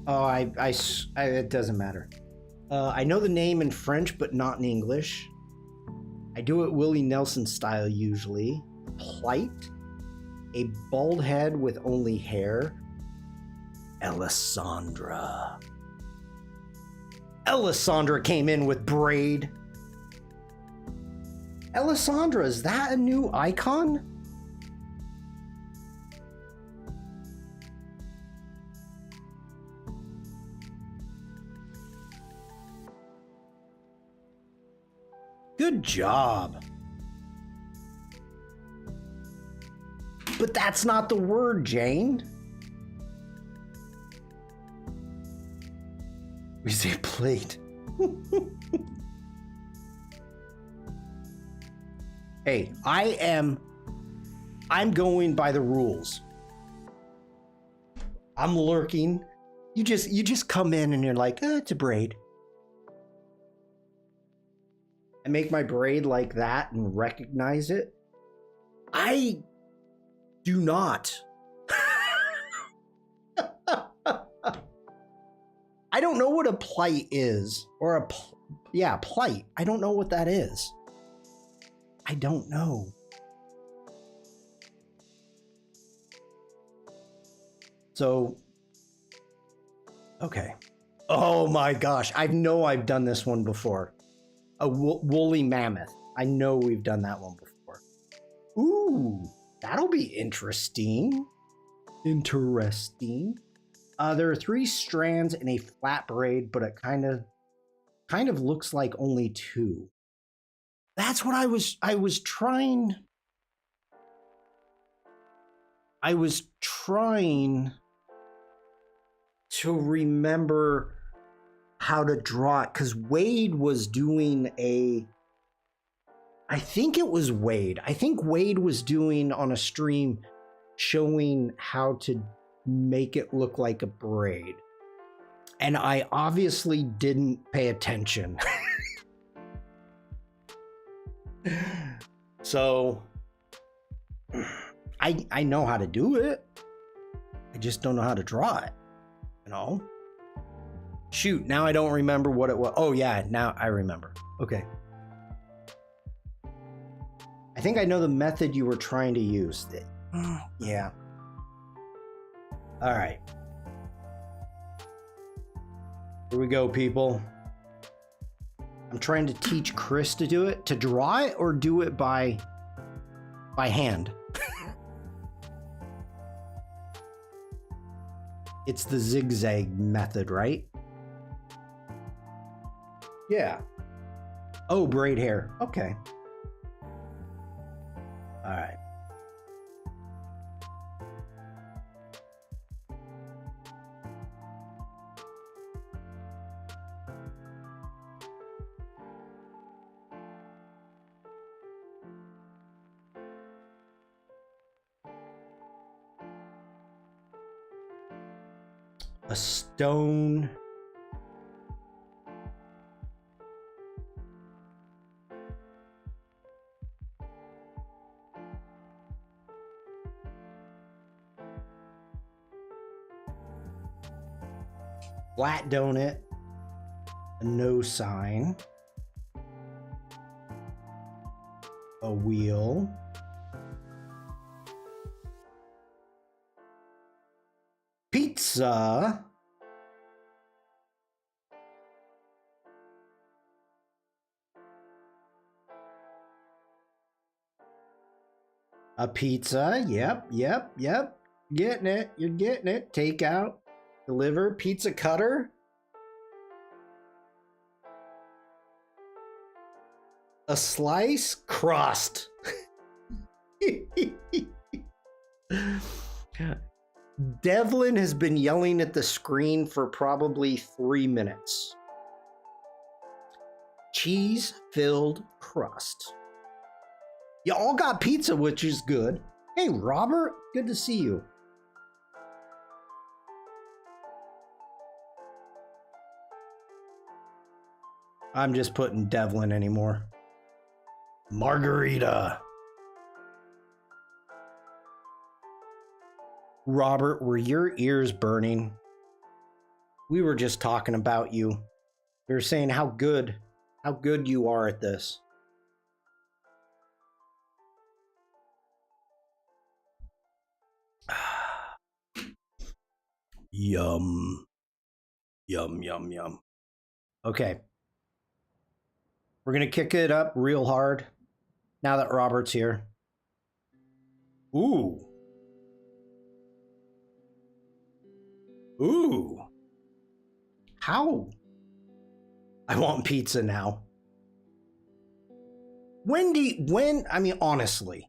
Oh, it doesn't matter. I know the name in French, but not in English. I do it Willie Nelson style usually. Plight. A bald head with only hair. Alessandra. Alessandra came in with braid. Alessandra, is that a new icon? Good job. But that's not the word, Jane. We say plate. Hey, I'm going by the rules. I'm lurking. You just come in and you're like, it's a braid. I make my braid like that and recognize it. I do not. I don't know what a plight is, or plight. I don't know what that is. I don't know. So Okay. Oh my gosh. I know I've done this one before. A woolly mammoth. I know we've done that one before. Ooh, that'll be interesting. Interesting. There are 3 strands in a flat braid, but it kind of looks like only 2. That's what I was trying to remember how to draw it, because Wade was doing I think it was Wade. I think Wade was doing on a stream showing how to make it look like a braid. And I obviously didn't pay attention. So I know how to do it. I just don't know how to draw it, you know? Shoot, now I don't remember what it was. Oh yeah, now I remember. Okay. I think I know the method you were trying to use. Yeah. All right. Here we go, people. I'm trying to teach Chris to do it, to draw it, or do it by hand. It's the zigzag method, right? Yeah. Oh, braid hair. Okay. All right. A stone. Flat donut. A no sign. A wheel. Pizza. A pizza. Yep. Getting it. You're getting it. Take out. Deliver. Pizza cutter. A slice. Crust. Devlin has been yelling at the screen for probably 3 minutes. Cheese-filled crust. You all got pizza, which is good. Hey, Robert, good to see you. I'm just putting Devlin anymore. Margarita. Robert, were your ears burning? We were just talking about you. We were saying how good you are at this. Yum. Yum. Okay. We're going to kick it up real hard now that Robert's here. Ooh. How? I want pizza now. I mean, honestly,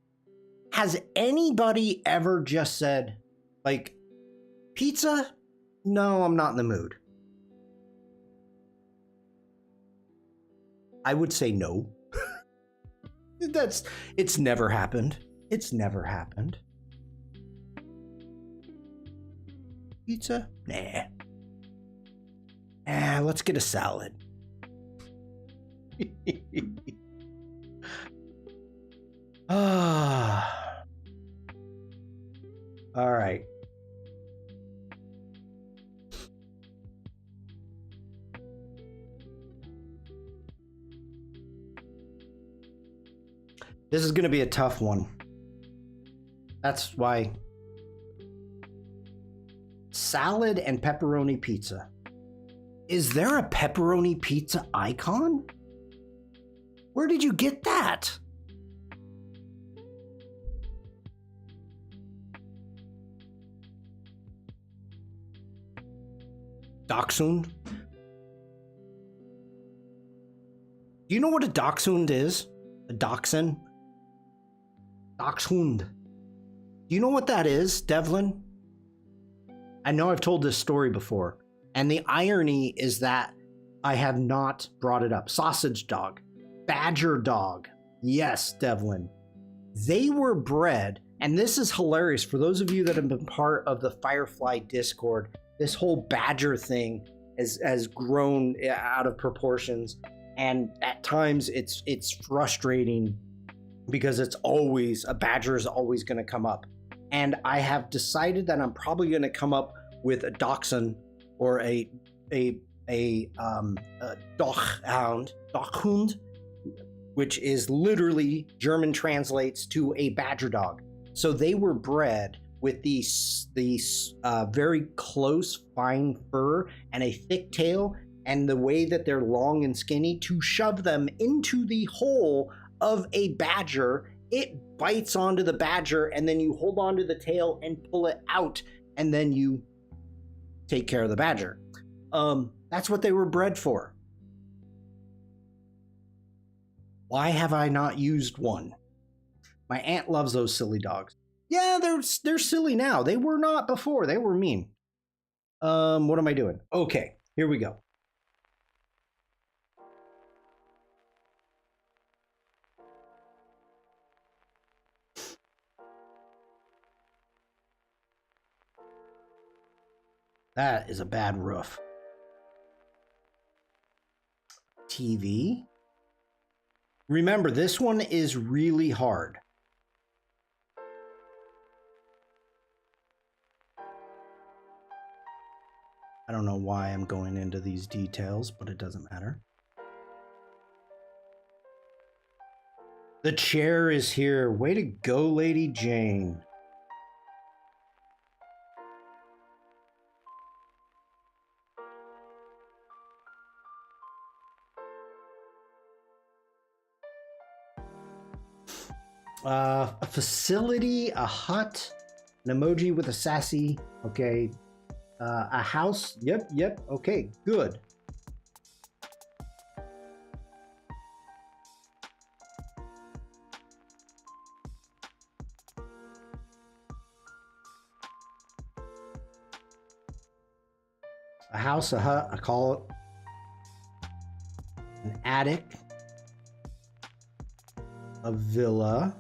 has anybody ever just said, like, pizza? No, I'm not in the mood. I would say no. It's never happened. It's never happened. Pizza? Nah. Let's get a salad. All right. This is going to be a tough one. That's why. Salad and pepperoni pizza. Is there a pepperoni pizza icon? Where did you get that? Dachshund? Do you know what a dachshund is? A dachshund? Dachshund. Do you know what that is, Devlin? I know I've told this story before, and the irony is that I have not brought it up. Sausage dog, badger dog. Yes, Devlin. They were bred, and this is hilarious for those of you that have been part of the Firefly Discord. This whole badger thing has grown out of proportions, and at times it's frustrating because it's always a badger is always going to come up. And I have decided that I'm probably going to come up with a dachshund or a dachshund, which is literally German translates to a badger dog. So they were bred with these very close, fine fur and a thick tail, and the way that they're long and skinny to shove them into the hole of a badger. It bites onto the badger, and then you hold onto the tail and pull it out, and then you take care of the badger. That's what they were bred for. Why have I not used one? My aunt loves those silly dogs. Yeah, they're silly now. They were not before. They were mean. What am I doing? Okay, here we go. That is a bad roof. TV. Remember, this one is really hard. I don't know why I'm going into these details, but it doesn't matter. The chair is here. Way to go, Lady Jane. A facility, a hut, an emoji with a sassy. Okay. A house. Yep. Okay, good. A house, a hut, I call it. An attic. A villa.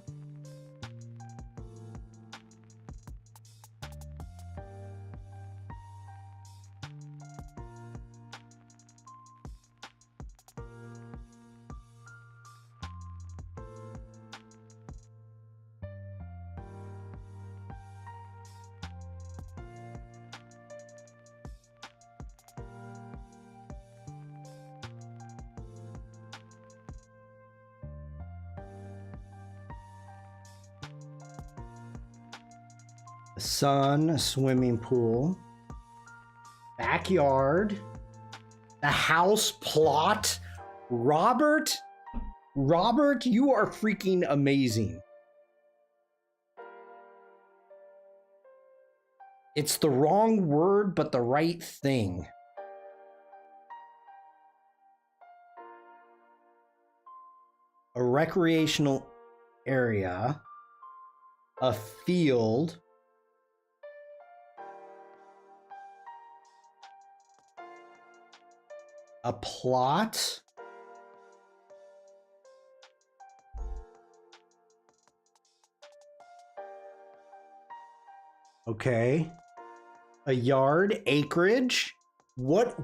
A sun, a swimming pool, backyard, the house plot. Robert, you are freaking amazing. It's the wrong word, but the right thing. A recreational area, a field, a plot, okay, a yard, acreage. What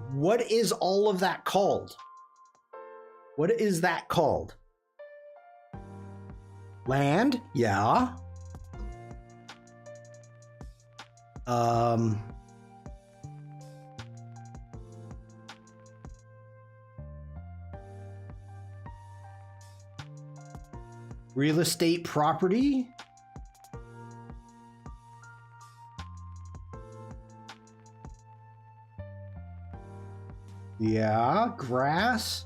is all of that called? What is that called? Land? Yeah. Real estate property? Yeah, grass.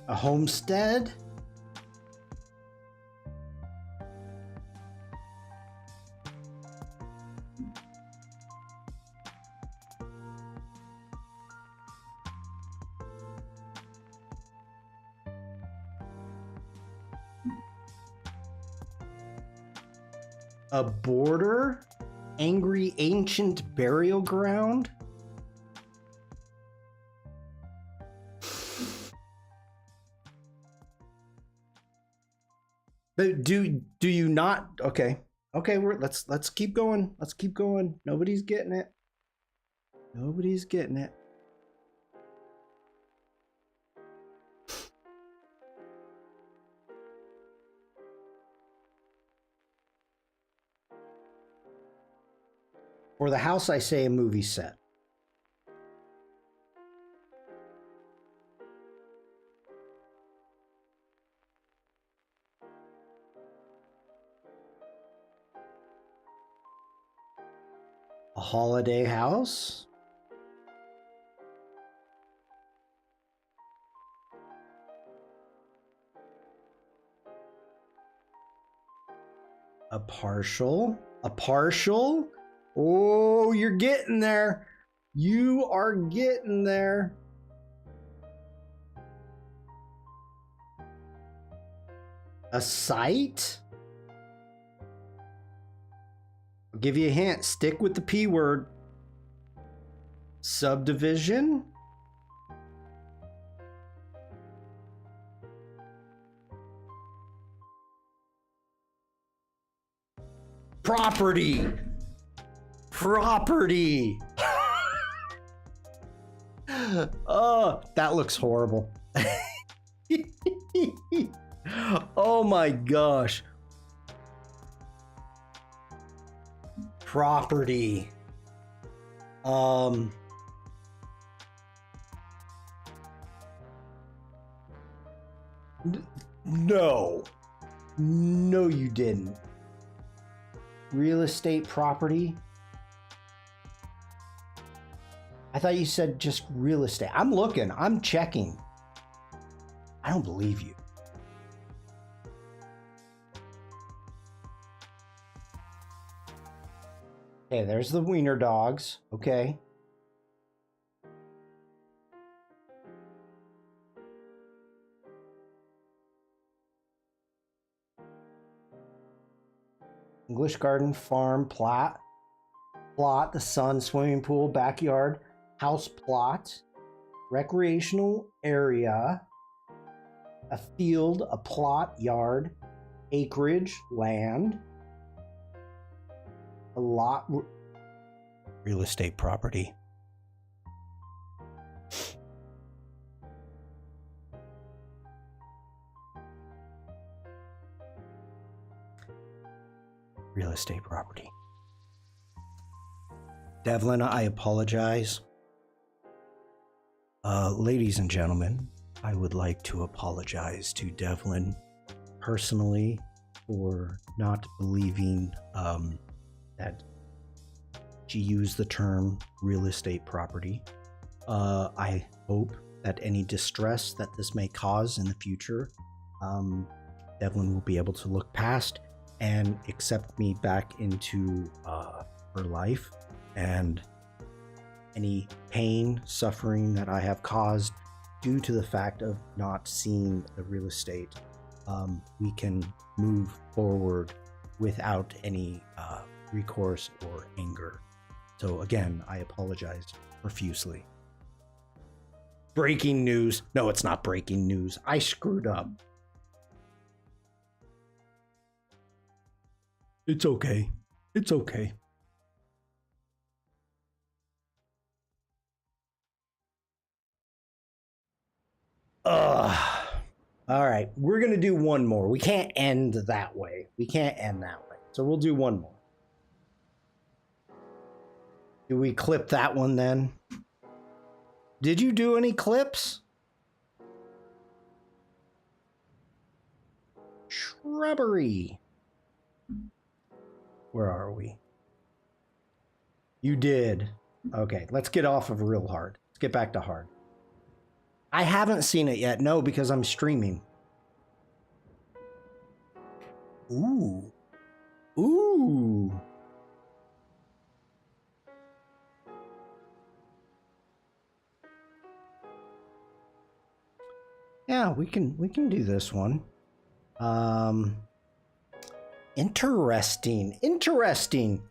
A homestead. A border. Angry ancient burial ground. But do you not? Okay, okay. Let's keep going. Let's keep going. Nobody's getting it. Nobody's getting it. For the house, I say a movie set. A holiday house. A partial. A partial. Oh, you're getting there. You are getting there. A site. I'll give you a hint. Stick with the P word. Subdivision. Property. Property. Oh, that looks horrible. Oh my gosh. Property. No. No, you didn't. Real estate property. I thought you said just real estate. I'm looking. I'm checking. I don't believe you. Okay, there's the wiener dogs. Okay. English garden, farm, plot, the sun, swimming pool, backyard, house plot, recreational area, a field, a plot, yard, acreage, land, a lot, real estate property. Real estate property. Devlin, I apologize. Ladies and gentlemen, I would like to apologize to Devlin personally for not believing that she used the term real estate property. I hope that any distress that this may cause in the future, Devlin will be able to look past and accept me back into her life, and any pain, suffering that I have caused due to the fact of not seeing the real estate, we can move forward without any recourse or anger. So again, I apologize profusely. Breaking news. No, it's not breaking news. I screwed up. It's okay. It's okay. All right, we're gonna do one more. We can't end that way. We can't end that way. So we'll do one more. Do we clip that one then? Did you do any clips? Shrubbery. Where are we? You did. Okay, let's get off of real hard. Let's get back to hard. I haven't seen it yet. No, because I'm streaming. Ooh. Ooh. Yeah, we can do this one. Interesting. Interesting.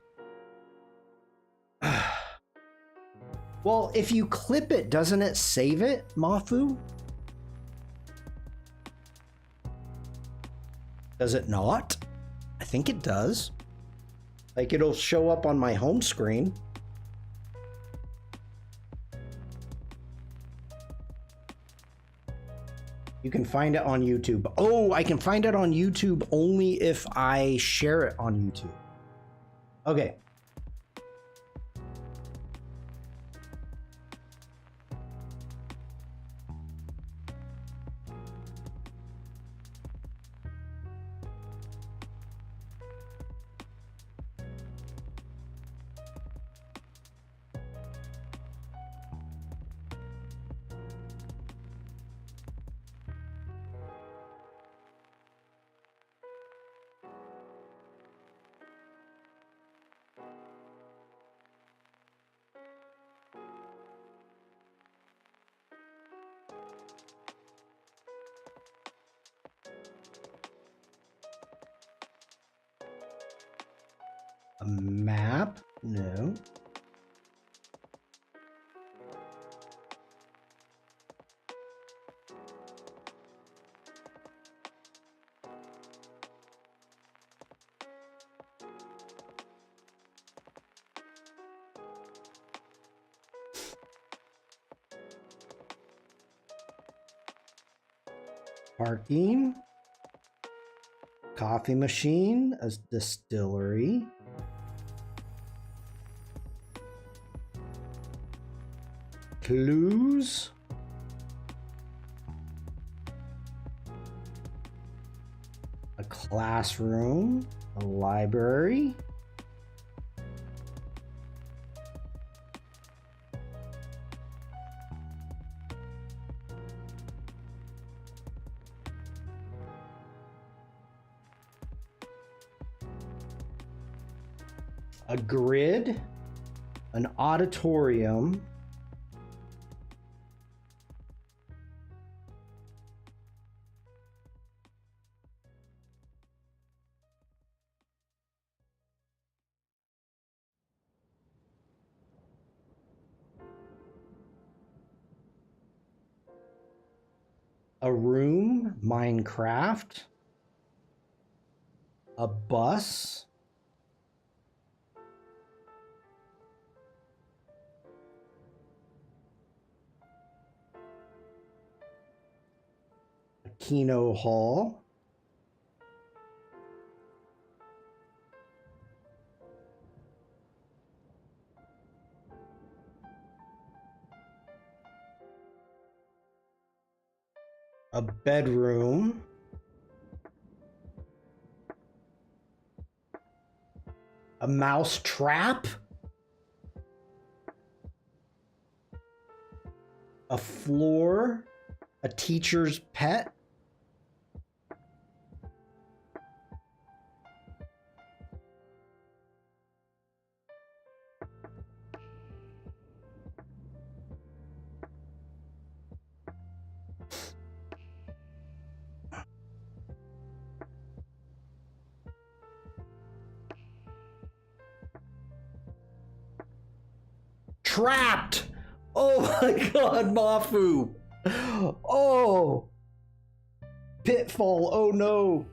Well, if you clip it, doesn't it save it, Mafu? Does it not? I think it does. Like, it'll show up on my home screen. You can find it on YouTube. Oh, I can find it on YouTube only if I share it on YouTube. Okay. A map? No. Parking. Coffee machine. A distillery. Clues. A classroom. A library. A grid. An auditorium. A room, Minecraft, a bus, a Kino Hall, a bedroom, a mouse trap, a floor, a teacher's pet, trapped. Oh my god, Mafu. Oh. Pitfall. Oh no.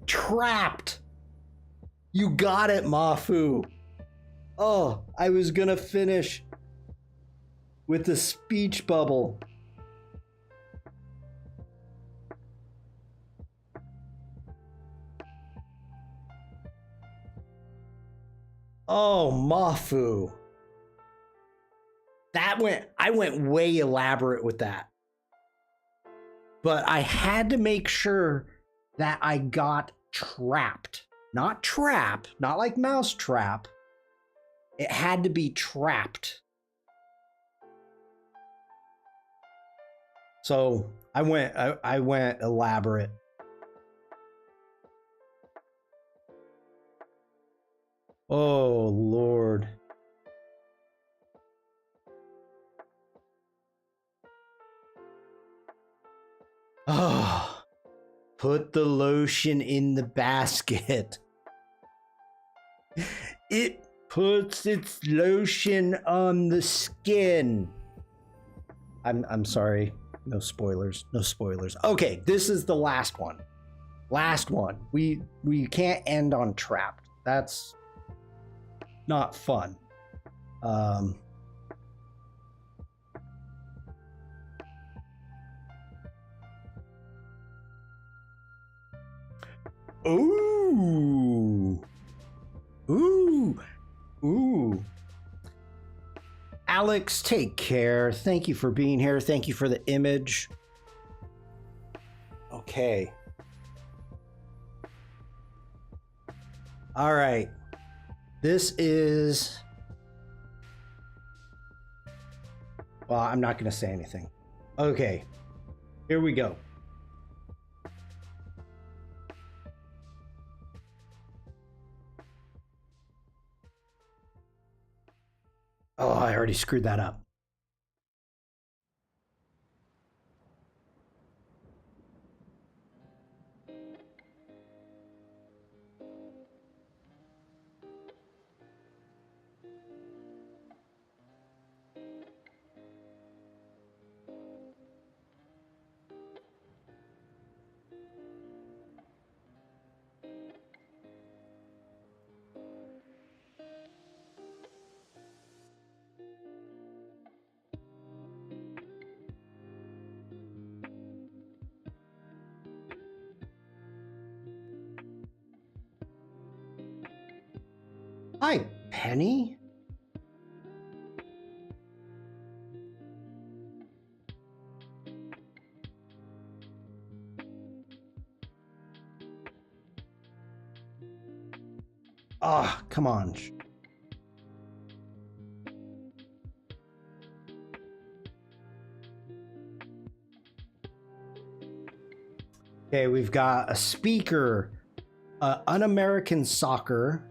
Trapped. You got it, Mafu. Oh, I was gonna finish with the speech bubble. Oh, Mafu. I went way elaborate with that. But I had to make sure that I got trapped. Not trap, not like mouse trap, It had to be trapped. So I went elaborate. Oh, Lord. Oh, put the lotion in the basket. It puts its lotion on the skin. I'm sorry. No spoilers. No spoilers. Okay, this is the last one. Last one. We can't end on trapped. That's not fun. Ooh. Ooh. Ooh. Alex, take care. Thank you for being here. Thank you for the image. Okay. All right. This is... Well, I'm not going to say anything. Okay. Here we go. Oh, I already screwed that up. Hi, Penny. Ah, oh, come on. Okay, we've got a speaker, Un-American Soccer.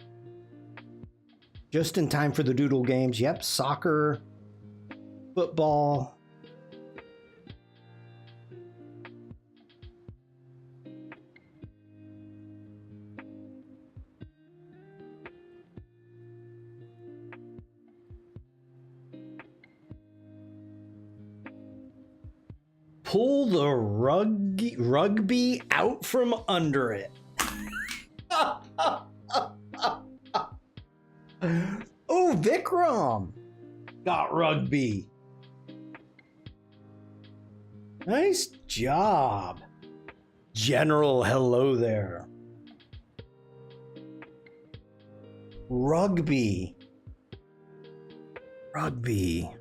Just in time for the Doodle Games. Yep, soccer, football. Pull the rugby out from under it. Oh, Vikram got rugby. Nice job. General, hello there. Rugby. Rugby.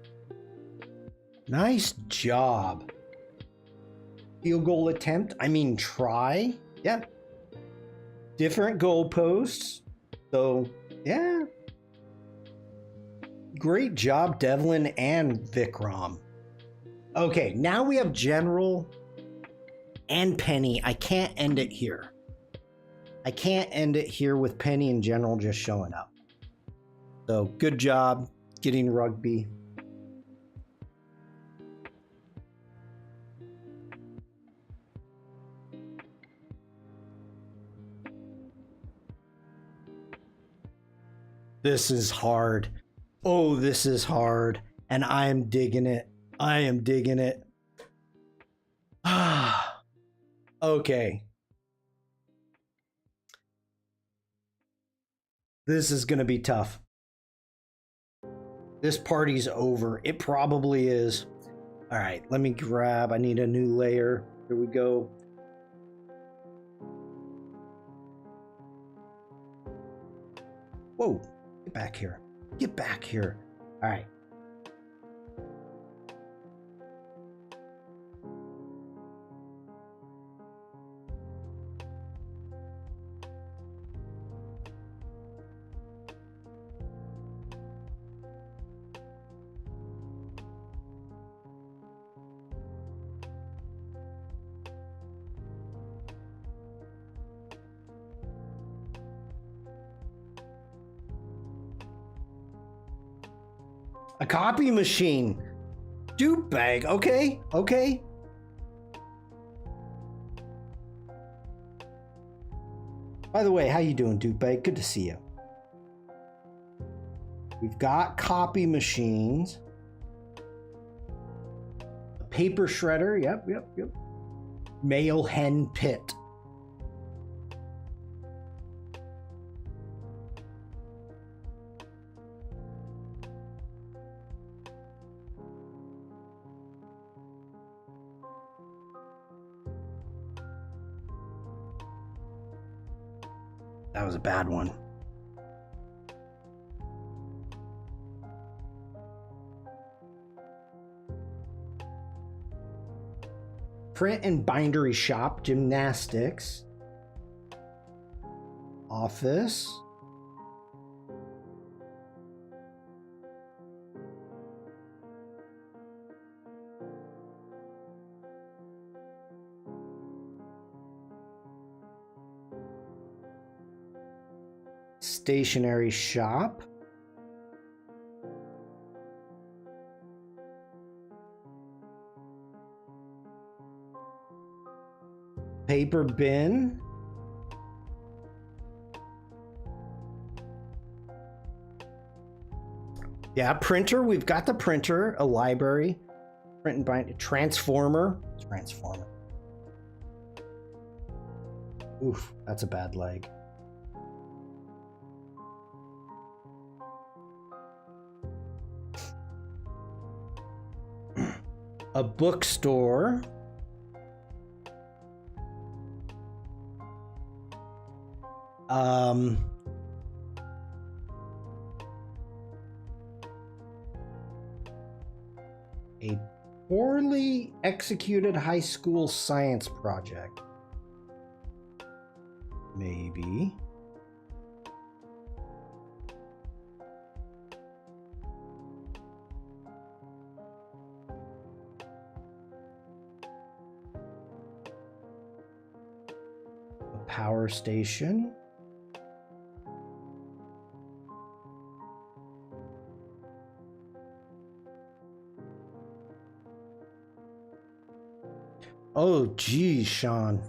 Nice job. Field goal attempt. I mean, try. Yeah. Different goalposts. So, yeah. Great job, Devlin and Vikram. Okay, now we have General and Penny. I can't end it here. I can't end it here with Penny and General just showing up. So, good job getting rugby. This is hard. Oh, this is hard. And I am digging it. I am digging it. Okay. This is going to be tough. This party's over. It probably is. All right, let me grab. I need a new layer. Here we go. Whoa, get back here. Get back here. All right. A copy machine. Dupe bag. Okay. Okay. By the way, how you doing, Dupe bag? Good to see you. We've got copy machines. A paper shredder. Yep. Male hen pit. That was a bad one. Print and bindery shop, gymnastics, office, stationery shop, paper bin, yeah, printer. We've got the printer, a library, print and bind, transformer. Oof, that's a bad leg. A bookstore. A poorly executed high school science project. Maybe. A power station. Oh, geez, Shawn.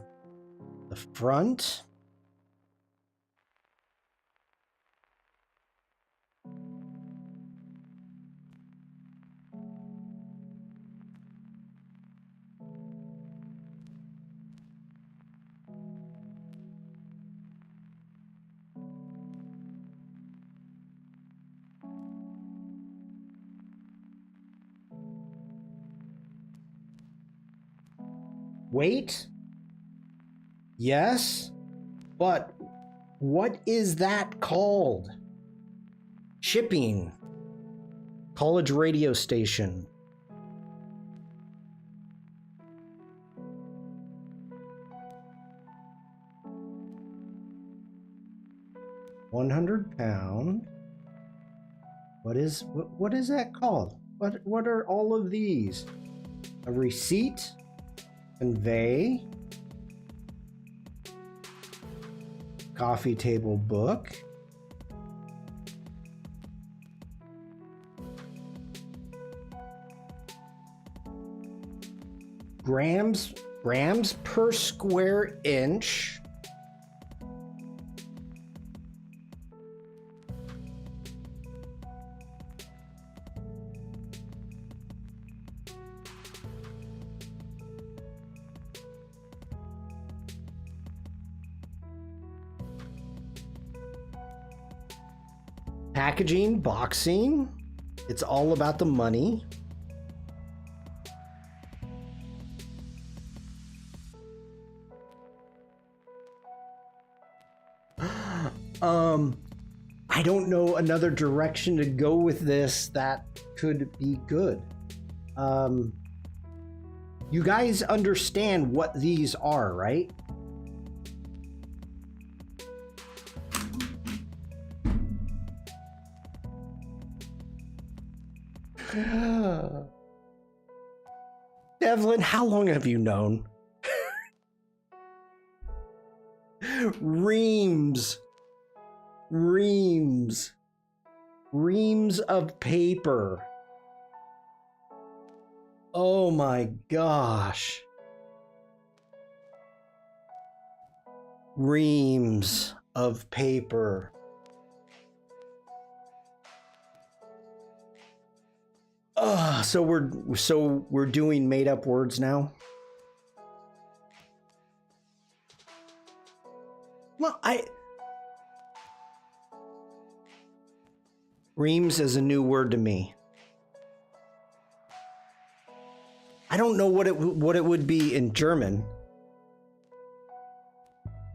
The front? Wait? Yes? But what is that called? Shipping. College radio station. £100. What is that called? What are all of these? A receipt? Convey. Coffee table book. Grams per square inch. Packaging, boxing. It's all about the money. I don't know another direction to go with this that could be good. You guys understand what these are, right? Devlin, how long have you known? Reams of paper. Oh my gosh. Reams of paper. So we're doing made up words now. Well, reams is a new word to me. I don't know what it would be in German.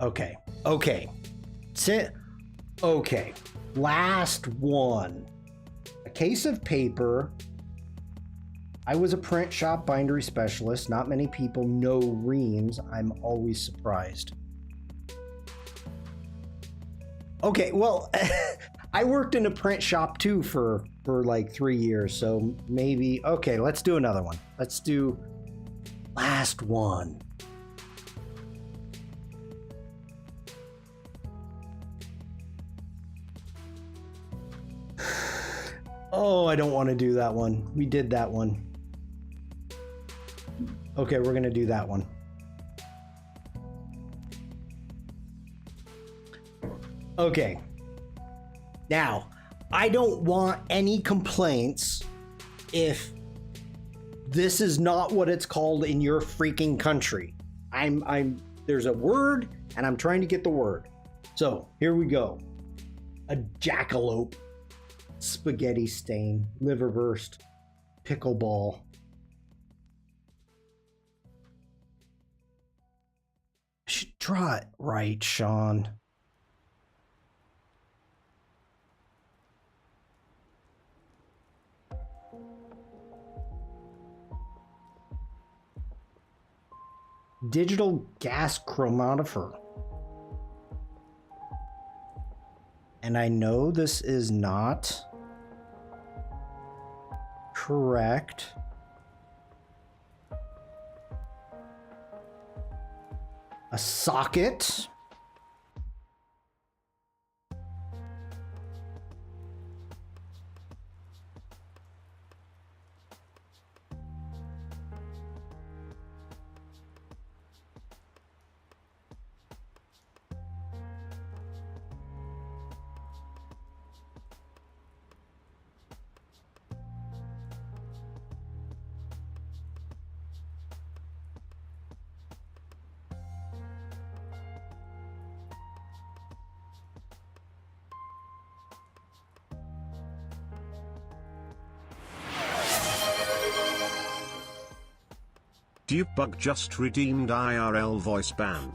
Okay. Sit. Okay. Last one. A case of paper. I was a print shop bindery specialist. Not many people know reams. I'm always surprised. Okay, well, I worked in a print shop too for like 3 years, so maybe. Okay, let's do another one. Let's do last one. Oh, I don't want to do that one. We did that one. Okay, we're going to do that one. Okay. Now, I don't want any complaints if this is not what it's called in your freaking country. There's a word and I'm trying to get the word. So, here we go. A jackalope, spaghetti stain, liverwurst, pickleball. I should draw it right, Shawn. Digital gas chromatographer. And I know this is not correct. A socket. Dupebug just redeemed IRL voice ban.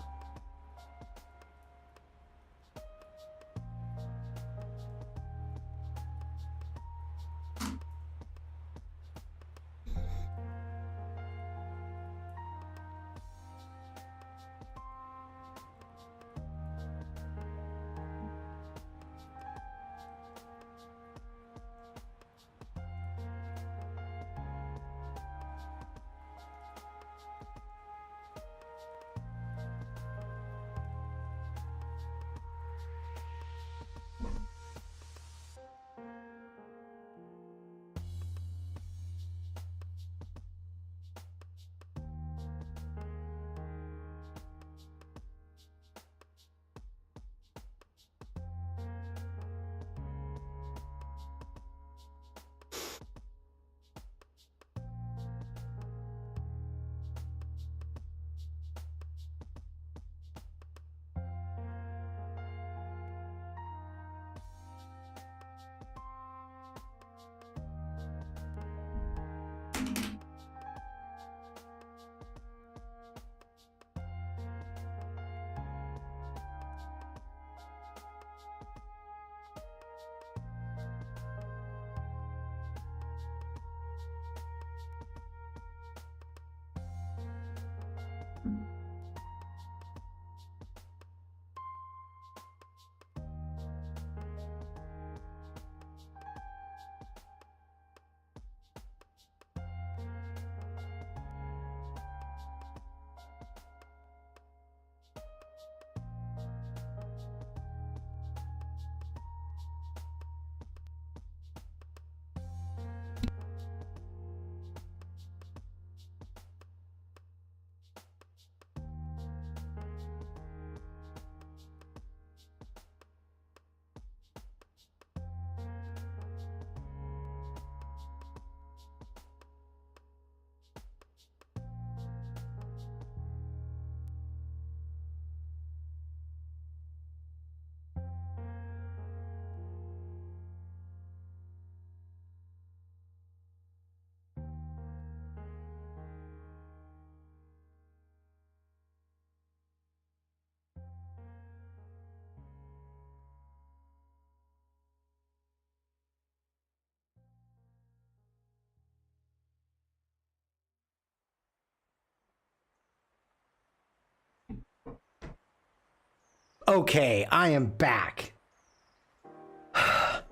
Okay, I am back.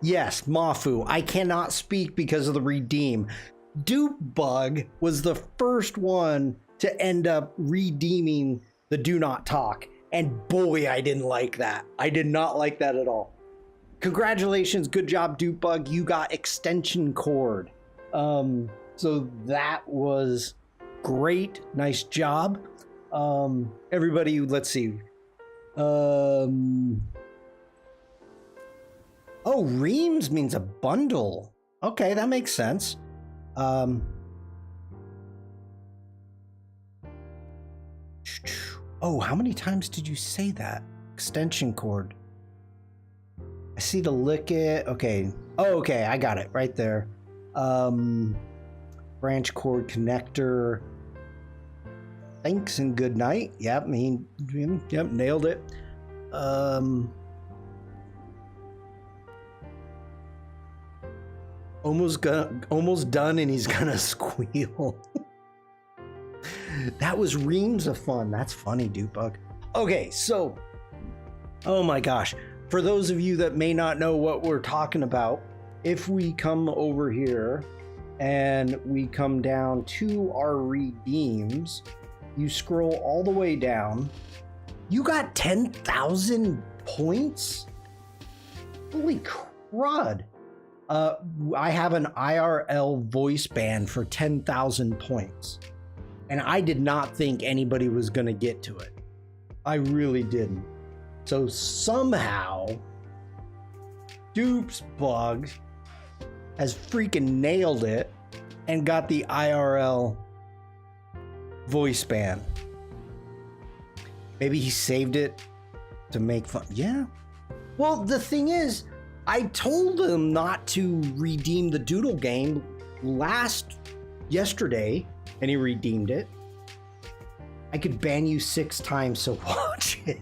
Yes, Mafu. I cannot speak because of the redeem. Dupe Bug was the first one to end up redeeming the do not talk. And boy, I didn't like that. I did not like that at all. Congratulations, good job, Dupe Bug. You got extension cord. So that was great. Nice job. Everybody, let's see. Oh, reams means a bundle. Okay, that makes sense. Oh, how many times did you say that? Extension cord. I see the lick it. Okay. Oh, okay, I got it right there. Branch cord connector. Thanks and good night. Yep, yep, nailed it. Almost done, and he's gonna squeal. That was reams of fun. That's funny, Dupebug. Okay, so, oh my gosh. For those of you that may not know what we're talking about, if we come over here and we come down to our redeems, you scroll all the way down, you got 10,000 points? Holy crud. I have an IRL voice band for 10,000 points. And I did not think anybody was going to get to it. I really didn't. So somehow, Dupes Bug has freaking nailed it and got the IRL voice band. Maybe he saved it to make fun. Yeah. Well, the thing is, I told him not to redeem the Doodle game yesterday, and he redeemed it. I could ban you 6 times, so watch it.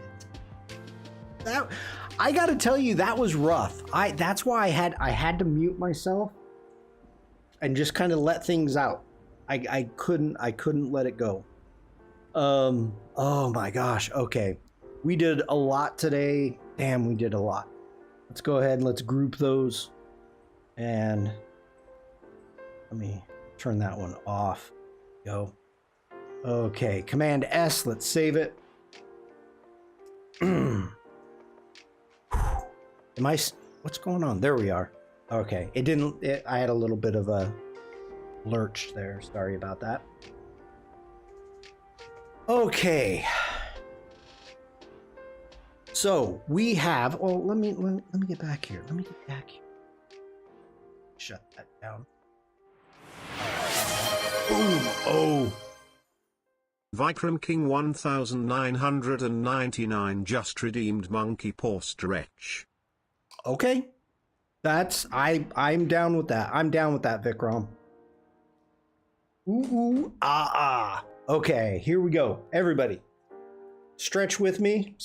I gotta tell you, that was rough. That's why I had to mute myself and just kind of let things out. I couldn't let it go. Oh my gosh. Okay, we did a lot today. Damn, we did a lot. Let's go ahead and let's group those, and let me turn that one off. Go. Okay, Command S. Let's save it. What's going on? There we are. Okay, I had a little bit of a lurch there. Sorry about that. Okay. So we have, let me get back here. Shut that down. Boom. Oh. Vikram King 1999 just redeemed Monkey Paw Stretch. Okay. I'm down with that. I'm down with that, Vikram. Ooh, ah. Okay, here we go. Everybody. Stretch with me.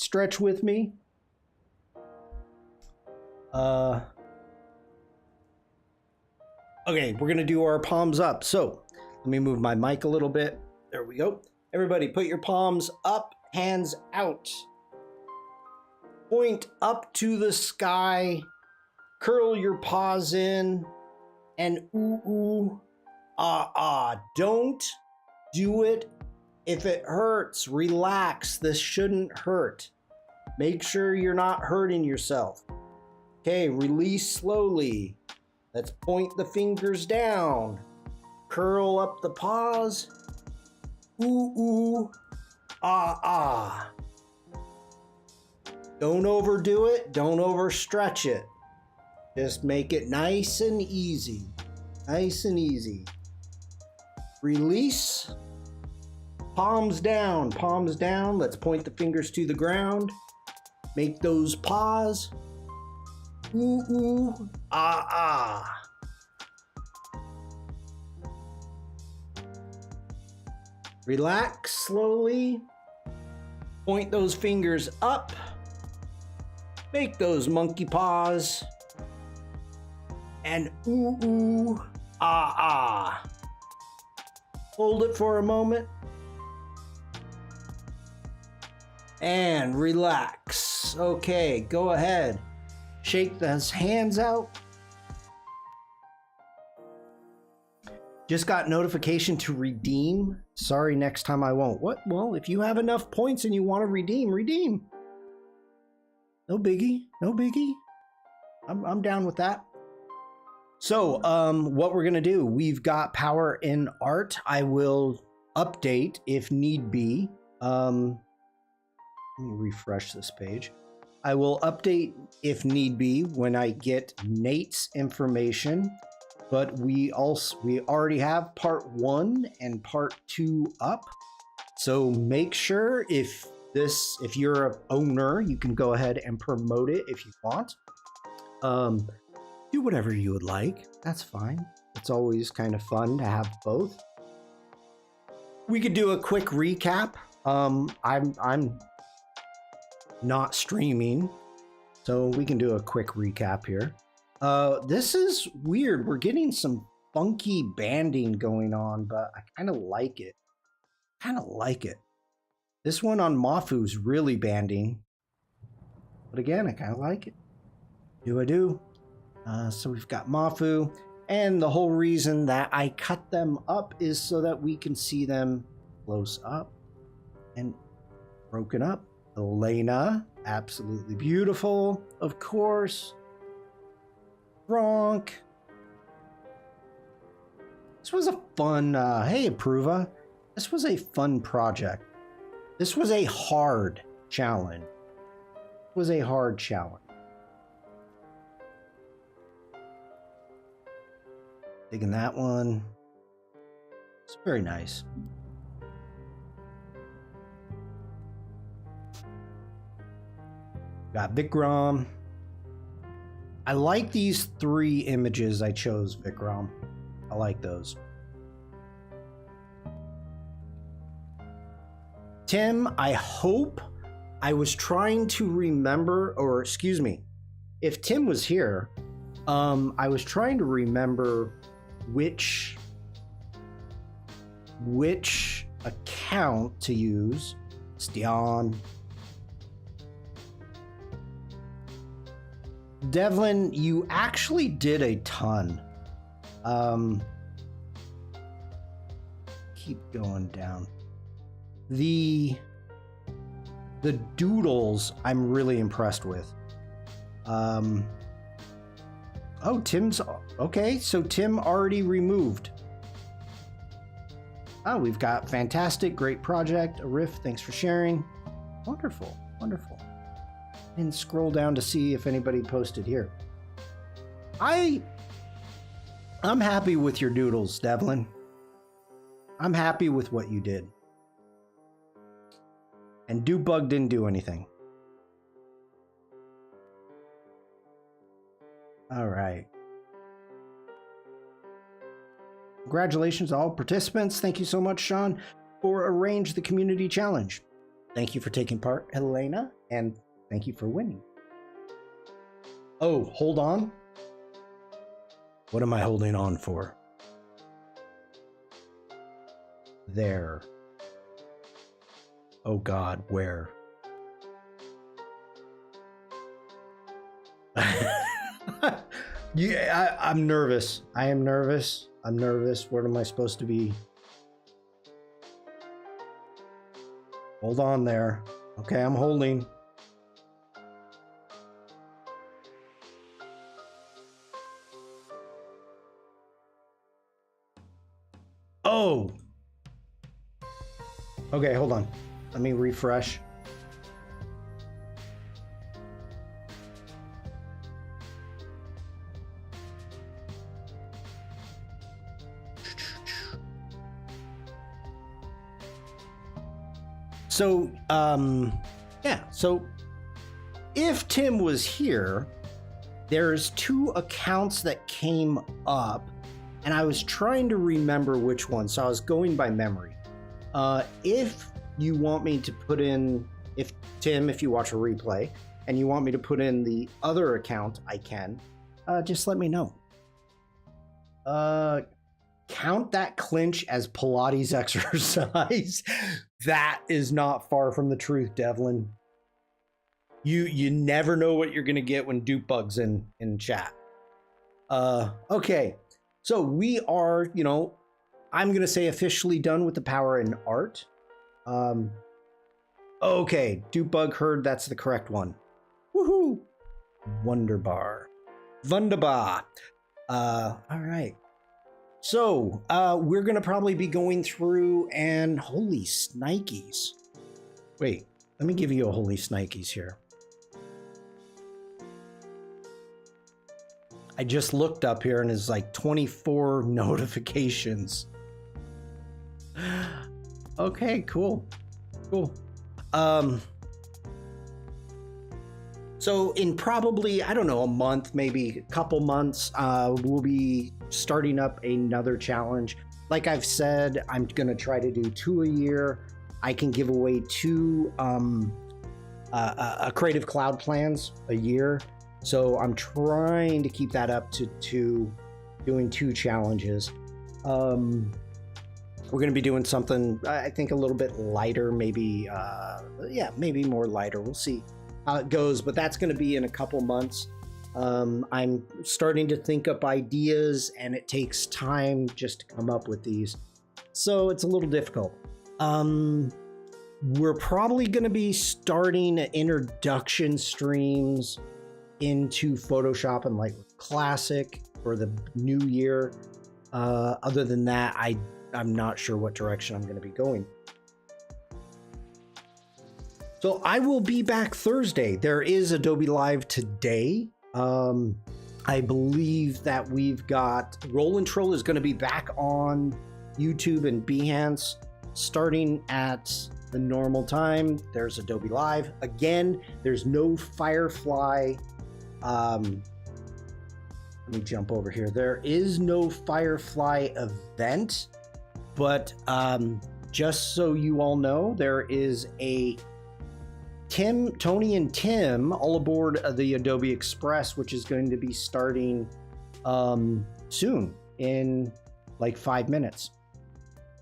Okay, we're gonna do our palms up. So let me move my mic a little bit. There we go. Everybody, put your palms up, hands out. Point up to the sky. Curl your paws in. And ooh, ah. Don't do it if it hurts. Relax. This shouldn't hurt. Make sure you're not hurting yourself. Okay, release slowly. Let's point the fingers down. Curl up the paws. Ooh, ah. Don't overdo it. Don't overstretch it. Just make it nice and easy. Release. Palms down. Let's point the fingers to the ground. Make those paws. Ooh, ah. Relax slowly. Point those fingers up. Make those monkey paws. And ooh, ah. Hold it for a moment. And relax. Yes. Okay, go ahead. Shake those hands out. Just got notification to redeem. Sorry, next time I won't. What? Well, if you have enough points and you want to redeem, redeem. No biggie. No biggie. I'm down with that. So, what we're gonna do? We've got power in art. I will update if need be. Let me refresh this page. I will update if need be when I get Nate's information. But we already have part 1 and part 2 up. So make sure if you're an owner, you can go ahead and promote it if you want. Do whatever you would like. That's fine. It's always kind of fun to have both. We could do a quick recap. I'm not streaming, so we can do a quick recap here. This is weird. We're getting some funky banding going on, but I kind of like it. This one on Mafu's really banding. But again, I kind of like it. I do. So we've got Mafu. And the whole reason that I cut them up is so that we can see them close up and broken up. Elena, absolutely beautiful, of course. Gronk. This was a fun, hey Approva. This was a fun project. This was a hard challenge. Digging that one. It's very nice. Got Vikram. I like these 3 images I chose, Vikram. I like those. Tim, I hope I was trying to remember, or excuse me, if Tim was here, I was trying to remember which account to use. Stian. Devlin, you actually did a ton. Keep going down. The doodles I'm really impressed with. Oh, Tim's okay, so Tim already removed. Oh, we've got fantastic, great project. Arif, thanks for sharing. Wonderful. And scroll down to see if anybody posted here. I'm happy with your doodles, Devlin. I'm happy with what you did. And Dubug didn't do anything. All right. Congratulations to all participants. Thank you so much, Shawn, for Arrange the Community Challenge. Thank you for taking part, Helena, and thank you for winning. Oh, hold on. What am I holding on for? There. Oh God, where? Yeah, I'm nervous. I am nervous. I'm nervous. What am I supposed to be? Hold on there. Okay, I'm holding. Oh. Okay, hold on. Let me refresh. So, yeah, so if Tim was here, there's 2 accounts that came up, and I was trying to remember which one, so I was going by memory. If you want me to put in, if you watch a replay, and you want me to put in the other account, I can. Just let me know. Count that clinch as Pilates exercise. That is not far from the truth, Devlin. You never know what you're gonna get when Dupe Bug's in chat. Okay, so we are, I'm gonna say officially done with the power and art. Okay, Dupe Bug heard that's the correct one. Woohoo! Wunderbar. Wunderbar. All right. So, we're gonna probably be going through and holy snikes. Wait, let me give you a holy snikes here. I just looked up here and it's like 24 notifications. Okay, cool. Cool. So in probably, I don't know, a month, maybe a couple months, we'll be starting up another challenge. Like I've said, I'm gonna try to do 2 a year. I can give away 2 Creative Cloud plans a year. So I'm trying to keep that up to doing 2 challenges. We're going to be doing something, I think, a little bit lighter, maybe, maybe more lighter. We'll see how it goes, but that's going to be in a couple months. I'm starting to think up ideas, and it takes time just to come up with these. So it's a little difficult. We're probably going to be starting introduction streams into Photoshop and Lightroom Classic for the new year. Other than that, I'm not sure what direction I'm going to be going. So I will be back Thursday. There is Adobe Live today. I believe that we've got Roll and Troll is going to be back on YouTube and Behance starting at the normal time. There's Adobe Live. Again, there's no Firefly. Let me jump over here. There is no Firefly event, but just so you all know, there is a Tony and Tim all aboard the Adobe Express, which is going to be starting soon in like 5 minutes.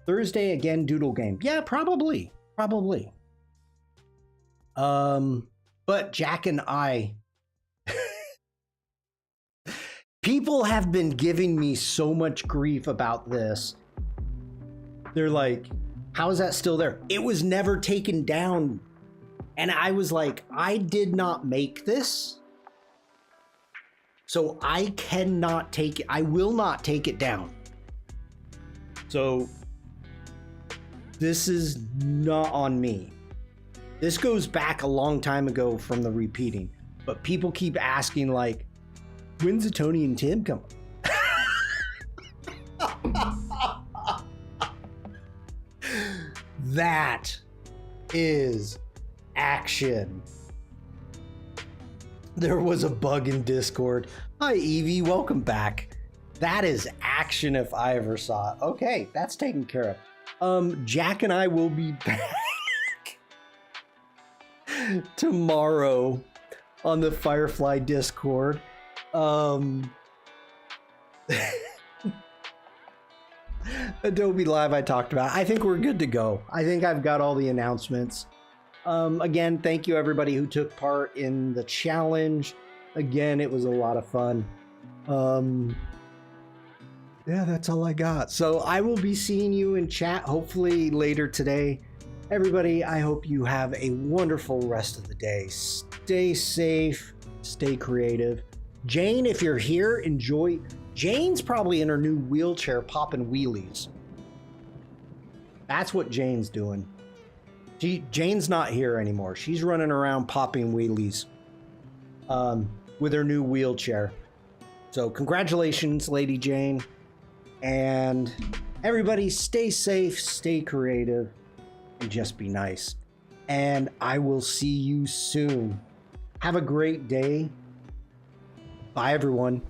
Thursday again, Doodle Game. Yeah, probably. But Jack and I, people have been giving me so much grief about this. They're like, how is that still there? It was never taken down. And I was like, I did not make this. So I cannot take it. I will not take it down. So this is not on me. This goes back a long time ago from the repeating. But people keep asking like, when's the Tony and Tim come? That is action. There was a bug in Discord. Hi Evie, welcome back. That is action if I ever saw it. Okay, that's taken care of. Jack and I will be back tomorrow on the Firefly Discord. Adobe Live I talked about. I think we're good to go. I think I've got all the announcements. Again, thank you everybody who took part in the challenge. Again, it was a lot of fun. Yeah, that's all I got. So I will be seeing you in chat hopefully later today. Everybody, I hope you have a wonderful rest of the day. Stay safe, stay creative. Jane, if you're here, enjoy. Jane's probably in her new wheelchair popping wheelies. That's what Jane's doing. Jane's not here anymore. She's running around popping wheelies with her new wheelchair. So congratulations, Lady Jane. And everybody stay safe, stay creative, and just be nice. And I will see you soon. Have a great day. Bye, everyone.